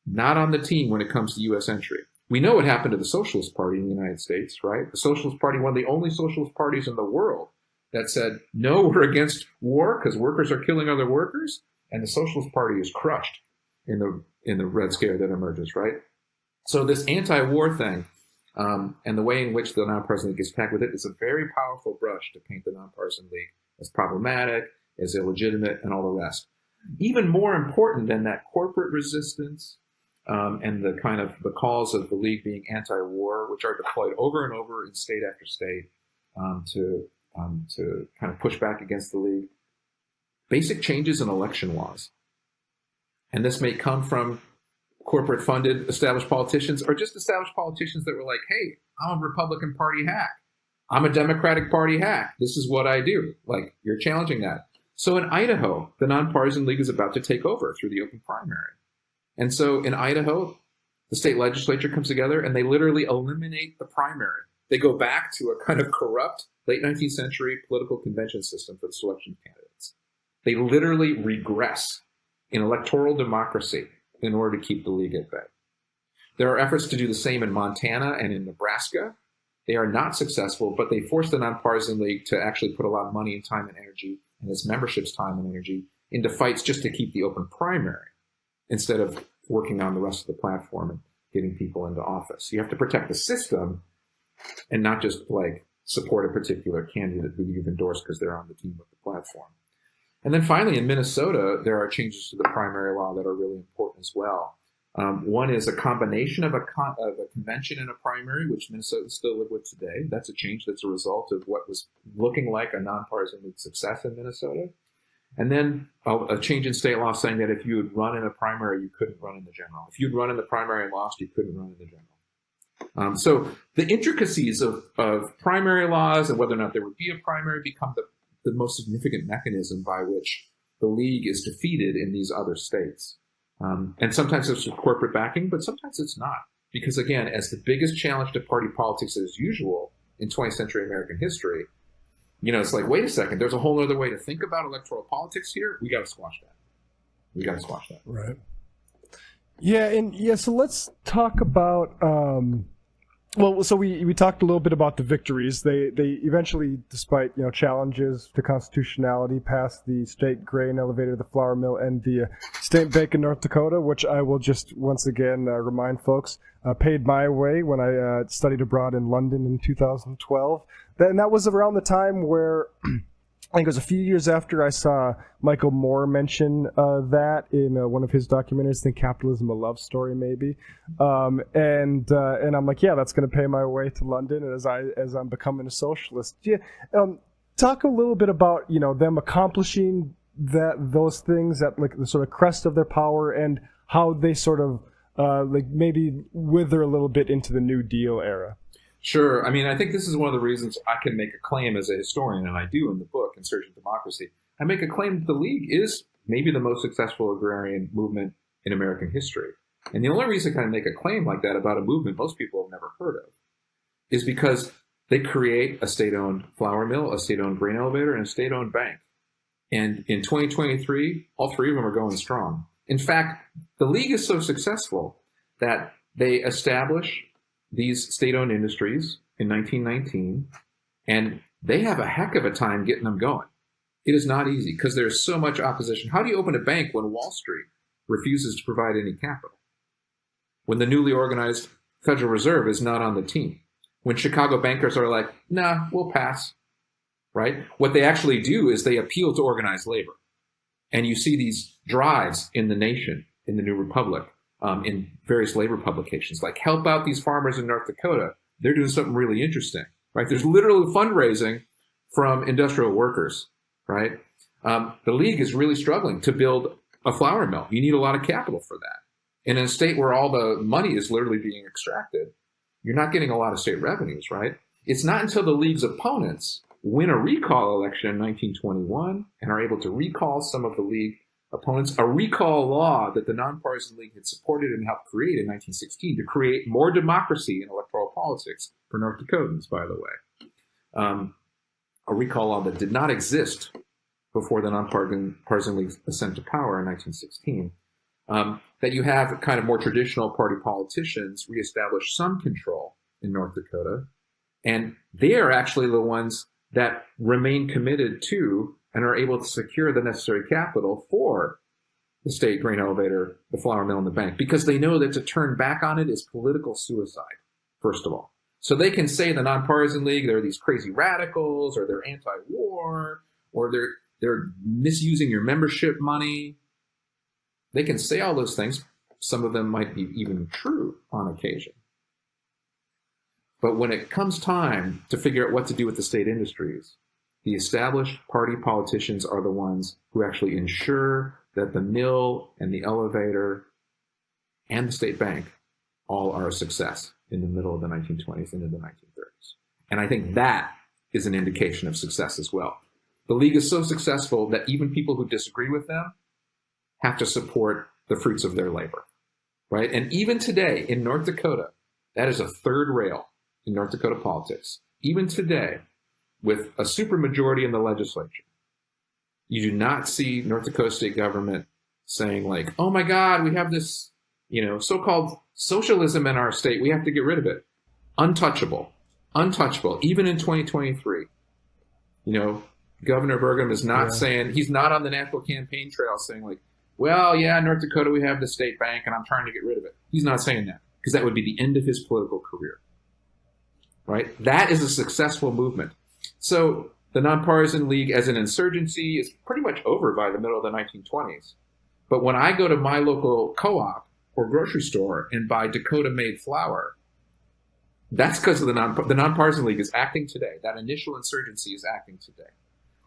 not on the team when it comes to U.S. entry. We know what happened to the Socialist Party in the United States, right? The Socialist Party, one of the only socialist parties in the world that said, no, we're against war because workers are killing other workers. And the Socialist Party is crushed in the Red Scare that emerges, right? So this anti-war thing and the way in which the Nonpartisan League gets attacked with it is a very powerful brush to paint the Nonpartisan League as problematic, as illegitimate, and all the rest. Even more important than that corporate resistance and the kind of the calls of the League being anti-war, which are deployed over and over in state after state to kind of push back against the League. Basic changes in election laws. And this may come from corporate-funded established politicians or just established politicians that were like, hey, I'm a Republican Party hack. I'm a Democratic Party hack. This is what I do. Like, you're challenging that. So in Idaho, the Nonpartisan League is about to take over through the open primary. And so in Idaho, the state legislature comes together and they literally eliminate the primary. They go back to a kind of corrupt late 19th century political convention system for the selection of candidates. They literally regress in electoral democracy in order to keep the League at bay. There are efforts to do the same in Montana and in Nebraska. They are not successful, but they force the Nonpartisan League to actually put a lot of money and time and energy, and its membership's time and energy, into fights just to keep the open primary, instead of working on the rest of the platform and getting people into office. You have to protect the system and not just like support a particular candidate who you've endorsed because they're on the team with the platform. And then finally, in Minnesota, there are changes to the primary law that are really important as well. One is a combination of a convention and a primary, which Minnesota still live with today. That's a change that's a result of what was looking like a Nonpartisan League success in Minnesota. And then a change in state law saying that if you would run in a primary, you couldn't run in the general. If you'd run in the primary and lost, you couldn't run in the general. So the intricacies of primary laws and whether or not there would be a primary become the most significant mechanism by which the League is defeated in these other states. And sometimes it's with corporate backing, but sometimes it's not. Because again, as the biggest challenge to party politics as usual in 20th century American history, it's like, wait a second, there's a whole other way to think about electoral politics here. We got to squash that. Right. Yeah, so let's talk about. So we talked a little bit about the victories. They eventually, despite challenges to constitutionality, passed the state grain elevator, the flour mill, and the state bank in North Dakota, which I will just once again remind folks paid my way when I studied abroad in London in 2012. And that was around the time where I think it was a few years after I saw Michael Moore mention that in one of his documentaries, I think Capitalism, a Love Story, maybe. And I'm like, yeah, that's going to pay my way to London as I'm becoming a socialist. Yeah, talk a little bit about them accomplishing those things at like the sort of crest of their power and how they sort of maybe wither a little bit into the New Deal era. Sure. I mean, I think this is one of the reasons I can make a claim as a historian, and I do in the book, Insurgent Democracy. I make a claim that the League is maybe the most successful agrarian movement in American history. And the only reason I kind of make a claim like that about a movement most people have never heard of is because they create a state-owned flour mill, a state-owned grain elevator, and a state-owned bank. And in 2023, all three of them are going strong. In fact, the League is so successful that they establish these state-owned industries in 1919, and they have a heck of a time getting them going. It is not easy because there's so much opposition. How do you open a bank when Wall Street refuses to provide any capital? When the newly organized Federal Reserve is not on the team? When Chicago bankers are like, nah, we'll pass, right? What they actually do is they appeal to organized labor. And you see these drives in the nation, in the New Republic, in various labor publications, like help out these farmers in North Dakota. They're doing something really interesting, right? There's literally fundraising from industrial workers, right? The League is really struggling to build a flour mill. You need a lot of capital for that. And in a state where all the money is literally being extracted, you're not getting a lot of state revenues, right? It's not until the League's opponents win a recall election in 1921 and are able to recall some of the League opponents, a recall law that the Nonpartisan League had supported and helped create in 1916 to create more democracy in electoral politics for North Dakotans, by the way. A recall law that did not exist before the Nonpartisan League's ascent to power in 1916. That you have kind of more traditional party politicians reestablish some control in North Dakota, and they are actually the ones that remain committed to and are able to secure the necessary capital for the state grain elevator, the flour mill, and the bank, because they know that to turn back on it is political suicide, first of all. So they can say the Nonpartisan League, they're these crazy radicals, or they're anti-war, or they're misusing your membership money. They can say all those things. Some of them might be even true on occasion. But when it comes time to figure out what to do with the state industries, the established party politicians are the ones who actually ensure that the mill and the elevator and the state bank all are a success in the middle of the 1920s and into the 1930s. And I think that is an indication of success as well. The League is so successful that even people who disagree with them have to support the fruits of their labor, right? And even today in North Dakota, that is a third rail in North Dakota politics. Even today, with a supermajority in the legislature, you do not see North Dakota state government saying like, oh my God, we have this, so-called socialism in our state. We have to get rid of it. Untouchable, even in 2023. Governor Burgum is not saying, he's not on the national campaign trail saying like, well, yeah, North Dakota, we have the state bank and I'm trying to get rid of it. He's not saying that because that would be the end of his political career, right? That is a successful movement. So the Nonpartisan League as an insurgency is pretty much over by the middle of the 1920s. But when I go to my local co-op or grocery store and buy Dakota-made flour, that's because of the Nonpartisan League is acting today. That initial insurgency is acting today.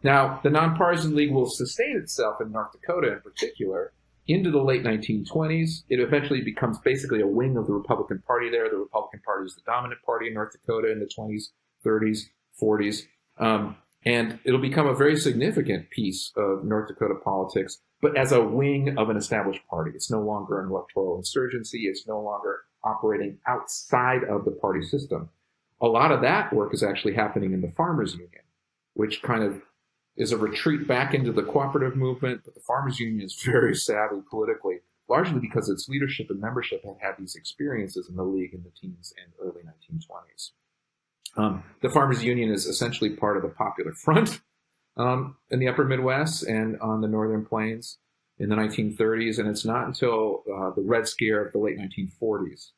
Now, the Nonpartisan League will sustain itself in North Dakota in particular into the late 1920s. It eventually becomes basically a wing of the Republican Party there. The Republican Party is the dominant party in North Dakota in the 20s, 30s, 40s. And it'll become a very significant piece of North Dakota politics, but as a wing of an established party. It's no longer an electoral insurgency. It's no longer operating outside of the party system. A lot of that work is actually happening in the Farmers Union, which kind of is a retreat back into the cooperative movement. But the Farmers Union is very savvy politically, largely because its leadership and membership had had these experiences in the League in the teens and early 1920s. The Farmers Union is essentially part of the Popular Front in the upper Midwest and on the Northern Plains in the 1930s. And it's not until the Red Scare of the late 1940s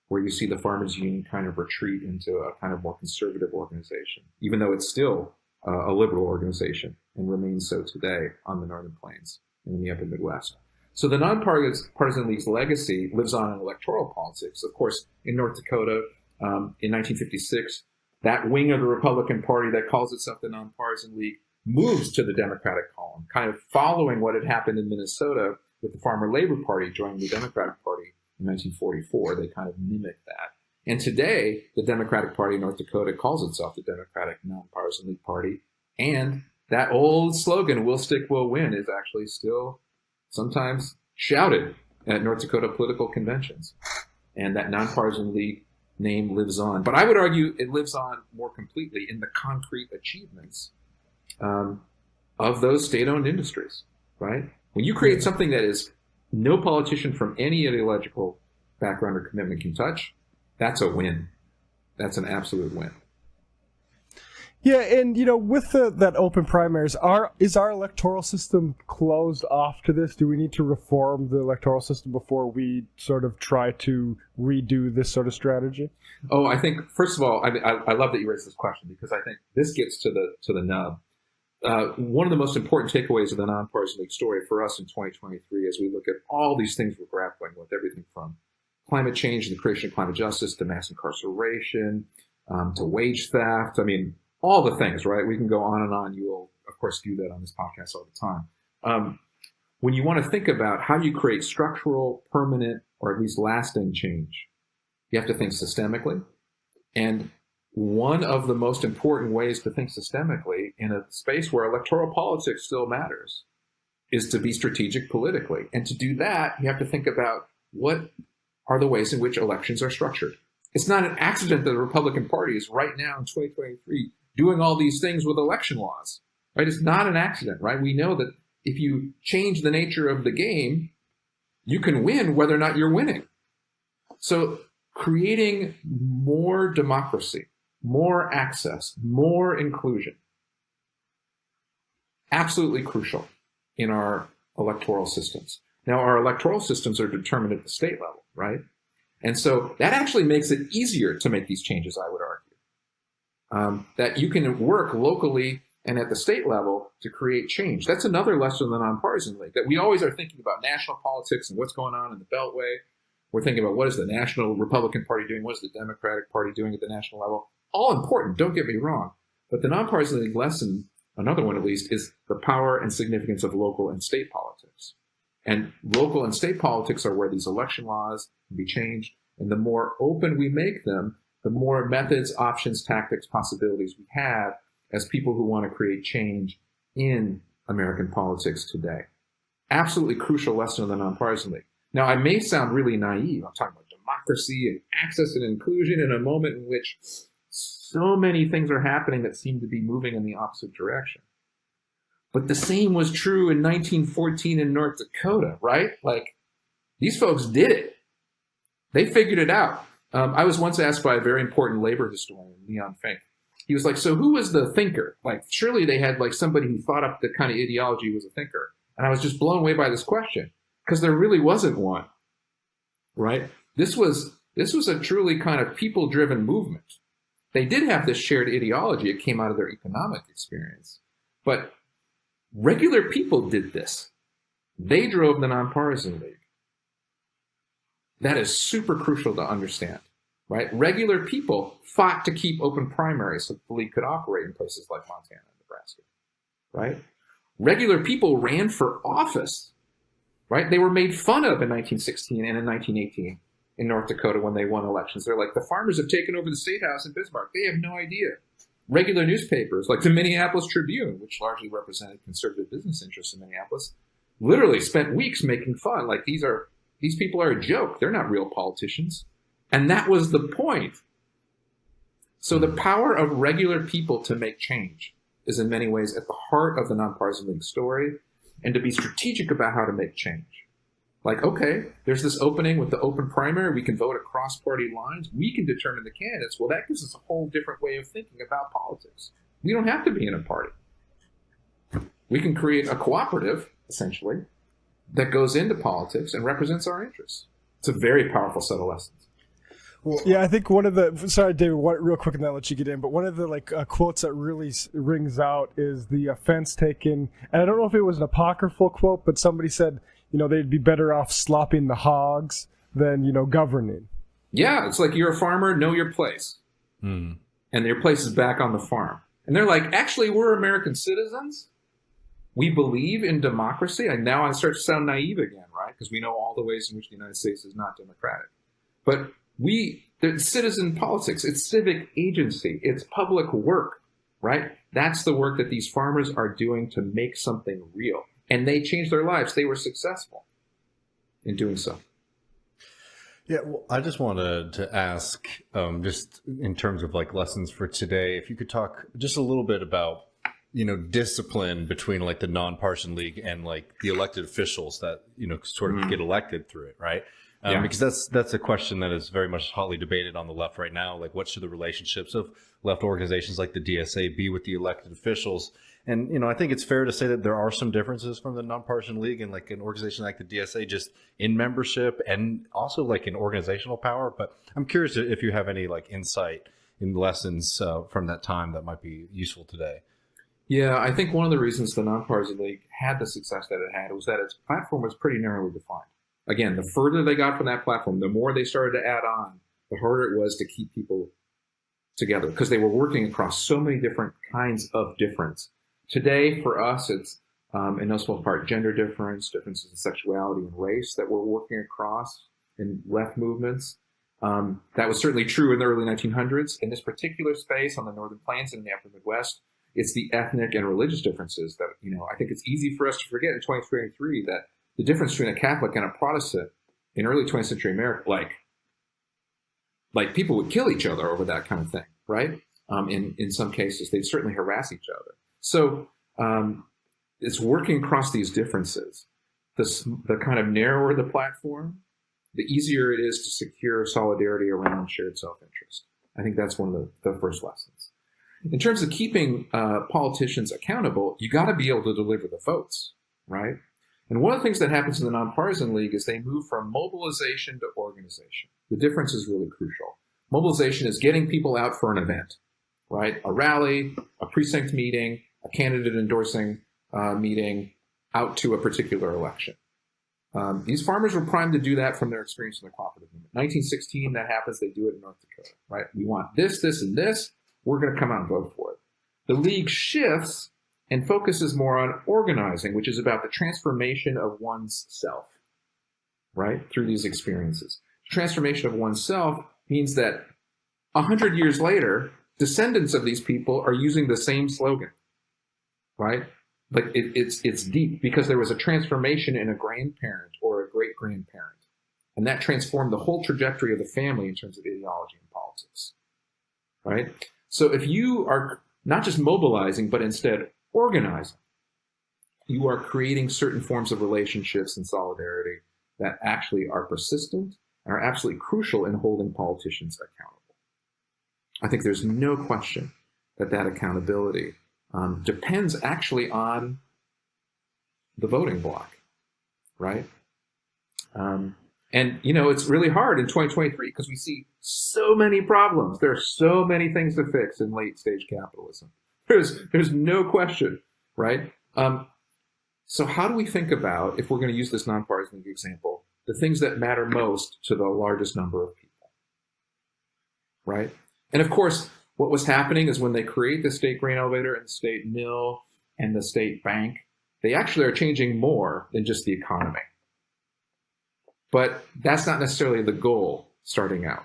where you see the Farmers Union kind of retreat into a kind of more conservative organization, even though it's still a liberal organization and remains so today on the Northern Plains and in the upper Midwest. So the Nonpartisan League's legacy lives on in electoral politics. Of course, in North Dakota, in 1956, that wing of the Republican Party that calls itself the Nonpartisan League moves to the Democratic column, kind of following what had happened in Minnesota with the Farmer Labor Party joining the Democratic Party in 1944. They kind of mimicked that. And today, the Democratic Party in North Dakota calls itself the Democratic Nonpartisan League Party. And that old slogan, "We'll stick, we'll win," is actually still sometimes shouted at North Dakota political conventions. And that Nonpartisan League name lives on. But I would argue it lives on more completely in the concrete achievements of those state-owned industries, right? When you create something that is no politician from any ideological background or commitment can touch, that's a win. That's an absolute win. Yeah, and with that open primaries, is our electoral system closed off to this? Do we need to reform the electoral system before we sort of try to redo this sort of strategy? Oh, I think first of all, I love that you raised this question because I think this gets to the nub. One of the most important takeaways of the Nonpartisan League story for us in 2023, as we look at all these things we're grappling with, everything from climate change and the creation of climate justice to mass incarceration, to wage theft. I mean, all the things, right? We can go on and on. You will, of course, do that on this podcast all the time. When you want to think about how you create structural, permanent, or at least lasting change, you have to think systemically. And one of the most important ways to think systemically in a space where electoral politics still matters is to be strategic politically. And to do that, you have to think about what are the ways in which elections are structured. It's not an accident that the Republican Party is right now in 2023 doing all these things with election laws, right? It's not an accident, right? We know that if you change the nature of the game, you can win whether or not you're winning. So creating more democracy, more access, more inclusion, absolutely crucial in our electoral systems. Now, our electoral systems are determined at the state level, right? And so that actually makes it easier to make these changes, I would argue. That you can work locally and at the state level to create change. That's another lesson in the Nonpartisan League, that we always are thinking about national politics and what's going on in the Beltway. We're thinking about what is the National Republican Party doing, what is the Democratic Party doing at the national level. All important, don't get me wrong. But the Nonpartisan League lesson, another one at least, is the power and significance of local and state politics. And local and state politics are where these election laws can be changed. And the more open we make them, the more methods, options, tactics, possibilities we have as people who want to create change in American politics today. Absolutely crucial lesson of the Nonpartisan League. Now, I may sound really naive. I'm talking about democracy and access and inclusion in a moment in which so many things are happening that seem to be moving in the opposite direction. But the same was true in 1914 in North Dakota, right? Like, these folks did it. They figured it out. I was once asked by a very important labor historian, Leon Fink. He was like, so who was the thinker? Like, surely they had like somebody who thought up the kind of ideology was a thinker. And I was just blown away by this question because there really wasn't one, right? This was a truly kind of people-driven movement. They did have this shared ideology. It came out of their economic experience. But regular people did this. They drove the Nonpartisan League. That is super crucial to understand, right? Regular people fought to keep open primaries so the league could operate in places like Montana and Nebraska, right? Regular people ran for office, right? They were made fun of in 1916 and in 1918 in North Dakota when they won elections. They're like, the farmers have taken over the State House in Bismarck. They have no idea. Regular newspapers like the Minneapolis Tribune, which largely represented conservative business interests in Minneapolis, literally spent weeks making fun. Like, these people are a joke. They're not real politicians. And that was the point. So the power of regular people to make change is in many ways at the heart of the Nonpartisan League story, and to be strategic about how to make change. Like, okay, there's this opening with the open primary. We can vote across party lines. We can determine the candidates. Well, that gives us a whole different way of thinking about politics. We don't have to be in a party. We can create a cooperative, essentially, that goes into politics and represents our interests. It's a very powerful set of lessons. Well, yeah, I think one of the, sorry, David, real quick, and then I'll let you get in, but one of the quotes that really rings out is the offense taken, and I don't know if it was an apocryphal quote, but somebody said, they'd be better off slopping the hogs than, governing. Yeah, it's like you're a farmer, know your place. And your place is back on the farm. And they're like, actually, we're American citizens. We believe in democracy. And now I start to sound naive again, right? Because we know all the ways in which the United States is not democratic. But it's citizen politics, it's civic agency, it's public work, right? That's the work that these farmers are doing to make something real. And they changed their lives. They were successful in doing so. Yeah, well, I just wanted to ask, just in terms of like lessons for today, if you could talk just a little bit about, discipline between like the Nonpartisan League and like the elected officials that, sort of get elected through it, right? Because that's a question that is very much hotly debated on the left right now. Like, what should the relationships of left organizations like the DSA be with the elected officials? And, I think it's fair to say that there are some differences from the Nonpartisan League and like an organization like the DSA, just in membership and also like in organizational power. But I'm curious if you have any like insight in lessons from that time that might be useful today. Yeah, I think one of the reasons the Nonpartisan League had the success that it had was that its platform was pretty narrowly defined. Again, the further they got from that platform, the more they started to add on, the harder it was to keep people together because they were working across so many different kinds of difference. Today, for us, it's in no small part gender differences in sexuality and race that we're working across in left movements. That was certainly true in the early 1900s. In this particular space on the Northern Plains and in the Upper Midwest, it's the ethnic and religious differences that, I think it's easy for us to forget in 2023 that the difference between a Catholic and a Protestant in early 20th century America, like people would kill each other over that kind of thing, right? In some cases, they'd certainly harass each other. So it's working across these differences. The kind of narrower the platform, the easier it is to secure solidarity around shared self-interest. I think that's one of the first lessons. In terms of keeping politicians accountable, you got to be able to deliver the votes, right? And one of the things that happens in the Nonpartisan League is they move from mobilization to organization. The difference is really crucial. Mobilization is getting people out for an event, right? A rally, a precinct meeting, a candidate endorsing meeting out to a particular election. These farmers were primed to do that from their experience in the cooperative movement. 1916, that happens. They do it in North Dakota, right? We want this, this, and this. We're going to come out and vote for it. The League shifts and focuses more on organizing, which is about the transformation of one's self, right, through these experiences. Transformation of oneself means that 100 years later, descendants of these people are using the same slogan, right? Like it's deep because there was a transformation in a grandparent or a great-grandparent, and that transformed the whole trajectory of the family in terms of ideology and politics, right? So if you are not just mobilizing, but instead organizing, you are creating certain forms of relationships and solidarity that actually are persistent and are absolutely crucial in holding politicians accountable. I think there's no question that accountability depends actually on the voting bloc, right? And, it's really hard in 2023 because we see so many problems. There are so many things to fix in late stage capitalism. There's no question, right? So how do we think about, if we're going to use this Nonpartisan League example, the things that matter most to the largest number of people, right? And of course, what was happening is when they create the state grain elevator and the state mill and the state bank, they actually are changing more than just the economy. But that's not necessarily the goal starting out,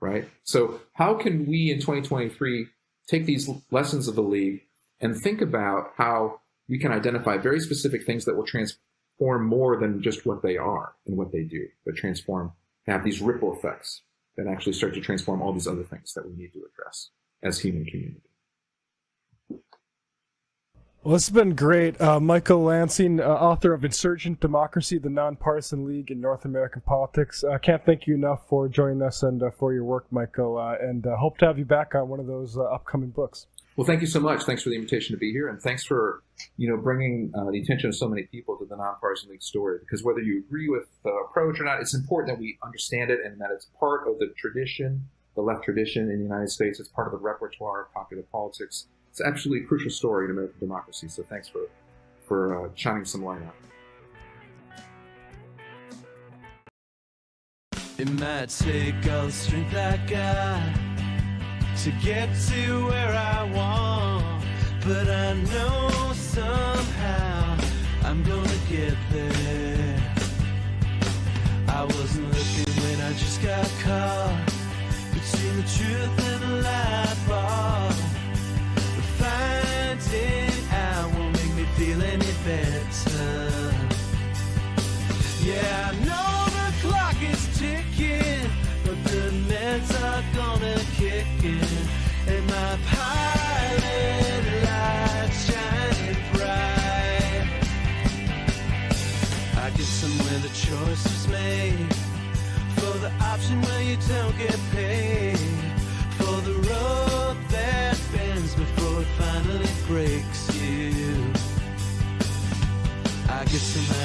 right? So how can we in 2023 take these lessons of the League and think about how we can identify very specific things that will transform more than just what they are and what they do, but have these ripple effects that actually start to transform all these other things that we need to address as human community. Well, this has been great. Michael Lansing, author of Insurgent Democracy, the Nonpartisan League in North American Politics. I can't thank you enough for joining us and for your work, Michael, and hope to have you back on one of those upcoming books. Well, thank you so much. Thanks for the invitation to be here, and thanks for bringing the attention of so many people to the Nonpartisan League story. Because whether you agree with the approach or not, it's important that we understand it and that it's part of the tradition, the left tradition in the United States. It's part of the repertoire of popular politics. It's absolutely a crucial story in American democracy. So thanks for shining some light on it. It might take all the strength I got to get to where I want, but I know somehow I'm gonna get there. I wasn't looking when I just got caught between the truth and the lie bar. But finding out won't make me feel any better. Yeah, I know the clock is ticking, but the meds are gonna kick in, and my pilot light shining bright. I guess somewhere the choice was made for the option where you don't get paid, for the rope that bends before it finally breaks you. I guess somehow